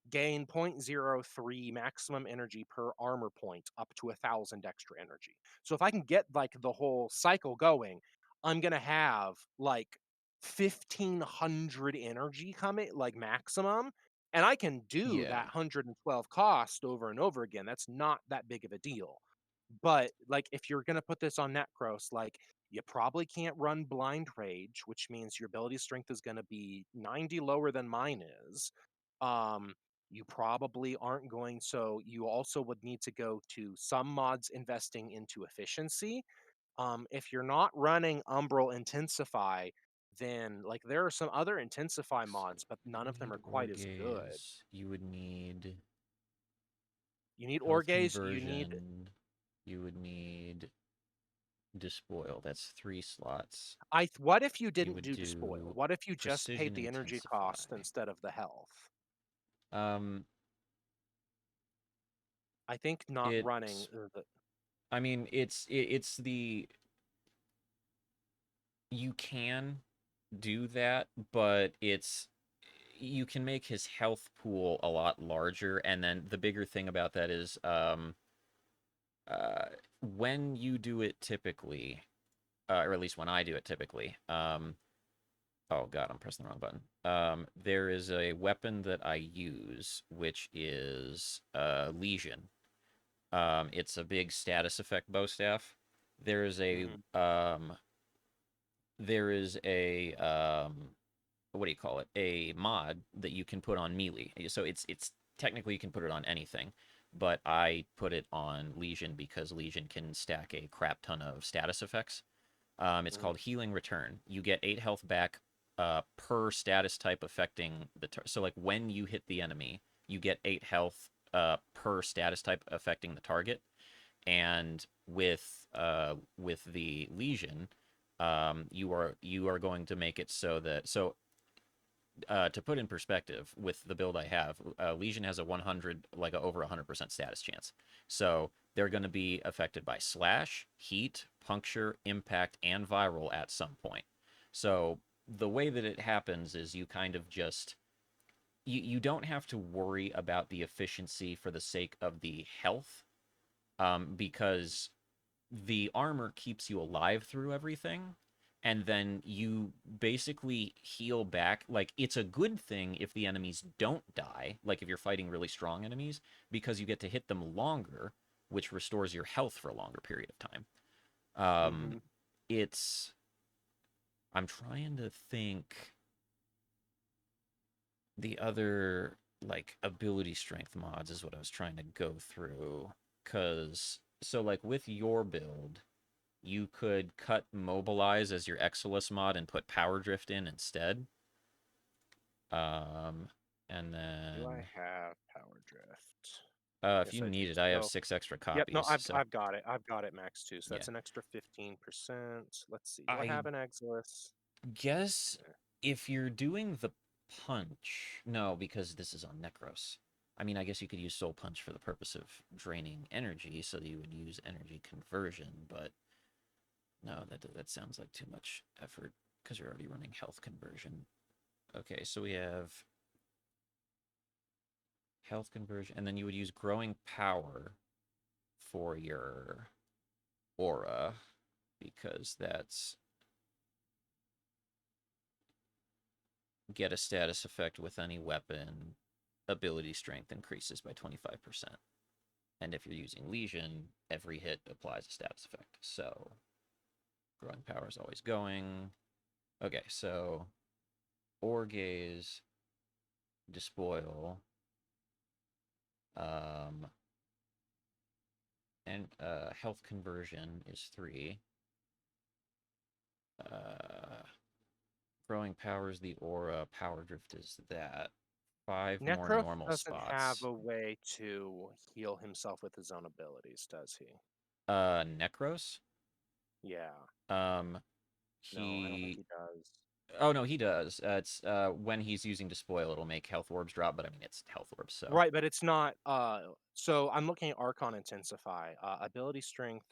A: gain 0.03 maximum energy per armor point up to 1,000 extra energy. So if I can get like the whole cycle going, I'm gonna have like 1,500 energy coming like maximum, and I can do that
B: yeah.
A: 112 cost over and over again. That's not that big of a deal. But like if you're gonna put this on Necros, like you probably can't run blind rage, which means your ability strength is gonna be 90 lower than mine is. Um, you probably aren't going, so you also would need to go to some mods investing into efficiency. If you're not running Umbral Intensify, then like there are some other Intensify
B: So
A: mods, but
B: you
A: none of them
B: need
A: are quite as good.
B: orgaze. You would need
A: You need
B: health
A: Orgaze, you need
B: conversion. You would need despoil. That's 3 slots.
A: what if you
B: You
A: didn't
B: would
A: do Despoil?
B: do
A: What if you just paid
B: precision
A: the energy
B: intensify.
A: cost instead of the health?
B: Um,
A: I think not running
B: it's.
A: the
B: I mean, it's the you can do that, but it's you can make his health pool a lot larger, and then the bigger thing about that is uh, when you do it typically, or at least when I do it typically. Oh god, I'm pressing the wrong button. There is a weapon that I use, which is Legion. It's a big status effect bow staff. There is a
A: mhm,
B: um, there is a what do you call it? A mod that you can put on melee. So it's technically you can put it on anything, but I put it on Legion because Legion can stack a crap ton of status effects. It's
A: mhm.
B: called Healing Return. You get 8 health back per status type affecting so like when you hit the enemy, you get 8 health per status type affecting the target. And with the Legion, you are going to make it so that to put in perspective, with the build I have, Legion has a 100, like a over 100% status chance. So they're going to be affected by slash, heat, puncture, impact, and viral at some point. So the way that it happens is you kind of just you don't have to worry about the efficiency for the sake of the health, because the armor keeps you alive through everything, and then you basically heal back. Like, it's a good thing if the enemies don't die, like if you're fighting really strong enemies, because you get to hit them longer, which restores your health for a longer period of time. um
A: Mhm.
B: it's I'm trying to think the other, like, ability strength mods is what I was trying to go through. Because so, like, with your build, you could cut mobilize as your Exilus mod and put power drift in instead. Um, and
A: Do I
B: then
A: have Power Drift?
B: if
A: Yes,
B: you
A: I do.
B: need it, I have
A: So,
B: 6 extra
A: yep, no,
B: copies.
A: I've
B: So
A: I've got it. I've got it max too. So
B: yeah,
A: that's an extra 15%. Let's see. Do I
B: I
A: have an Exilus?
B: guess
A: Yeah.
B: if you're doing the punch, no, because this is on Necros. I mean, I guess you could use Soul Punch for the purpose of draining energy, so you would use energy conversion, but no, that sounds like too much effort because you're already running health conversion. Okay, so we have health conversion, and then you would use growing power for your aura because that's get a status effect with any weapon. Ability strength increases by 25%. And if you're using Legion, every hit applies a status effect. So, growing power is always going. Okay, so Orgaze, Despoil, um, and health conversion is 3. Uh, growing power is the aura. Power drift is that. 5 more
A: Necros
B: normal
A: doesn't have
B: spots.
A: a way to heal himself with his own abilities, does he?
B: Necros.
A: Yeah.
B: Um,
A: No, I don't think
B: he.
A: he does.
B: Oh no, he does. It's when he's using Despoil, it'll make health orbs drop. But I mean, it's health orbs, so
A: Right, but it's not. So I'm looking at Archon Intensify, ability strength.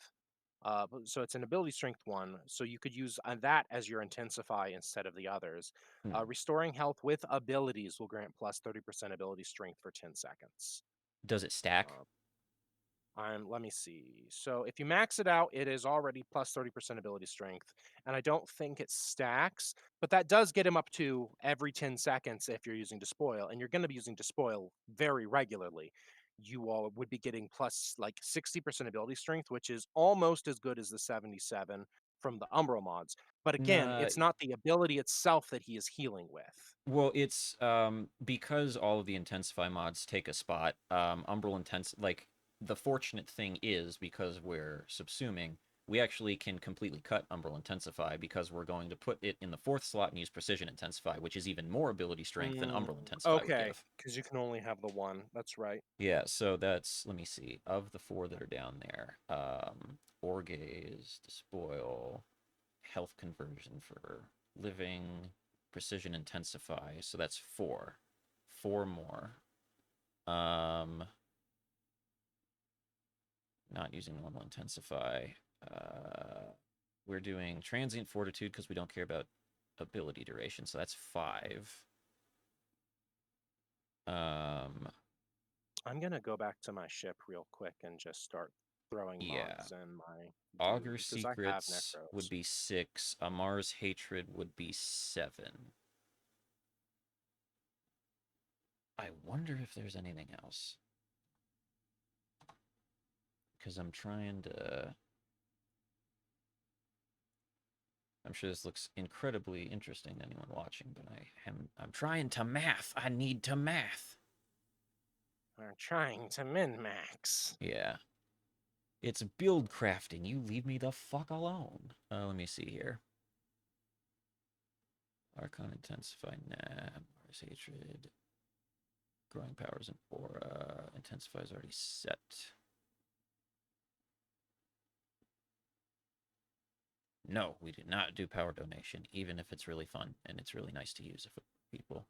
A: So it's an ability strength one. So you could use that as your Intensify instead of the others.
B: hmm.
A: Restoring health with abilities will grant plus 30% ability strength for 10 seconds.
B: Does it stack?
A: Uh, let me see. So if you max it out, it is already plus 30% ability strength. And I don't think it stacks, but that does get him up to every 10 seconds if you're using Despoil. And you're going to be using Despoil very regularly. You all would be getting plus like 60% ability strength, which is almost as good as the 77 from the Umbral mods. But again,
B: Nah.
A: it's not the ability itself that he is healing with.
B: Well, it's because all of the Intensify mods take a spot. Umbral Intense, like the fortunate thing is because we're subsuming, we actually can completely cut Umbral Intensify because we're going to put it in the 4th slot and use Precision Intensify, which is even more ability strength than Umbral Intensify would
A: Okay,
B: give.
A: because you can only have the one. That's right.
B: Yeah, so that's, let me see, of the 4 that are down there, Orgaze, Despoil, Health Conversion for Living, Precision Intensify, so that's 4. 4 more. Um, not using normal Intensify. We're doing Transient Fortitude because we don't care about ability duration, so that's 5. Um,
A: I'm gonna go back to my ship real quick and just start throwing
B: yeah.
A: mods in my
B: Augur
A: dude because I have
B: Secrets would
A: Necros.
B: be 6. Amar's Hatred would be 7. I wonder if there's anything else. Because I'm trying to. I'm sure this looks incredibly interesting to anyone watching, but I'm trying to math. I need to math.
A: We're trying to min max.
B: Yeah. It's build crafting. You leave me the fuck alone. Let me see here. Archon Intensify, nah. Mars Hatred. Growing Powers and Aura. Intensify is already set. No, we do not do power donation, even if it's really fun and it's really nice to use with people.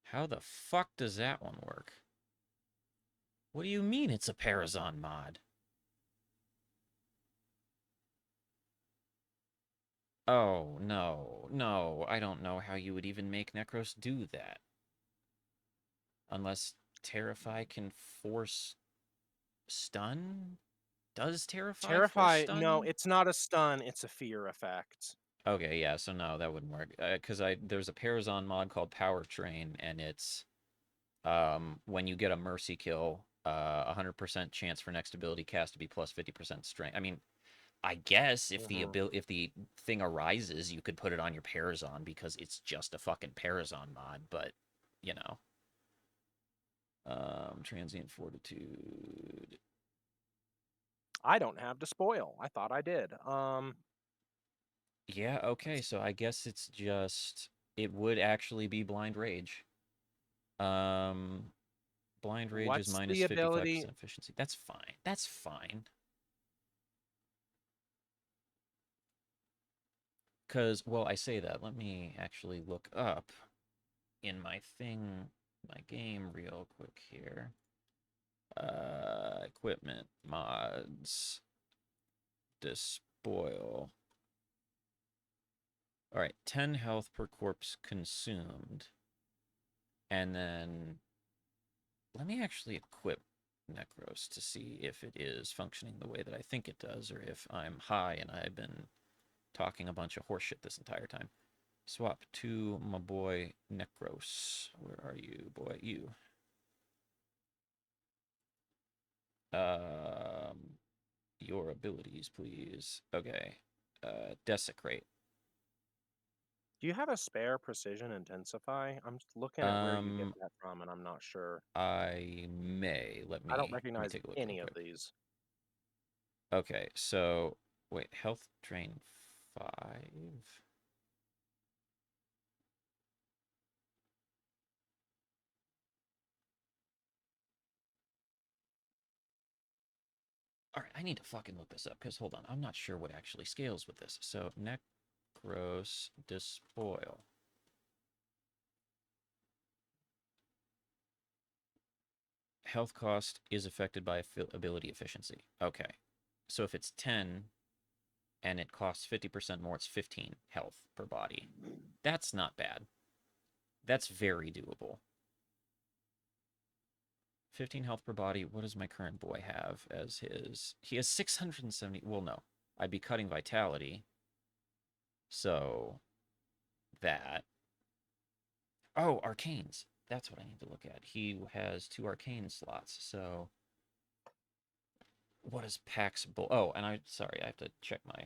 B: How the fuck does that one work? What do you mean it's a Parazon mod? Oh, no, no, I don't know how you would even make Necros do that. Unless Terrify can force stun? Does Terrify force
A: Terrify, no,
B: stun?
A: it's not a stun, it's a fear effect.
B: Okay, yeah, so no, that wouldn't work. Because there's a Parazon mod called Power Train, and it's when you get a mercy kill, 100% chance for next ability cast to be plus 50% strength. I mean, I guess
A: Hmm.
B: if the thing arises, you could put it on your Parazon because it's just a fucking Parazon mod, but you know. Transient Fortitude.
A: I don't have Despoil. I thought I did.
B: Yeah, okay, so I guess it's just it would actually be Blind Rage. Um Blind Rage is
A: What's
B: minus
A: the ability?
B: 55% efficiency. That's fine. That's fine. Because, well, I say that. Let me actually look up in my thing, my game real quick here. Equipment, mods, despoil. All right, 10 health per corpse consumed. And then let me actually equip Necros to see if it is functioning the way that I think it does, or if I'm high and I've been talking a bunch of horseshit this entire time. Swap to my boy Necros. Where are you, boy? You. Um, your abilities, please. Okay. Desecrate.
A: Do you have a spare precision intensify? I'm just looking at where you get
B: Um,
A: that from, and I'm not sure.
B: I may.
A: I don't
B: Let me
A: recognize
B: take a look real
A: any of
B: quick.
A: these.
B: Okay, so wait, health drain 5. All right, I need to fucking look this up because hold on, I'm not sure what actually scales with this. So Necros Despoil. Health cost is affected by ability efficiency. Okay. So if it's 10 and it costs 50% more, it's 15 health per body. That's not bad. That's very doable. 15 health per body. What does my current boy have as his? He has 670. Well, no. I'd be cutting vitality. So that. Oh, arcanes. That's what I need to look at. He has 2 arcane slots. So what is Pax Bull? Oh, and sorry, I have to check my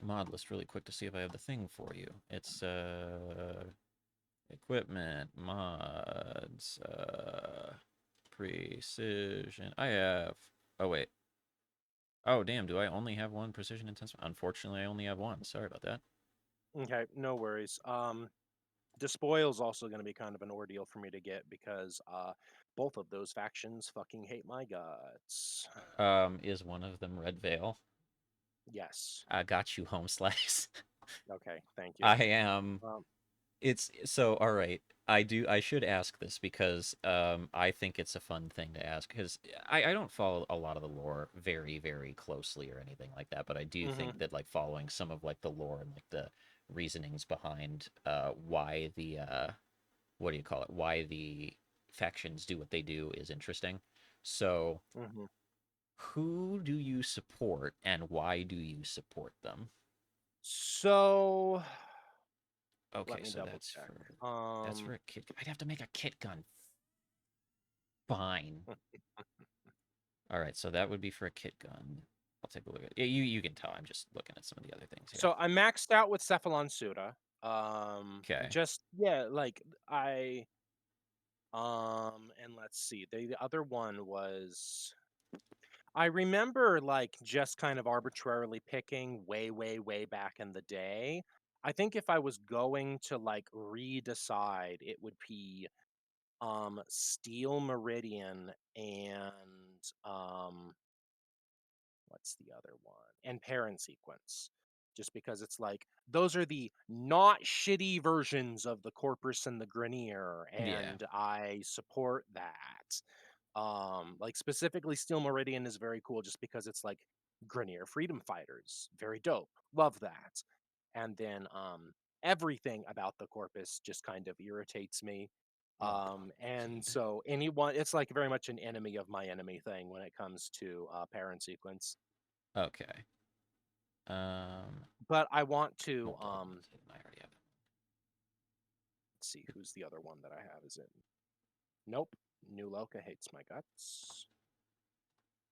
B: mod list really quick to see if I have the thing for you. It's equipment, mods, precision. I have. Oh wait. Oh damn, do I only have one precision intensive? Unfortunately, I only have one. Sorry about that.
A: Okay, no worries. Despoil is also going to be kind of an ordeal for me to get because both of those factions fucking hate my guts.
B: Is one of them Red Veil?
A: Yes.
B: I got you, home slice.
A: Okay, thank you.
B: I am.
A: Um,
B: It's so all right. I should ask this because I think it's a fun thing to ask because I don't follow a lot of the lore very closely or anything like that, but I do think
A: mhm,
B: that like following some of like the lore and like the reasonings behind why the what do you call it? Why the factions do what they do is interesting. So,
A: mhm.
B: who do you support and why do you support them?
A: So let
B: Okay,
A: me
B: so
A: double check.
B: that's for a kit. I'd have to make a kit gun. Fine. All right, so that would be for a kit gun. I'll take a look at it. You can tell I'm just looking at some of the other things here.
A: So I'm maxed out with Cephalon Suda.
B: Okay.
A: Just yeah, like and let's see. The other one was I remember like just kind of arbitrarily picking way back in the day. I think if I was going to like redecide, it would be Steel Meridian and what's the other one? And Parent Sequence. Just because it's like those are the not shitty versions of the Corpus and the Grenier,
B: Yeah.
A: and I support that. Like specifically Steel Meridian is very cool just because it's like Grenier freedom fighters. Very dope. Love that. And then everything about the Corpus just kind of irritates me.
B: Oh God,
A: And
B: indeed.
A: so anyone it's like very much an enemy of my enemy thing when it comes to Parent Sequence.
B: Okay. Um.
A: But I want
B: Well,
A: to
B: dogman's hidden. I already have it.
A: let's see who's the other one that I have. Is it nope. New Loca hates my guts.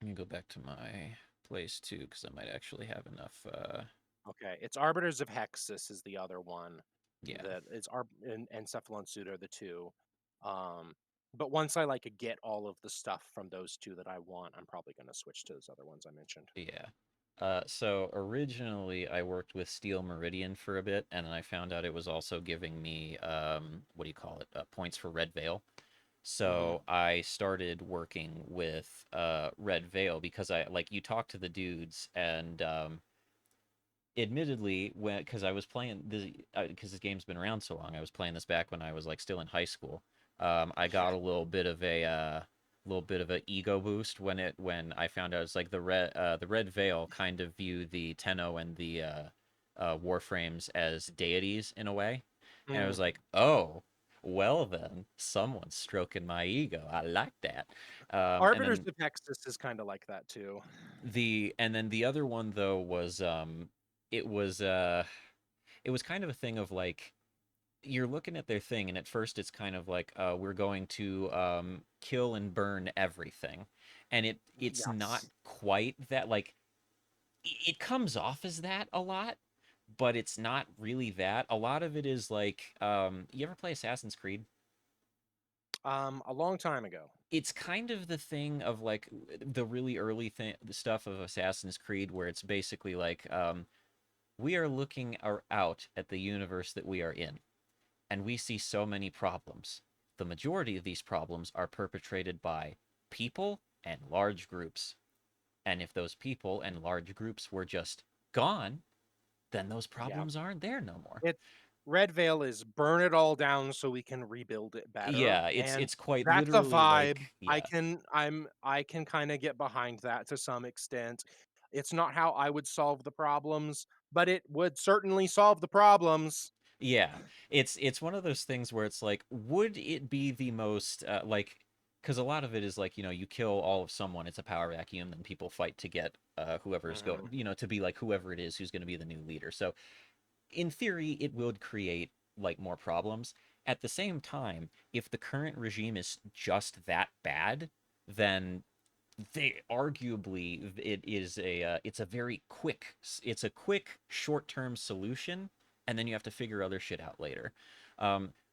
B: Let me go back to my place too, because I might actually have enough.
A: Okay, it's Arbiters of Hexus is the other one.
B: Yeah.
A: That it's and Cephalon Suit are the two. Um, but once I like get all of the stuff from those two that I want, I'm probably going to switch to those other ones I mentioned.
B: Yeah. So originally I worked with Steel Meridian for a bit, and then I found out it was also giving me what do you call it? Points for Red Veil.
A: Hmm.
B: So I started working with Red Veil because I like you talk to the dudes and admittedly when because I was playing this because this game's been around so long, I was playing this back when I was like still in high school. I got a little bit of a ego boost when I found out it's like the red veil kind of view the Tenno and the Warframes as deities in a way, and I was
A: Mm.
B: like, oh. Well then, someone's stroking my ego. I like that. And
A: Arbiters
B: then
A: of Texas is kind of like that too.
B: the other one though was it was uh it was kind of a thing of like you're looking at their thing, and at first it's kind of like we're going to kill and burn everything, and it's not
A: Yes.
B: quite that. Like it comes off as that a lot, but it's not really that. A lot of it is like you ever play Assassin's Creed?
A: A long time ago.
B: It's kind of the thing of like the really early thing, the stuff of Assassin's Creed, where it's basically like we are looking out at the universe that we are in, and we see so many problems. The majority of these problems are perpetrated by people and large groups. And if those people and large groups were just gone, then those
A: Yeah.
B: problems aren't there no more.
A: It's Red Veil is burn it all down so we can rebuild it better,
B: Yeah, it's
A: and
B: it's quite
A: that's a
B: literally
A: vibe
B: like yeah.
A: I can kinda get behind that to some extent. It's not how I would solve the problems, but it would certainly solve the problems.
B: Yeah, it's one of those things where it's like, would it be the most like, because a lot of it is like, you kill all of someone, it's a power vacuum, then people fight to get whoever's going,
A: Mhm,
B: to be like whoever it is who's going to be the new leader. So in theory, it would create like more problems. At the same time, if the current regime is just that bad, then they arguably it's a very quick it's a quick short-term solution, and then you have to figure other shit out later.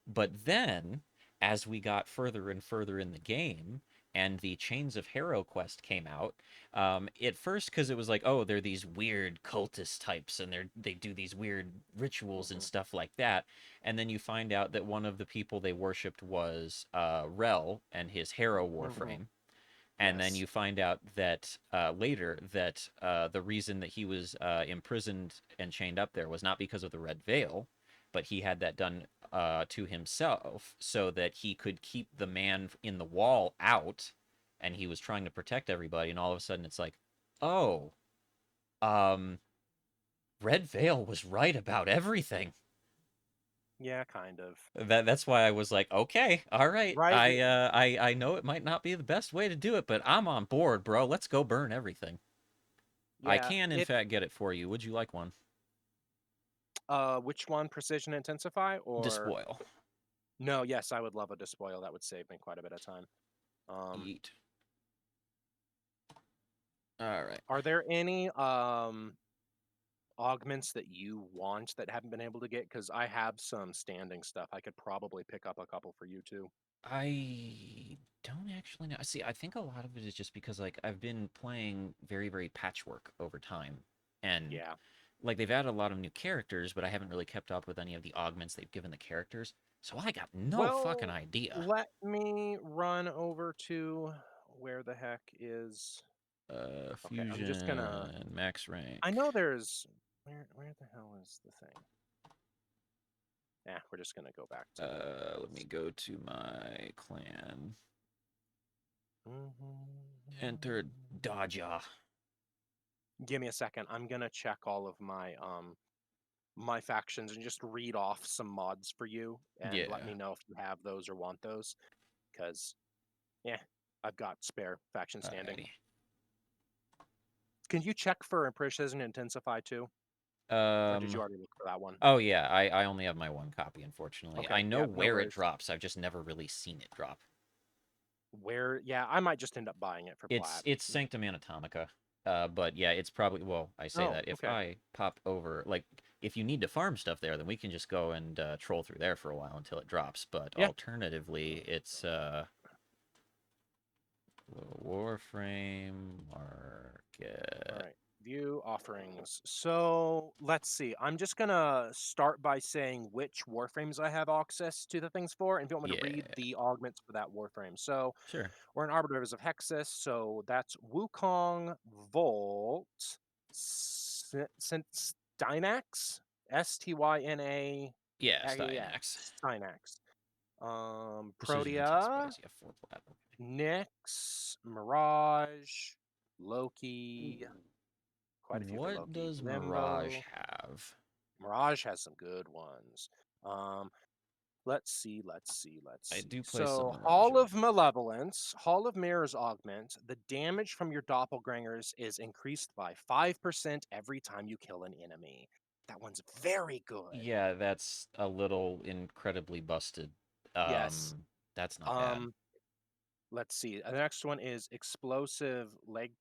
B: But then as we got further and further in the game and the Chains of Hero quest came out, at first because it was like, oh, they're these weird cultist types and they do these weird rituals and
A: mhm,
B: stuff like that, and then you find out that one of the people they worshipped was Rel and his Hero
A: mhm.
B: warframe, and then
A: Yes.
B: you find out that later that the reason that he was imprisoned and chained up there was not because of the red veil, but he had that done to himself so that he could keep the man in the wall out, and he was trying to protect everybody. And all of a sudden, it's like, oh, um, Red Veil was right about everything.
A: Yeah, kind of.
B: That's why I was like, okay, all right.
A: Right,
B: I know it might not be the best way to do it, but I'm on board, bro. Let's go burn everything. I
A: yeah,
B: can, in fact, get it for you. Would you like one?
A: which one? Precision Intensify or
B: Despoil.
A: no, yes, I would love a despoil, that would save me quite a bit of time. Um,
B: Yeet. All right.
A: are there any, augments that you want that haven't been able to get? Because I have some standing stuff, I could probably pick up a couple for you too.
B: I don't actually know. See, I think a lot of it is just because like I've been playing very, very patchwork over time. And
A: Yeah.
B: like they've added a lot of new characters, but I haven't really kept up with any of the augments they've given the characters. So I got no fucking
A: Well,
B: idea.
A: let me run over to where the heck is okay, I'm just gonna
B: Fusion, max
A: I
B: rank.
A: know there's where the hell is the thing? Yeah, we're just gonna go back to where it
B: Let me
A: was.
B: go to my clan. Enter
A: Mhm.
B: Dodja.
A: Give me a second. I'm gonna check all of my factions and just read off some mods for you and let
B: Yeah.
A: me know if you have those or want those. Because yeah, I've got spare faction standing.
B: Alrighty.
A: Can you check for Precision Intensify too? Or did you
B: Um.
A: already look for that one?
B: Oh yeah, I only have my one copy, unfortunately. I
A: Okay,
B: know
A: yeah, no
B: where it
A: worries.
B: drops. I've just never really seen it drop.
A: Where yeah, I might just end up buying it for
B: It's
A: plat.
B: it's Sanctum Anatomica. But yeah, it's probably, well, I say
A: Oh,
B: that if
A: okay.
B: I pop over, like if you need to farm stuff there, then we can just go and troll through there for a while until it drops. But
A: Yeah.
B: alternatively, it's Warframe
A: All
B: Market.
A: right. View offerings. So let's see. I'm just gonna start by saying which warframes I have access to the things for, and if you want me to read
B: Yeah,
A: the augments for that warframe. So
B: sure.
A: we're in Arbiters of Hexus, so that's Wukong, Volt, Stynax, Styna
B: Yeah, Styanax.
A: AX, Stynax.
B: Precision intensifies.
A: Protea,
B: Yeah, 4 plat.
A: Nyx, Mirage, Loki,
B: Okay.
A: quite a few for
B: What
A: Loki.
B: does Mirage
A: Limbo.
B: have?
A: Mirage has some good ones. Um, Let's
B: I
A: see.
B: do play some
A: So,
B: Mirage
A: Hall
B: on
A: of Malevolence, Hall of Mirrors augment. The damage from your doppelgangers is increased by 5% every time you kill an enemy. That one's very good.
B: Yeah, that's a little incredibly busted.
A: Yes.
B: That's not bad.
A: Um, let's see. The next one is explosive leg.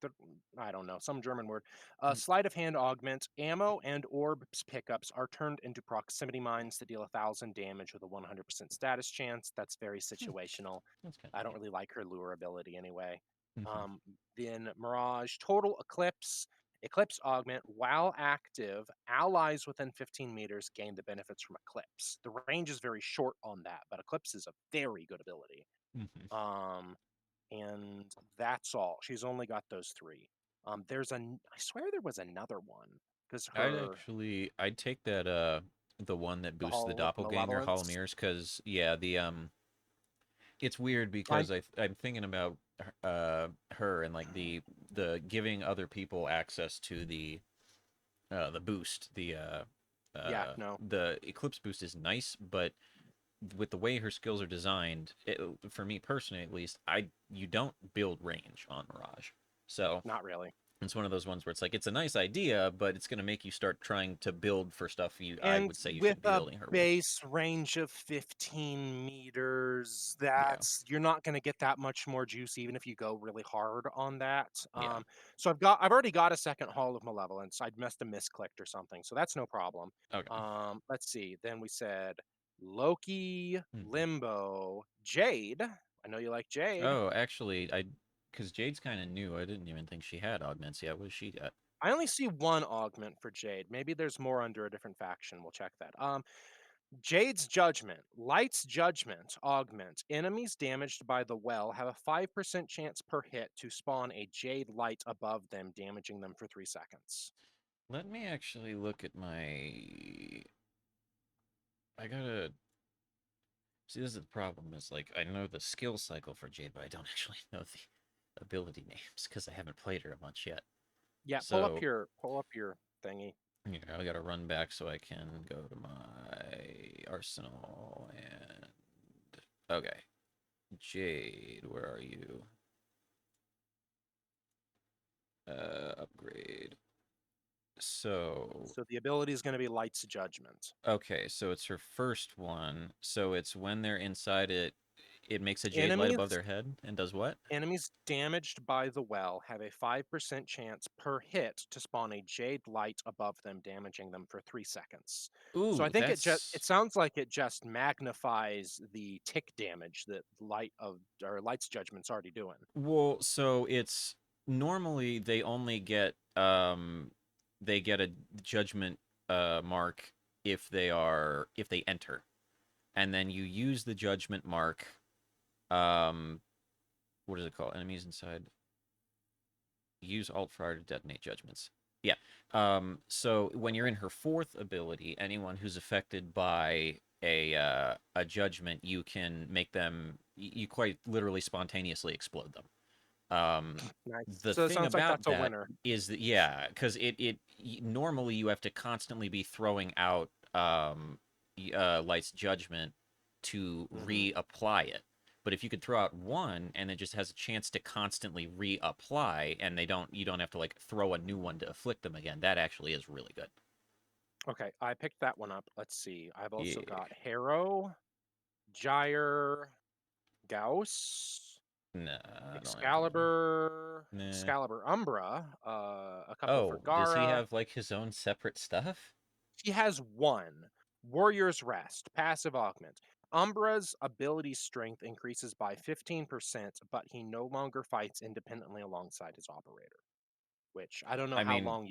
A: I don't know, some German word.
B: Mm,
A: Sleight of hand augment. Ammo and orbs pickups are turned into proximity mines to deal 1,000 damage with a 100% status chance. That's very
B: hmm,
A: situational.
B: that's kind
A: I
B: of
A: don't
B: neat.
A: really like her lure ability anyway.
B: Hmm.
A: Then Mirage, total eclipse. Eclipse augment. While active, allies within 15 meters gain the benefits from Eclipse. The range is very short on that, but Eclipse is a very good ability.
B: Hmm.
A: Um, and that's all. She's only got those three. I swear there was another one because
B: I'd take that the one that
A: the
B: boosts the
A: Hall of
B: doppelganger
A: Malevolence.
B: Holomirs because yeah, the it's weird
A: I
B: because I'm thinking about her and like the giving other people access to the boost,
A: yeah, no,
B: the eclipse boost is nice, but with the way her skills are designed, for me personally at least, I you don't build range on Mirage. So
A: not really.
B: it's one of those ones where it's like it's a nice idea, but it's going to make you start trying to build for stuff I
A: And
B: would say you
A: with
B: shouldn't be
A: a
B: building her with.
A: base range of 15 meters,
B: Yeah,
A: you're not going to get that much more juice even if you go really hard on that.
B: yeah.
A: So I've already got a second Hall of Malevolence. I must have misclicked or something, so that's no problem.
B: Okay.
A: Let's see. Then we said Loki,
B: Hmm.
A: Limbo, Jade. I know you like Jade.
B: Oh, actually, because Jade's kind of new. I didn't even think she had augments yet. What does she got?
A: I only see one augment for Jade. Maybe there's more under a different faction. We'll check that. Jade's Judgment. Light's Judgment augment. Enemies damaged by the well have a 5% chance per hit to spawn a Jade Light above them, damaging them for 3 seconds.
B: Let me actually look at my. I gotta see. This is the problem. Is like I know the skill cycle for Jade, but I don't actually know the ability names because I haven't played her a bunch yet.
A: Yeah,
B: So
A: pull up your thingy.
B: you know, I gotta run back so I can go to my arsenal and okay, Jade, where are you? Upgrade. So
A: So the ability is going to be Light's Judgment.
B: okay, so it's her first one. So it's when they're inside it, it makes a jade light above
A: Enemies
B: their head and does what?
A: Enemies damaged by the well have a 5% chance per hit to spawn a Jade Light above them, damaging them for 3 seconds. So I
B: Ooh,
A: think it
B: that's
A: sounds like it just magnifies the tick damage that Light's Judgment's already doing.
B: well, so it's normally they get a judgment mark if they enter. And then you use the judgment mark um what is it called? Enemies inside. Use alt fire to detonate judgments. Yeah. So when you're in her fourth ability, anyone who's affected by a judgment, you can make them you quite literally spontaneously explode them.
A: Nice.
B: The
A: So it
B: thing
A: sounds like
B: about
A: that's a
B: that
A: winner.
B: is that yeah, because normally you have to constantly be throwing out Light's judgment to
A: Hmm.
B: reapply it. But if you could throw out one and it just has a chance to constantly reapply, and you don't have to like throw a new one to afflict them again, that actually is really good.
A: Okay, I picked that one up. Let's see. I've also
B: Yeah.
A: got Harrow, Gyre, Gauss,
B: Nah, I don't have that one. Nah.
A: Excalibur Umbra, a couple for
B: Oh, does he
A: Gara.
B: have like his own separate stuff?
A: He has one. Warrior's Rest, passive augment. Umbra's ability strength increases by 15%, but he no longer fights independently alongside his operator. Which I don't know
B: I
A: how
B: mean,
A: long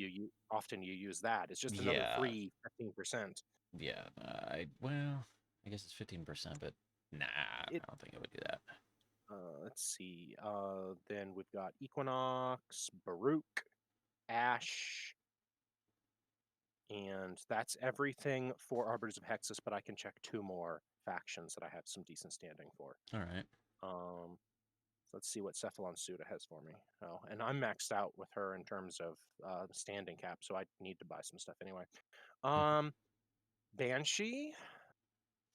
A: often you use that. It's just another
B: yeah,
A: free 15%.
B: yeah. Well, I guess it's 15%, but nah,
A: It
B: I don't think it would do that.
A: let's see. Then we've got Equinox, Baruch, Ash, and that's everything for Arbiters of Hexus, but I can check two more factions that I have some decent standing for.
B: All right.
A: Um, let's see what Cephalon Suda has for me. Oh, and I'm maxed out with her in terms of standing cap, so I need to buy some stuff anyway.
B: Mhm.
A: Um, Banshee,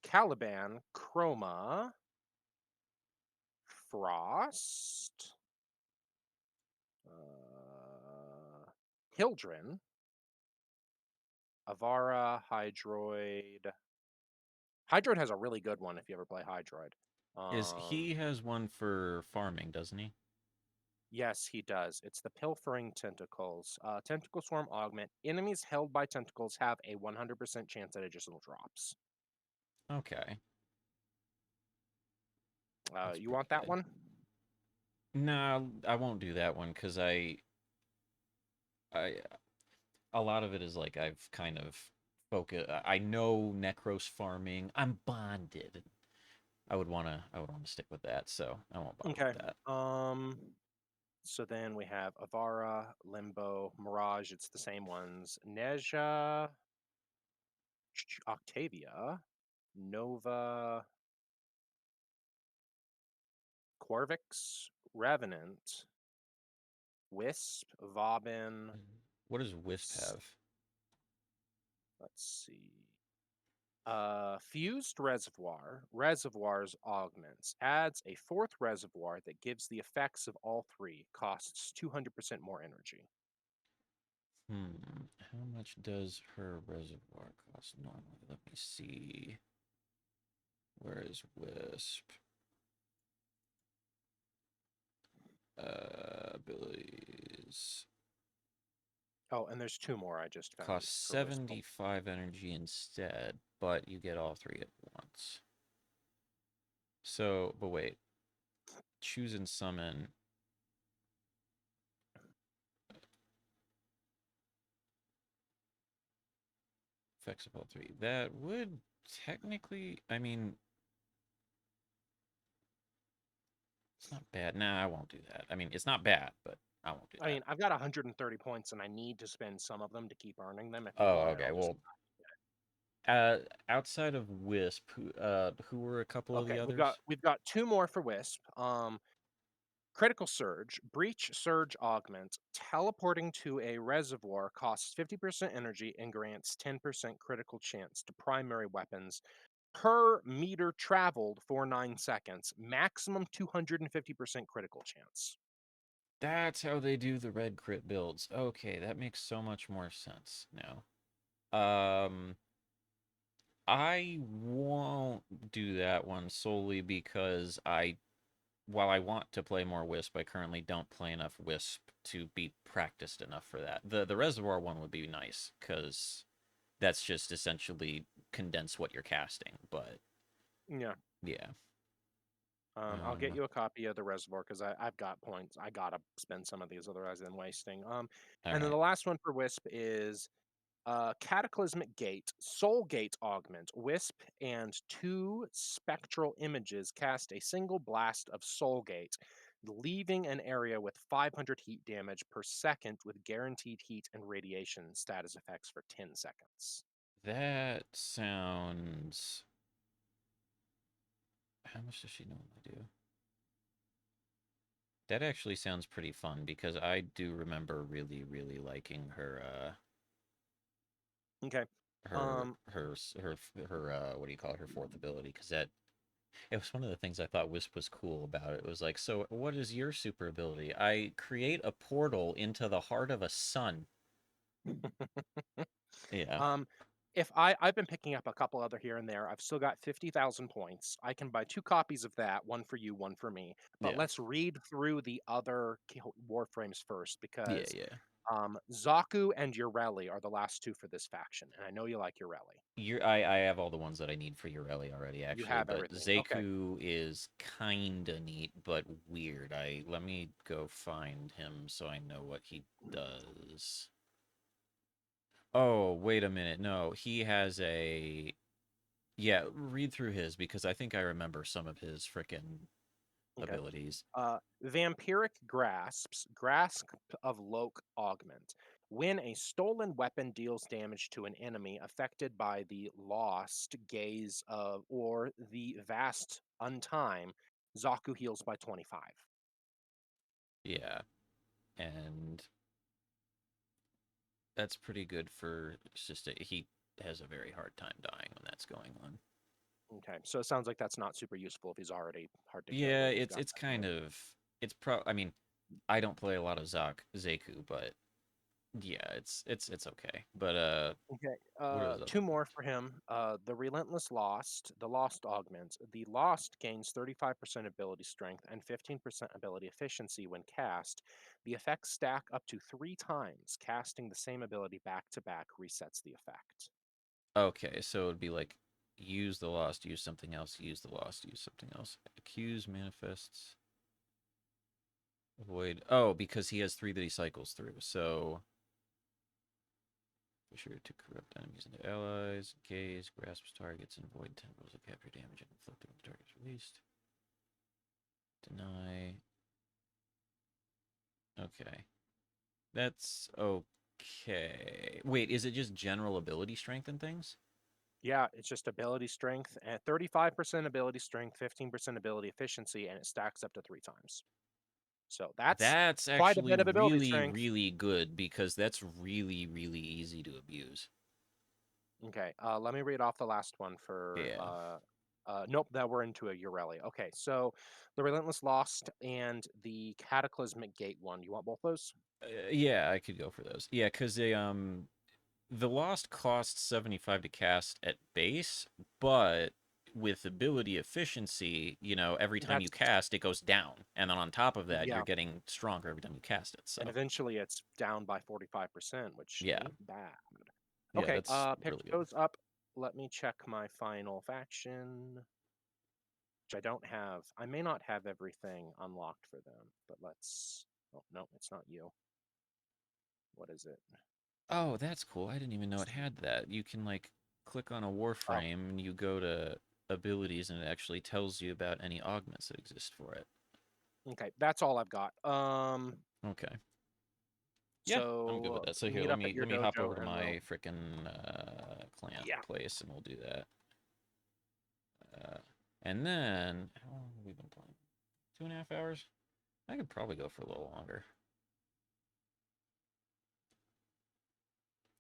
A: Caliban, Chroma, Frost, Hildren, Avara, Hydroid. Hydroid has a really good one if you ever play Hydroid.
B: Is he
A: Um,
B: has one for farming, doesn't he?
A: yes, he does. It's the Pilfering Tentacles. Tentacle Swarm Augment. Enemies held by tentacles have a 100% chance at additional drops.
B: Okay, that's
A: You
B: pretty
A: want that
B: good.
A: one?
B: No, I won't do that one because I, a lot of it is like I've kind of focus. I know Necros farming. I'm bonded. I would wanna stick with that, so I won't bother with
A: Okay.
B: that.
A: So then we have Avara, Limbo, Mirage. It's the same ones. Neja, Octavia, Nova, Corvix, Revenant, Wisp, Vauban.
B: What does Wisp have?
A: Let's see. Fused Reservoir, Reservoirs Augments, adds a fourth reservoir that gives the effects of all three, costs 200% more energy.
B: How much does her reservoir cost normally? Let me see. Where is Wisp? Abilities.
A: Oh, and there's two more I just found
B: Costs
A: for Wisp.
B: 75 energy instead, but you get all three at once. So, but wait. Choose and summon. Effects of all three. That would technically, I mean, it's not bad. Nah, I won't do that. I mean, it's not bad, but I won't do
A: I
B: that.
A: mean, I've got 130 points and I need to spend some of them to keep earning them. If you
B: Oh,
A: want it,
B: okay.
A: I'll just.
B: Well, outside of Wisp, who were a couple of
A: Okay,
B: the
A: we've got
B: others?
A: we've got two more for Wisp. Critical Surge, Breach Surge Augment, teleporting to a reservoir costs 50% energy and grants 10% critical chance to primary weapons per meter traveled for 9 seconds, maximum 250% critical chance.
B: That's how they do the red crit builds. Okay, that makes so much more sense now. I won't do that one solely because while I want to play more Wisp, I currently don't play enough Wisp to be practiced enough for that. The Reservoir one would be nice because that's just essentially condense what you're casting. But
A: Yeah.
B: yeah,
A: I'll get
B: um,
A: you a copy of the reservoir because I've got points. I gotta spend some of these, otherwise I'm wasting.
B: all
A: And then
B: right.
A: the last one for Wisp is Cataclysmic Gate, Soul Gate Augment, Wisp, and two spectral images cast a single blast of Soul Gate, leaving an area with 500 heat damage per second with guaranteed heat and radiation status effects for 10 seconds.
B: That sounds. How much does she normally do? That actually sounds pretty fun because I do remember really, really liking
A: Okay. Um,
B: her what do you call it, her fourth ability because that it was one of the things I thought Wisp was cool about it. It was like, so what is your super ability? I create a portal into the heart of a sun. Yeah,
A: Um, if I've been picking up a couple other here and there, I've still got 50,000 points. I can buy two copies of that, one for you, one for me. But
B: yeah,
A: let's read through the other Warframes first
B: yeah,
A: because
B: yeah.
A: Zaku and Ureli are the last two for this faction, and I know you like Ureli.
B: I have all the ones that I need for Ureli already,
A: You
B: actually,
A: have
B: but
A: everything. Okay.
B: Zeku is kinda neat, but weird. I let me go find him so I know what he does. Oh, wait a minute. No, he has a yeah, read through his because I think I remember some of his frickin'
A: Okay.
B: abilities.
A: Vampiric Grasps, Grasp of Loke Augment. When a stolen weapon deals damage to an enemy affected by the lost gaze of or the vast untime, Zaku heals by 25.
B: Yeah, and that's pretty good for it's just he has a very hard time dying when that's going on.
A: Okay, so it sounds like that's not super useful if he's already hard to kill
B: Yeah,
A: and you've
B: it's
A: got
B: it's
A: that
B: kind
A: ability.
B: of it's pro. I mean, I don't play a lot of Zeku, but yeah, it's okay. But
A: Okay,
B: what are those other
A: two more
B: ones?
A: for him. The Relentless Lost, the Lost augment. The Lost gains 35% ability strength and 15% ability efficiency when cast. The effects stack up to 3 times. Casting the same ability back to back resets the effect.
B: Okay, so it'd be like use the lost, use something else, use the lost, use something else. Accuse manifests. Avoid. Oh, because he has three that he cycles through. So be sure to corrupt enemies into allies. Gaze, grasps targets, and void tendrils that capture damage and inflict when the target is released. Deny. Okay. That's okay. Wait, is it just general ability strength and things?
A: Yeah, it's just ability strength and 35% ability strength, 15% ability efficiency, and it stacks up to 3 times. So that's
B: That's
A: quite a
B: actually
A: bit of ability
B: really,
A: strength.
B: really good because that's really, really easy to abuse.
A: Okay, let me read off the last one for
B: Yeah.
A: nope, that we're into a Ureli. Okay, so the Relentless Lost and the Cataclysmic Gate one. You want both those?
B: Yeah, I could go for those. Yeah, because the Lost costs 75 to cast at base, but with ability efficiency, every time you
A: That's
B: cast, it goes down. And then on top of that, you're
A: yeah,
B: getting stronger every time you cast it.
A: and
B: So,
A: eventually it's down by 45%, which
B: yeah.
A: ain't bad.
B: Yeah,
A: Okay,
B: that's
A: picked
B: really good.
A: those up. Let me check my final faction, which I don't have. I may not have everything unlocked for them, but let's. Oh no, it's not you. What is it?
B: Oh, that's cool. I didn't even know
A: Let's
B: it
A: see.
B: had that. You can like click on a
A: Oh,
B: warframe and you go to abilities and it actually tells you about any augments that exist for it.
A: okay, that's all I've got.
B: Okay. Yeah, I'm good with
A: So
B: that. So here,
A: meet
B: let
A: up at
B: me
A: your
B: let me hop over
A: dojo
B: to
A: and we'll.
B: my frickin' clan
A: Yeah.
B: place and we'll do that. Uh, and then how long have we been playing? 2.5 hours? I could probably go for a little longer.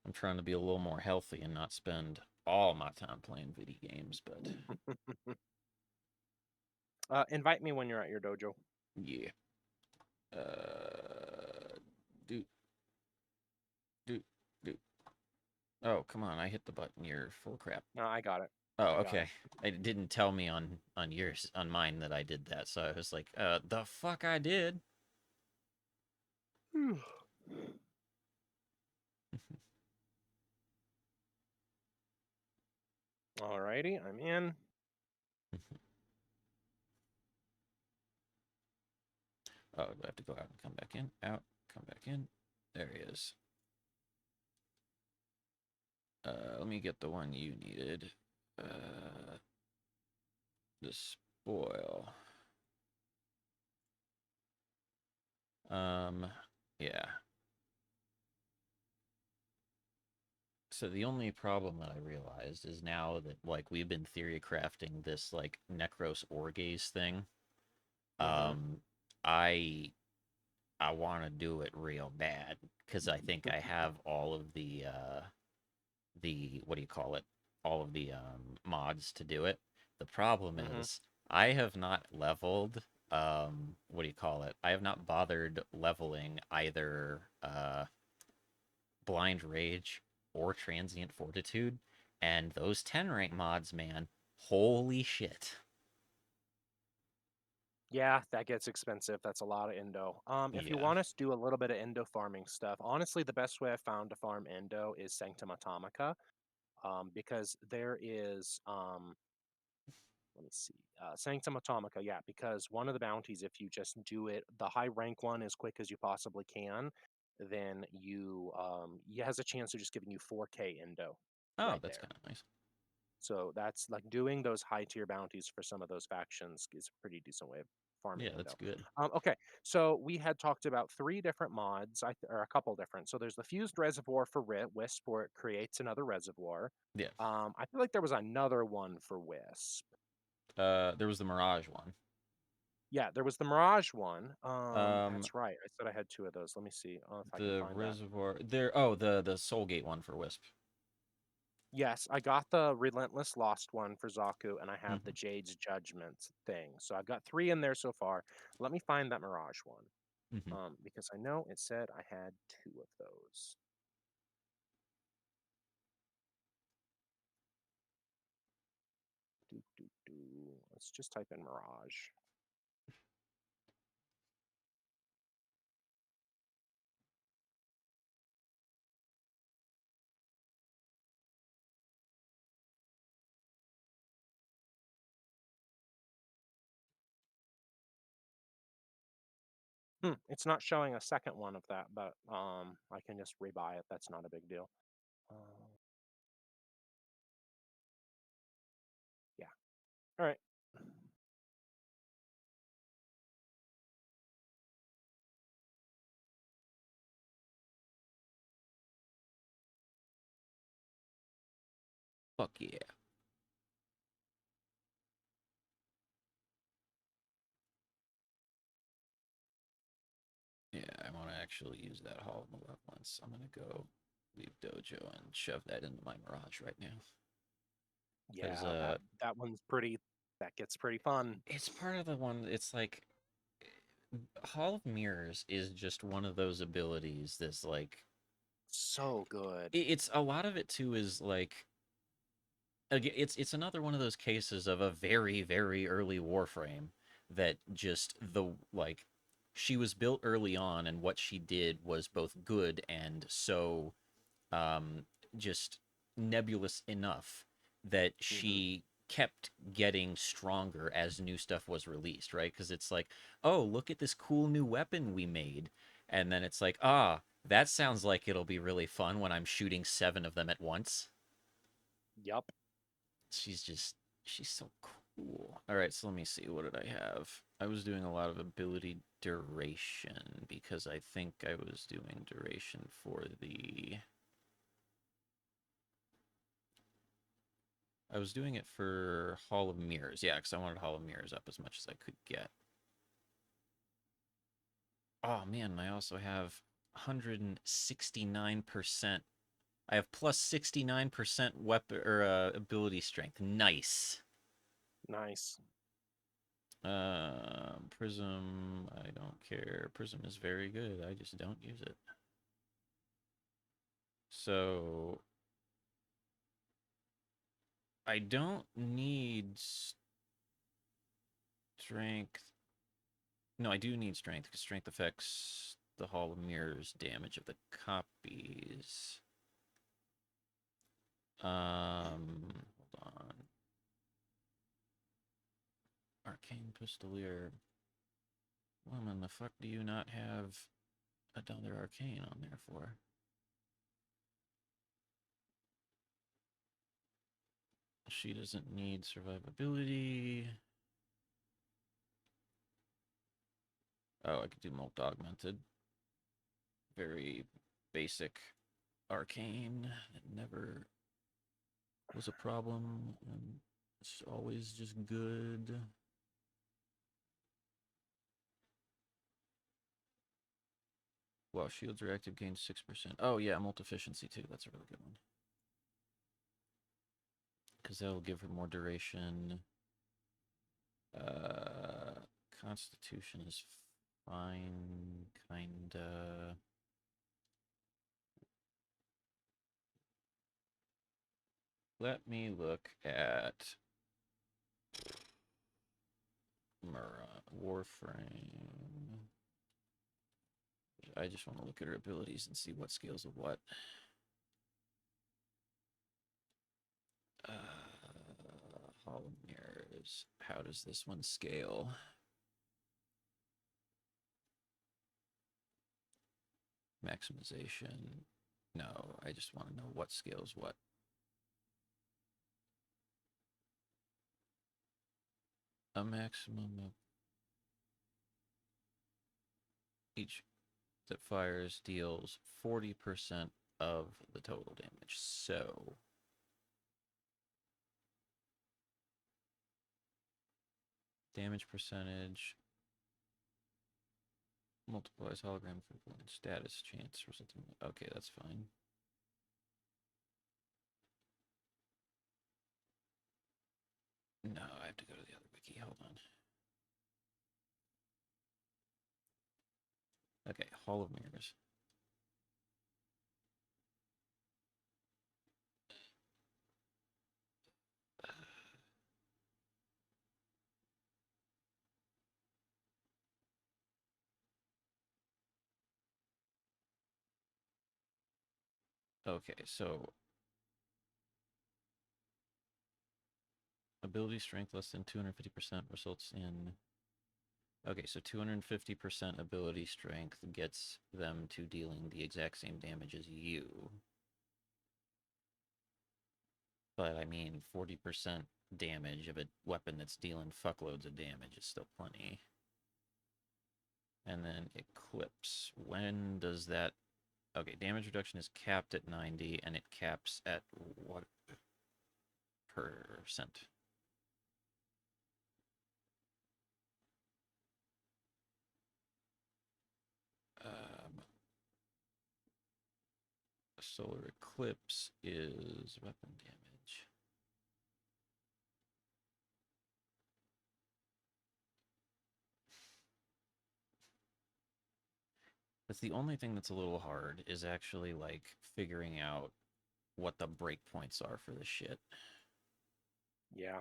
B: I'm trying to be a little more healthy and not spend all my time playing video games, but
A: Invite me when you're at your dojo.
B: yeah. Uh, do do do. Oh, come on! I hit the button. You're full of crap.
A: No, I got it.
B: Oh,
A: I got
B: okay. It didn't tell me on yours on mine that I did that, so I was like, the fuck I did.
A: it. Alrighty, I'm in.
B: Oh, do I have to go out and come back in? Out, come back in. There he is. Let me get the one you needed. The spoil. Um, yeah. So the only problem that I realized is now that like we've been theory crafting this like Necros Orgaze thing.
A: Mm-hmm.
B: Um, I I want to do it real bad because I think I have all of the what do you call it? All of the mods to do it. The problem
A: Mm-hmm.
B: is I have not leveled what do you call it? I have not bothered leveling either blind rage or transient fortitude, and those 10 rank mods, man, holy shit.
A: Yeah, that gets expensive. That's a lot of endo. If you
B: Yeah.
A: want us to do a little bit of endo farming stuff, honestly, the best way I found to farm endo is Sanctum Atomica. Because there is let me see, Sanctum Atomica, yeah, because one of the bounties, if you just do it, the high rank one as quick as you possibly can, then he has a chance of just giving you 4K endo
B: Oh,
A: right
B: that's
A: there.
B: kind of nice.
A: So that's like doing those high tier bounties for some of those factions is a pretty decent way of farming
B: Yeah, that's
A: endo.
B: good.
A: Okay, so we had talked about 3 different mods, or a couple different. So there's the fused reservoir for Wisp, where it creates another reservoir.
B: Yeah.
A: I feel like there was another one for Wisp.
B: There was the Mirage one.
A: Yeah, there was the Mirage one.
B: Um,
A: That's right. I said I had 2 of those. Let me see if I can
B: the
A: find that.
B: reservoir there. Oh, the Soulgate one for Wisp.
A: Yes, I got the Relentless Lost one for Zaku, and I have the
B: Hmm.
A: Jade's Judgment thing. So I've got three in there so far. Let me find that Mirage one,
B: Hmm.
A: because I know it said I had two of those. Doo, doo, doo. Let's just type in Mirage. It's not showing a second one of that, but I can just rebuy it. That's not a big deal. Uh, yeah. All right.
B: Fuck yeah. Yeah, I want to actually use that Hall of Malevolence. I'm gonna go leave Dojo and shove that into my Mirage right now. Because
A: Yeah, that one's pretty. That gets pretty fun.
B: it's part of the one. It's like Hall of Mirrors is just one of those abilities that's like
A: So good.
B: it's a lot of it too is like again, it's another one of those cases of a very very early Warframe that just the like she was built early on and what she did was both good and so um just nebulous enough that
A: Hmm.
B: she kept getting stronger as new stuff was released, right? Because it's like, oh, look at this cool new weapon we made. And then it's like, ah, that sounds like it'll be really fun when I'm shooting seven of them at once.
A: Yup.
B: She's just, she's so cool. All right, so let me see. What did I have? I was doing a lot of ability duration because I think I was doing duration for the. I was doing it for Hall of Mirrors. Yeah, because I wanted Hall of Mirrors up as much as I could get. Oh man, I also have 169%. I have plus 69% weapon or ability strength. Nice.
A: Nice.
B: Prism, I don't care. Prism is very good. I just don't use it. So I don't need strength. No, I do need strength because strength affects the Hall of Mirrors damage of the copies. Hold on. Arcane Pistolier. Woman, the fuck do you not have another arcane on there for? She doesn't need survivability. Oh, I could do Molt Augmented. Very basic arcane. It never was a problem. And it's always just good. While shields are active, gains 6%. Oh, yeah, Molt Efficiency, too. That's a really good one. Because that'll give her more duration. Uh, Constitution is fine, kinda. Let me look at Warframe. I just want to look at her abilities and see what scales of what. Hall of Mirrors. How does this one scale? Maximization. No, I just want to know what scales what. A maximum of each that fires deals 40% of the total damage. So damage percentage multiplies hologram equivalent status chance or something. Okay, that's fine. Hold on. Okay, Hall of Mirrors. Okay, so ability strength less than 250% results in. Okay, so 250% ability strength gets them to dealing the exact same damage as you. But I mean, 40% damage of a weapon that's dealing fuckloads of damage is still plenty. And then Eclipse. When does that... Okay, damage reduction is capped at 90, and it caps at what percent? Um, Solar Eclipse is weapon damage. That's the only thing that's a little hard, is actually, like, figuring out what the breakpoints are for this shit.
A: Yeah.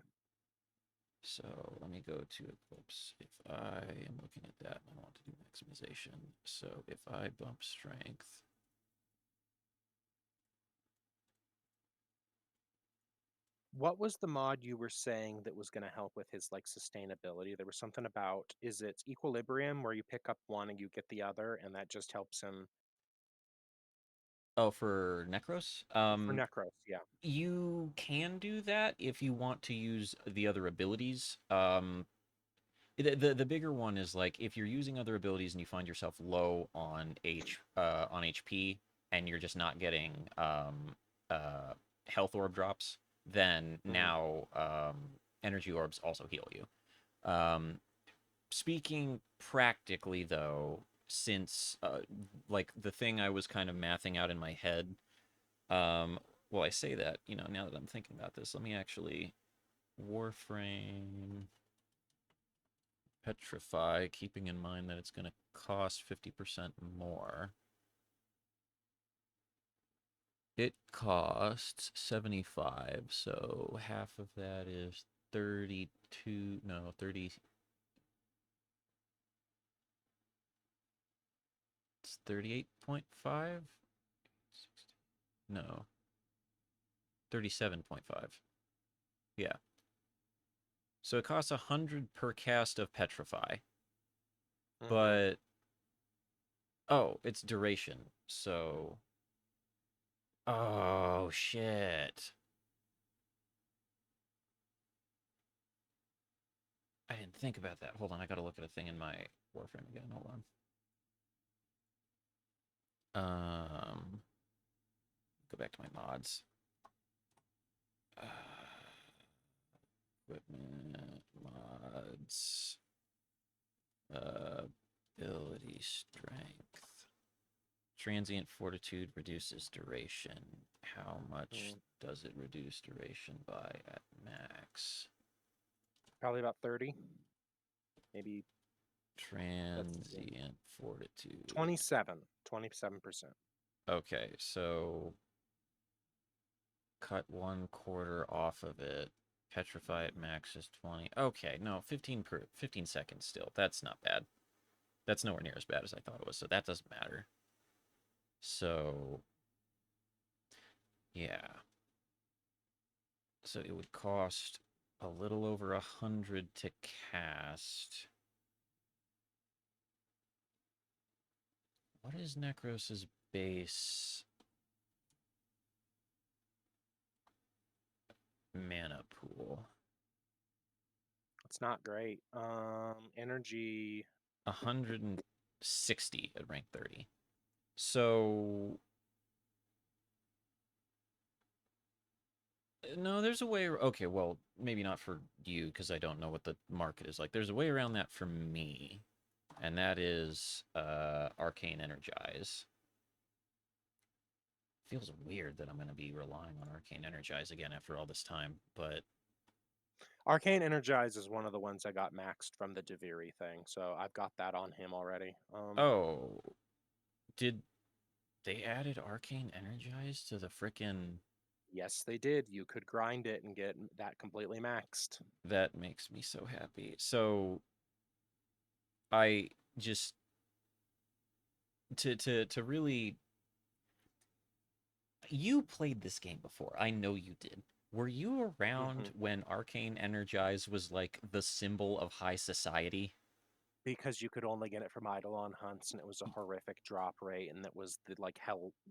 B: So let me go to Eclipse. If I am looking at that and I want to do maximization, so if I bump strength,
A: What was the mod you were saying that was going to help with his like sustainability? There was something about, is it equilibrium where you pick up one and you get the other, and that just helps him
B: oh, for Necros,
A: for Necros? Yeah.
B: you can do that if you want to use the other abilities. The bigger one is like if you're using other abilities and you find yourself low on HP and you're just not getting uh health orb drops, then
A: Hmm.
B: now energy orbs also heal you. Um, Speaking practically though, since like the thing I was kind of mathing out in my head, um, well, I say that, now that I'm thinking about this, let me actually Warframe Petrify, keeping in mind that it's going to cost 50% more. It costs 75, so half of that is 32, no, 30, it's 38.5? No, 37.5. Yeah. So it costs 100 per cast of Petrify,
A: Hmm.
B: but oh, it's duration. So oh shit. I didn't think about that. Hold on, I gotta look at a thing in my Warframe again. Hold on. Go back to my mods. Uh, Equipment mods. Ability strength. Transient fortitude reduces duration. How much
A: Hmm.
B: does it reduce duration by at max?
A: Probably about 30, maybe. Let's see.
B: Transient fortitude.
A: 27%.
B: Okay, so cut 1/4 off of it. Petrify at max is 20. Okay, no, 15 seconds still. That's not bad. That's nowhere near as bad as I thought it was, so that doesn't matter. So, yeah. So it would cost a little over 100 to cast. What is Necros's base mana pool?
A: It's not great. Energy.
B: 160 at rank 30. So no, there's a way. Okay, well, maybe not for you because I don't know what the market is like. There's a way around that for me, and that is Arcane Energize. Feels weird that I'm going to be relying on Arcane Energize again after all this time, but
A: Arcane Energize is one of the ones I got maxed from the Deviri thing, so I've got that on him already.
B: Oh, did they added Arcane Energize to the frickin'
A: Yes, they did. You could grind it and get that completely maxed.
B: that makes me so happy. So I just to really you played this game before. I know you did. Were you
A: Hmm.
B: around when Arcane Energize was like the symbol of high society?
A: Because you could only get it from Eidolon hunts, and it was a horrific drop rate, and it was like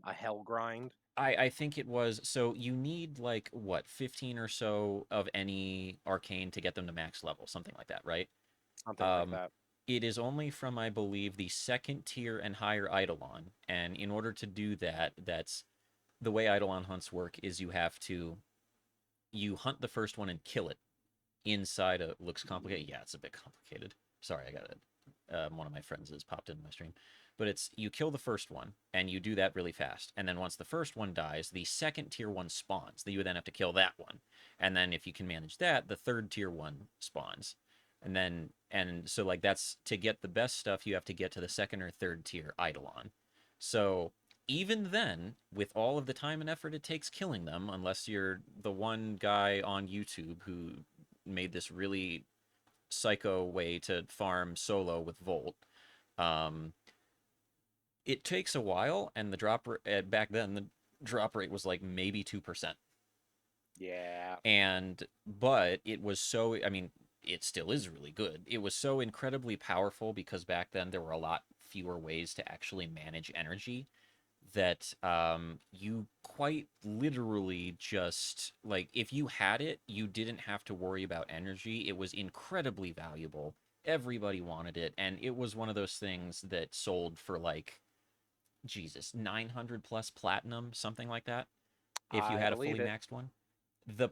A: a hell grind,
B: I think it was so you need like what 15 or so of any arcane to get them to max level, something like that, right?
A: something like
B: Um,
A: that.
B: it is only from I believe the second tier and higher Eidolon, and in order to do that, that's the way Eidolon hunts work is you hunt the first one and kill it inside a looks complicated. Yeah, it's a bit complicated. Sorry, I got it. One of my friends has popped into my stream, but it's you kill the first one and you do that really fast, and then once the first one dies, the second tier one spawns. That you then have to kill that one, and then if you can manage that, the third tier one spawns, and so like that's to get the best stuff. You have to get to the second or third tier Eidolon. So even then, with all of the time and effort it takes killing them, unless you're the one guy on YouTube who made this really psycho way to farm solo with Volt. Um, it takes a while, and the drop back then the drop rate was like maybe 2%.
A: Yeah,
B: And but it was so I mean it still is really good. It was so incredibly powerful because back then there were a lot fewer ways to actually manage energy that you quite literally just like if you had it, you didn't have to worry about energy. It was incredibly valuable. Everybody wanted it, and it was one of those things that sold for like Jesus 900 plus platinum, something like that. If you
A: I
B: had a
A: believe
B: fully
A: it.
B: maxed one, the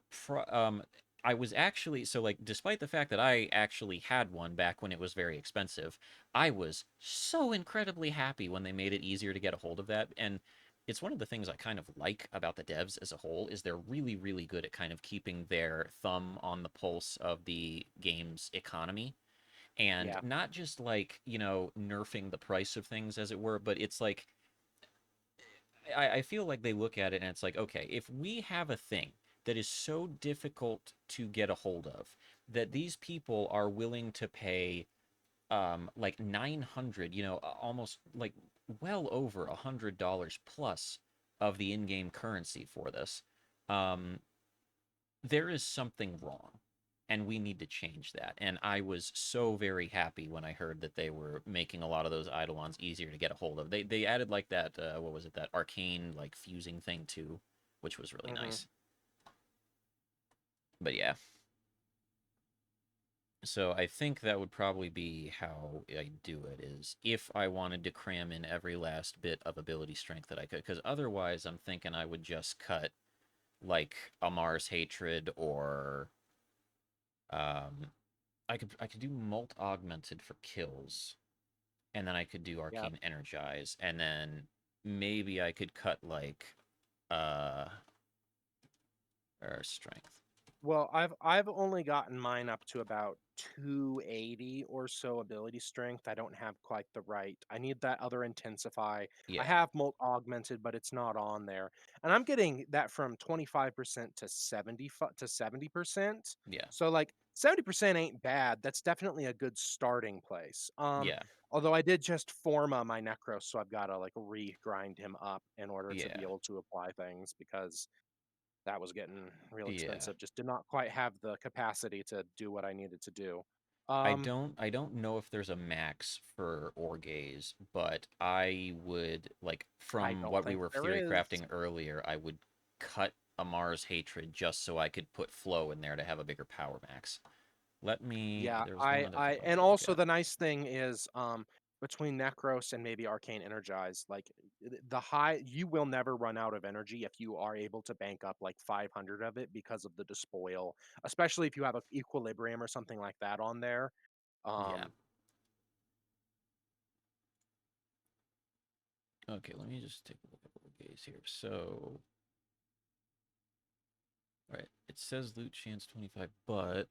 B: I was actually so like despite the fact that I actually had one back when it was very expensive, I was so incredibly happy when they made it easier to get a hold of that. And it's one of the things I kind of like about the devs as a whole is they're really really good at kind of keeping their thumb on the pulse of the game's economy, and
A: Yeah,
B: not just like, you know, nerfing the price of things as it were, but it's like I feel like they look at it and it's like, okay, if we have a thing that is so difficult to get a hold of that these people are willing to pay like 900, you know, almost like well over $100 plus of the in-game currency for this, um there is something wrong, and we need to change that. And I was so very happy when I heard that they were making a lot of those eidolons easier to get a hold of. They added like that what was it, that arcane like fusing thing too, which was really
A: hmm,
B: nice. But yeah, so I think that would probably be how I do it, is if I wanted to cram in every last bit of ability strength that I could, because otherwise I'm thinking I would just cut like Amar's hatred, or um I could do Molt Augmented for kills, and then I could do
A: yeah.
B: Arcane Energize, and then maybe I could cut like uh or strength.
A: Well, I've only gotten mine up to about 280 or so ability strength. I don't have quite the right. I need that other intensify. I
B: Yeah,
A: have molt augmented, but it's not on there. And I'm getting that from 25% to 70%.
B: yeah,
A: So like 70% ain't bad. That's definitely a good starting place.
B: yeah,
A: Although I did just forma my Necros, so I've got to like re-grind him up in order to be
B: yeah,
A: able to apply things because that was getting real
B: yeah.
A: expensive. Just did not quite have the capacity to do what I needed to do.
B: I
A: Um,
B: don't know if there's a max for Orgaze, but I would like
A: I
B: from
A: don't
B: what we
A: think
B: were
A: there
B: theory
A: is.
B: crafting earlier, I would cut Amar's hatred just so I could put flow in there to have a bigger power max. Let me
A: Yeah,
B: there was one other thing I
A: and
B: wanted to look
A: also
B: at.
A: the nice thing is, between Necros and maybe Arcane Energize, like the high, you will never run out of energy if you are able to bank up like 500 of it because of the despoil, especially if you have a equilibrium or something like that on there.
B: Yeah.
A: Um,
B: Okay, let me just take a look at Orgaze here. So, all right, it says loot chance 25, but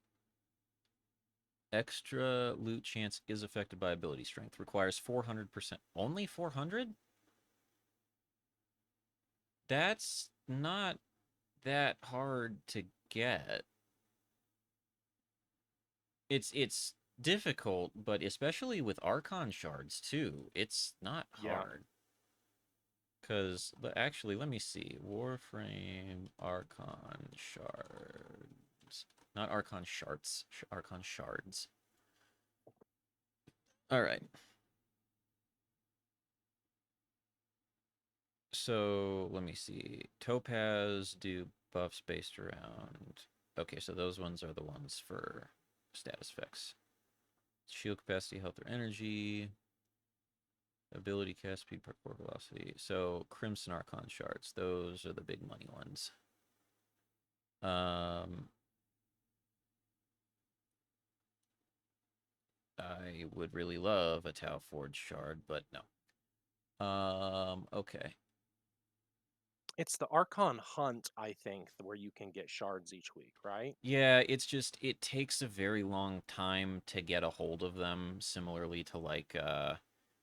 B: Extra loot chance is affected by ability strength. Requires 400%. Only 400? That's not that hard to get. It's difficult, but especially with Archon shards too, it's not
A: Yeah.
B: hard. But actually, let me see. Warframe Archon shards. Not Archon shards. Archon shards. All right. So let me see. Topaz do buffs based around. Okay, so those ones are the ones for status effects. Shield capacity, health, or energy. Ability cast speed, parkour velocity. So Crimson Archon shards. Those are the big money ones. Um, I would really love a Tau Forge shard, but no. Okay.
A: It's the Archon Hunt, I think, where you can get shards each week, right?
B: Yeah, it's just it takes a very long time to get a hold of them, similarly to like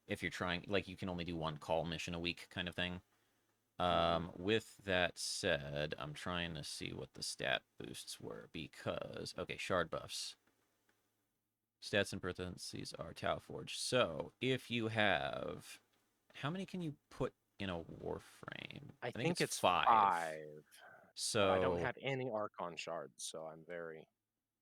B: if you're trying like you can only do one call mission a week kind of thing.
A: Hmm.
B: With that said, I'm trying to see what the stat boosts were because okay, shard buffs. Stats in parentheses are Tau Forge. So if you have how many can you put in a Warframe?
A: I
B: I think
A: think
B: it's
A: it's
B: 5.
A: 5, but I don't
B: So
A: have any Archon shards, so I'm very.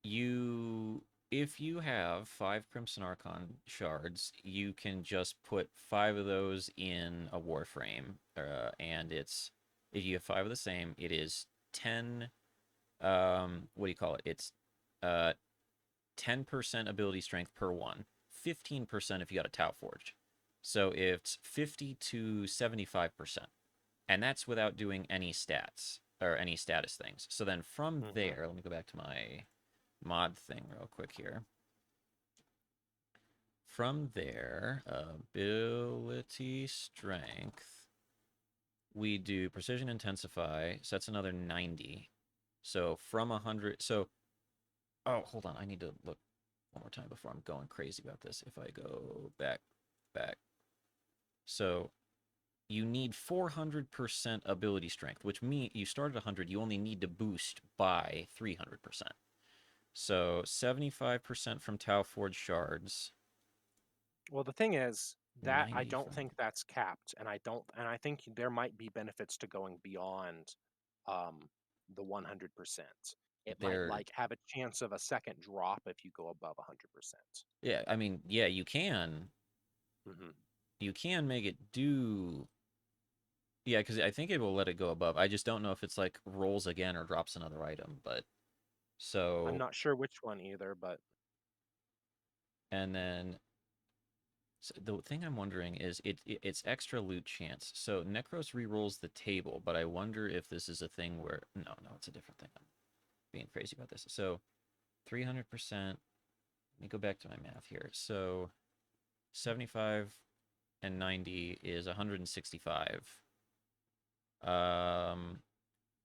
B: you if you have 5 Crimson Archon shards, you can just put 5 of those in a Warframe, and it's if you have 5 of the same, it is 10. What do you call it? It's uh 10% ability strength per one, 15% if you got a Tau Forged. So it's 50 to 75%, and that's without doing any stats or any status things. So then from
A: Hmm.
B: there, let me go back to my mod thing real quick here. From there, ability strength, we do precision intensify. So that's another 90. So from 100. So, oh, hold on. I need to look one more time before I'm going crazy about this. If I go back. So you need 400% ability strength, which means you start at 100. You only need to boost by 300%. So 75% from Tau Forge shards,
A: Well, the thing is that I
B: 90
A: don't
B: from
A: think that's capped, and I think there might be benefits to going beyond um, the 100%. It might
B: there.
A: like have a chance of a second drop if you go above 100%.
B: Yeah, I mean, yeah, you can.
A: Hmm.
B: You can make it do. Yeah, because I think it will let it go above. I just don't know if it's like rolls again or drops another item. But
A: I'm
B: so,
A: not sure which one either, but
B: and then so the thing I'm wondering is it's extra loot chance. So Necros rerolls the table, but I wonder if this is a thing where no, it's a different thing. I'm being crazy about this. So 300%. Let me go back to my math here. So 75 and 90 is 165. Um,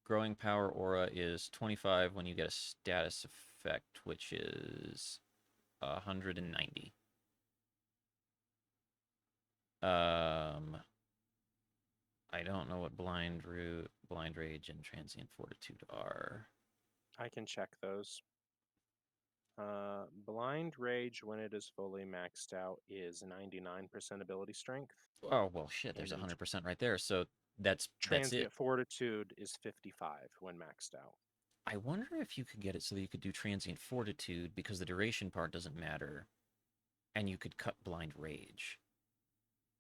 B: Growing Power Aura is 25 when you get a status effect, which is 190. I don't know what Blind Rage, and Transient Fortitude are.
A: I can check those. Blind Rage, when it is fully maxed out, is 99% ability strength,
B: Oh well, shit. There's
A: and
B: 100% right there. So that's it.
A: Transient Fortitude is 55 when maxed out.
B: I wonder if you could get it so that you could do Transient Fortitude because the duration part doesn't matter, and you could cut Blind Rage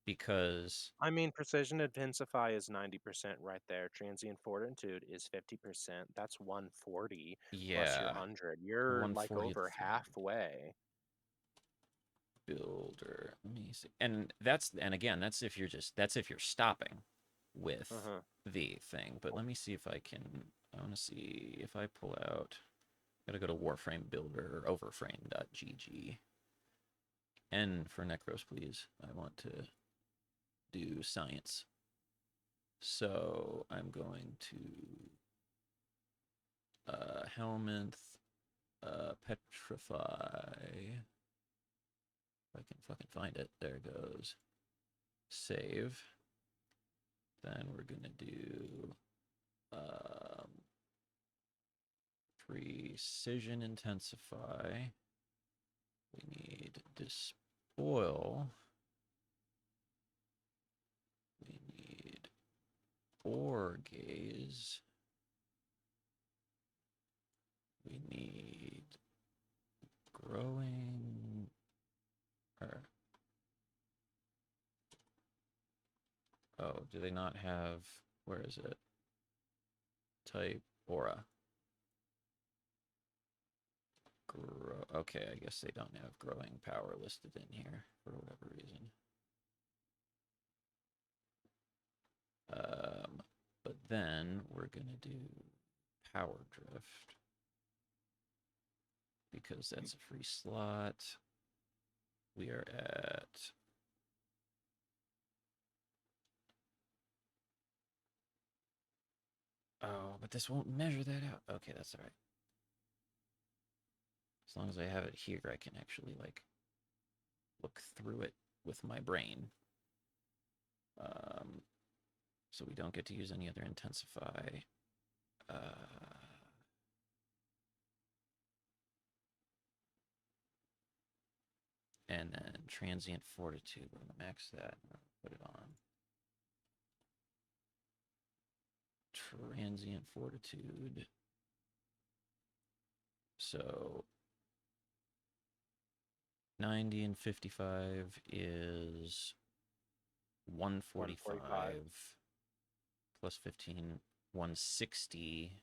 B: because
A: I mean, Precision Intensify is 90% right there. Transient Fortitude is 50%. That's 140 plus your
B: yeah,
A: 100. You're like
B: 140 at
A: over
B: 300.
A: halfway.
B: Builder. Let me see. And again, that's if you're stopping with
A: Uh-huh.
B: the thing. But let me see if I can. I want to see if I pull out. Gotta go to Warframe Builder or overframe.gg. N for Necros, please. I want to do science. So I'm going to Helminth. Petrify. If I can fucking find it. There it goes. Save. Then we're gonna do precision intensify. We need despoil. We need ore gaze. We need growing. Oh, do they not have? Where is it? Type aura. Okay, I guess they don't have growing power listed in here for whatever reason. But then we're gonna do power drift because that's a free slot. We are at oh, but this won't measure that out. Okay, that's all right. As long as I have it here, I can actually like look through it with my brain. So we don't get to use any other intensify. And then transient fortitude. We're gonna max that. Put it on. Transient fortitude. So 90 and 55 is 145
A: 145.
B: plus 15, 160.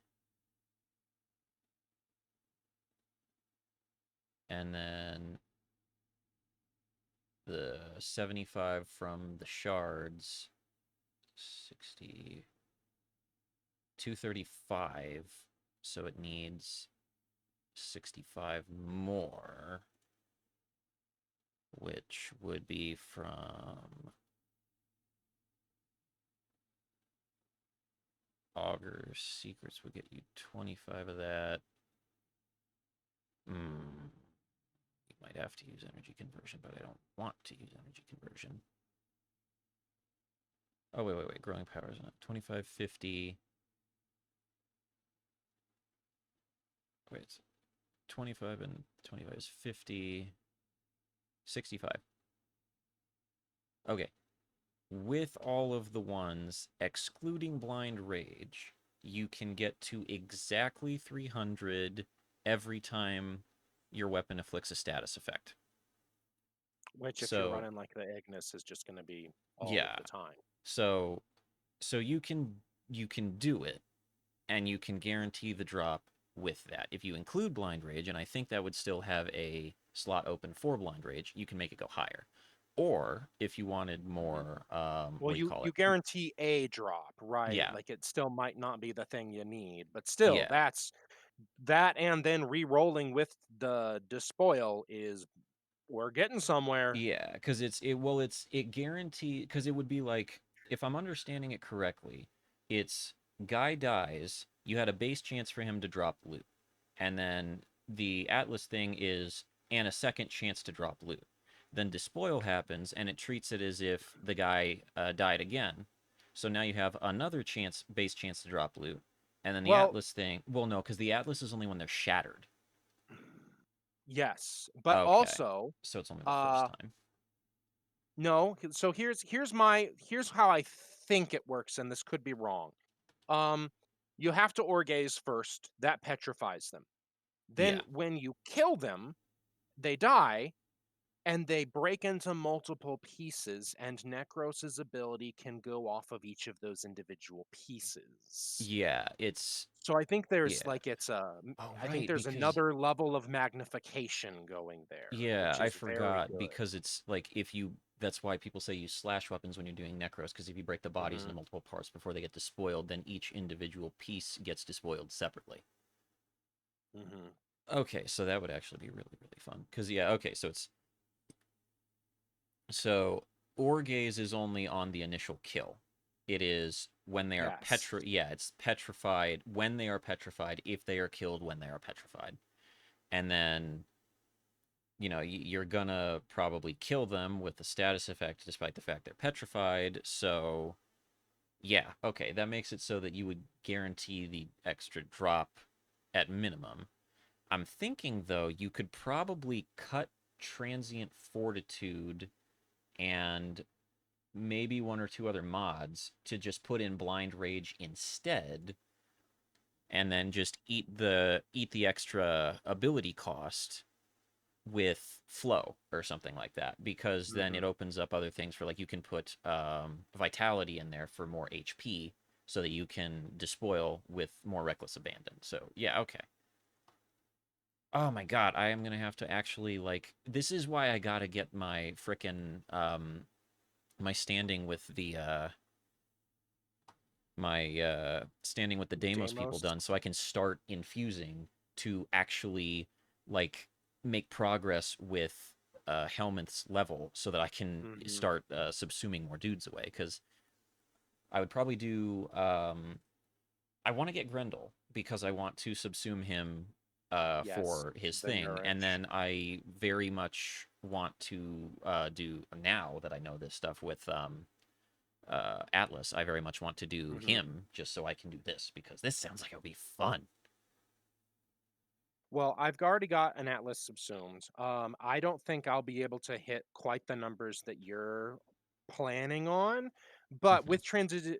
B: And then the 75 from the shards, 60, 235. So it needs 65 more, which would be from Augur Secrets would get you 25 of that. You might have to use energy conversion, but I don't want to use energy conversion. Oh, wait. Growing power is not 25, 50. Wait, it's 25 and 25 is 50, 65. Okay. With all of the ones, excluding Blind Rage, you can get to exactly 300 every time your weapon afflicts a status effect.
A: Which, if you're
B: So,
A: running like the Ignis, is just going to be all of
B: yeah.
A: the time.
B: So you can do it and you can guarantee the drop with that. If you include Blind Rage, and I think that would still have a slot open for Blind Rage, you can make it go higher. Or if you wanted
A: Mhm.
B: more,
A: Well,
B: what do you
A: you
B: call
A: you
B: it?
A: guarantee a drop, right?
B: Yeah,
A: Like it still might not be the thing you need, but still,
B: yeah,
A: that's that, and then re-rolling with the despoil is we're getting somewhere.
B: yeah. Because it guarantee because it would be like if I'm understanding it correctly, it's guy dies, you had a base chance for him to drop loot, and then the Atlas thing is and a second chance to drop loot. Then despoil happens, and it treats it as if the guy died again. So now you have another base chance to drop loot, and then the
A: Well,
B: Atlas thing. Well, no, because the Atlas is only when they're shattered.
A: yes, but
B: Okay,
A: also,
B: so it's only the first
A: uh,
B: time.
A: no. So here's how I think it works, and this could be wrong. Um, you have to orgaze first. That petrifies them. Then,
B: Yeah,
A: when you kill them, they die, and they break into multiple pieces, and Necros's ability can go off of each of those individual pieces.
B: yeah, it's
A: So I think there's
B: yeah.
A: like
B: Oh,
A: I think
B: right,
A: there's
B: because
A: another level of magnification going there,
B: yeah,
A: which
B: I
A: is very
B: forgot
A: good.
B: because it's like if you that's why people say use slash weapons when you're doing necros because if you break the bodies
A: Hmm.
B: into multiple parts before they get despoiled, then each individual piece gets despoiled separately.
A: Hmm.
B: Okay, so that would actually be really really fun because yeah, okay, so Orgaze is only on the initial kill. It is when they are
A: Yes.
B: yeah, it's petrified when they are petrified if they are killed when they are petrified. and then you're gonna probably kill them with the status effect, despite the fact they're petrified. So yeah, okay, that makes it so that you would guarantee the extra drop at minimum. I'm thinking though you could probably cut transient fortitude and maybe one or two other mods to just put in blind rage instead, and then just eat the extra ability cost with flow or something like that, because then it
A: Hmm.
B: opens up other things for, like, you can put vitality in there for more HP so that you can despoil with more reckless abandon. So yeah, okay. Oh my god, I am gonna have to actually, like, this is why I gotta get my frickin' my standing with the standing with the Deimos people
A: Deimos.
B: done, so I can start infusing to actually, like, make progress with Helminth's level so that I can
A: Hmm.
B: start subsuming more dudes away. Because I would probably do. I want to get Grendel because I want to subsume him
A: Yes,
B: for his
A: the
B: thing, and
A: nourish.
B: then I very much want to do, now that I know this stuff with Atlas, I very much want to do
A: Hmm.
B: him just so I can do this, because this sounds like it would be fun.
A: Well, I've already got an Atlas subsumed. I don't think I'll be able to hit quite the numbers that you're planning on, but
B: Hmm.
A: with transient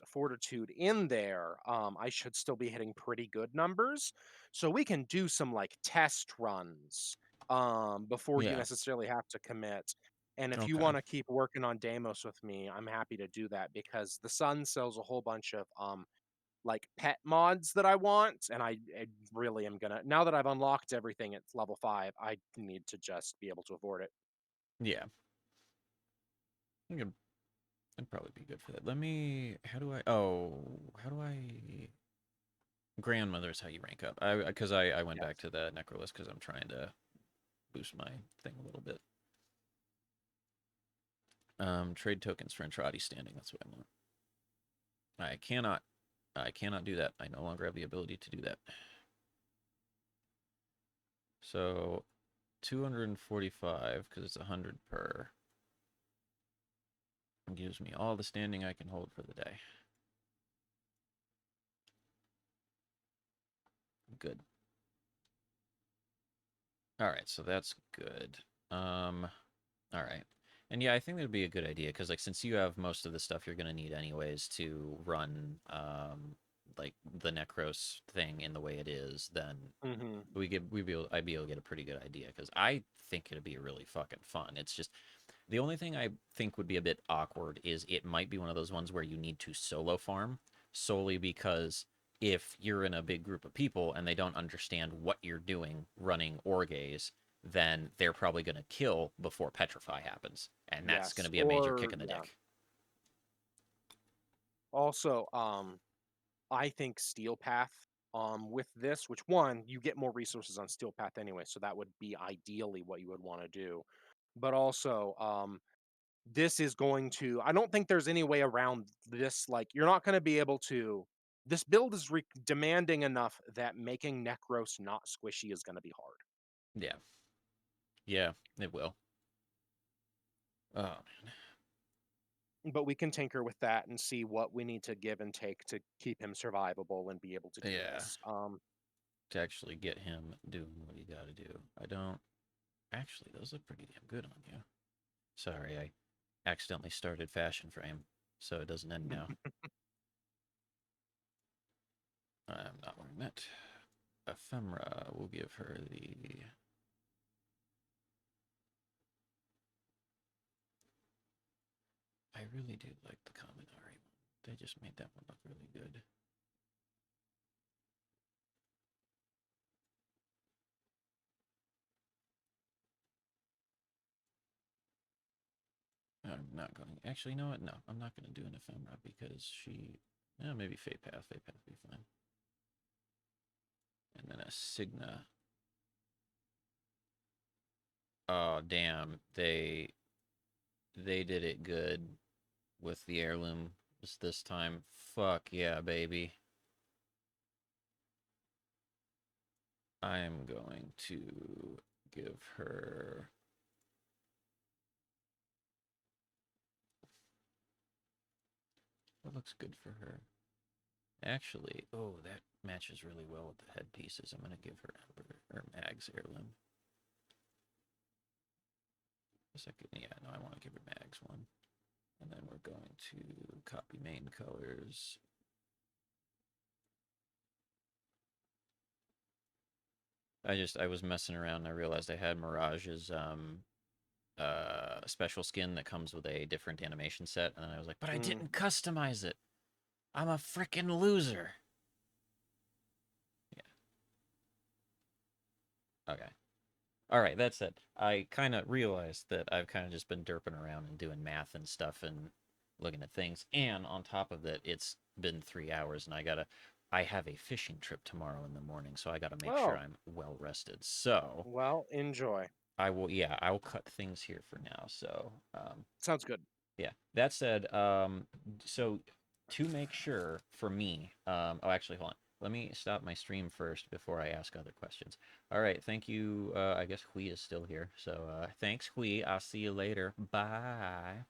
A: fortitude in there, I should still be hitting pretty good numbers. So we can do some like test runs before you
B: Yeah.
A: necessarily have to commit. And if you
B: Okay.
A: want to keep working on Deimos with me, I'm happy to do that because the Sun sells a whole bunch of like pet mods that I want, and I really am gonna, now that I've unlocked everything at level 5, I need to just be able to afford it.
B: Yeah. I think it'd probably be good for that. Let me. How do I? Oh, how do I? Grandmother's how you rank up. I went back
A: Yes.
B: to the Necrolist because I'm trying to boost my thing a little bit. Trade tokens for Entrati standing. That's what I want. I cannot. I cannot do that. I no longer have the ability to do that. So 245 because it's 100 per. Gives me all the standing I can hold for the day. Good. All right, so that's good. All right. And yeah, I think that'd be a good idea because, like, since you have most of the stuff you're gonna need anyways to run like the Necros thing in the way it is, then
A: Hmm.
B: I'd be able to get a pretty good idea, because I think it'd be really fucking fun. It's just the only thing I think would be a bit awkward is it might be one of those ones where you need to solo farm, solely because if you're in a big group of people and they don't understand what you're doing running Orgaze, then they're probably going to kill before Petrify happens. And that's going
A: Yes,
B: to be a major kick
A: or
B: in the
A: yeah.
B: dick.
A: Also, I think Steel Path, with this, which one, you get more resources on Steel Path anyway, so that would be ideally what you would want to do. But also, this is going to, I don't think there's any way around this. Like, you're not going to be able to. This build is demanding enough that making Necros not squishy is going to be hard.
B: Yeah. Yeah, it will. Oh,
A: But we can tinker with that and see what we need to give and take to keep him survivable and be able to do
B: yeah.
A: this.
B: To actually get him doing what you got to do. I don't. Actually, those look pretty damn good on you. Sorry, I accidentally started Fashion Frame, so it doesn't end now. I'm not wearing that. Ephemera will give her the. I really do like the Kaminari one. They just made that one look really good. I'm not going. Actually, you know what? No, I'm not going to do an Ephemera because she. Maybe Fate Path. Fate Path would be fine. And then a Signa. Oh damn! They did it good with the heirloom this time. Fuck yeah, baby. I'm going to give her. What looks good for her? Actually, oh, that matches really well with the headpieces. I'm gonna give her Ember or Mag's heirloom. A second, yeah, no, I want to give her Mag's one. And then we're going to copy main colors. I was messing around and I realized I had Mirage's special skin that comes with a different animation set, and I was like, but I
A: Mm.
B: didn't customize it. I'm a freaking loser. Yeah. Okay. All right, that's it. I kind of realized that I've kind of just been derping around and doing math and stuff and looking at things. And on top of that, it's been 3 hours and I have a fishing trip tomorrow in the morning, so I gotta make sure
A: Oh,
B: I'm well rested. So
A: well, enjoy.
B: yeah, I will cut things here for now. So,
A: Sounds good.
B: yeah. That said, so to make sure for me, oh, actually, hold on. Let me stop my stream first before I ask other questions. All right, thank you. I guess Hui is still here. So, thanks, Hui. I'll see you later. Bye.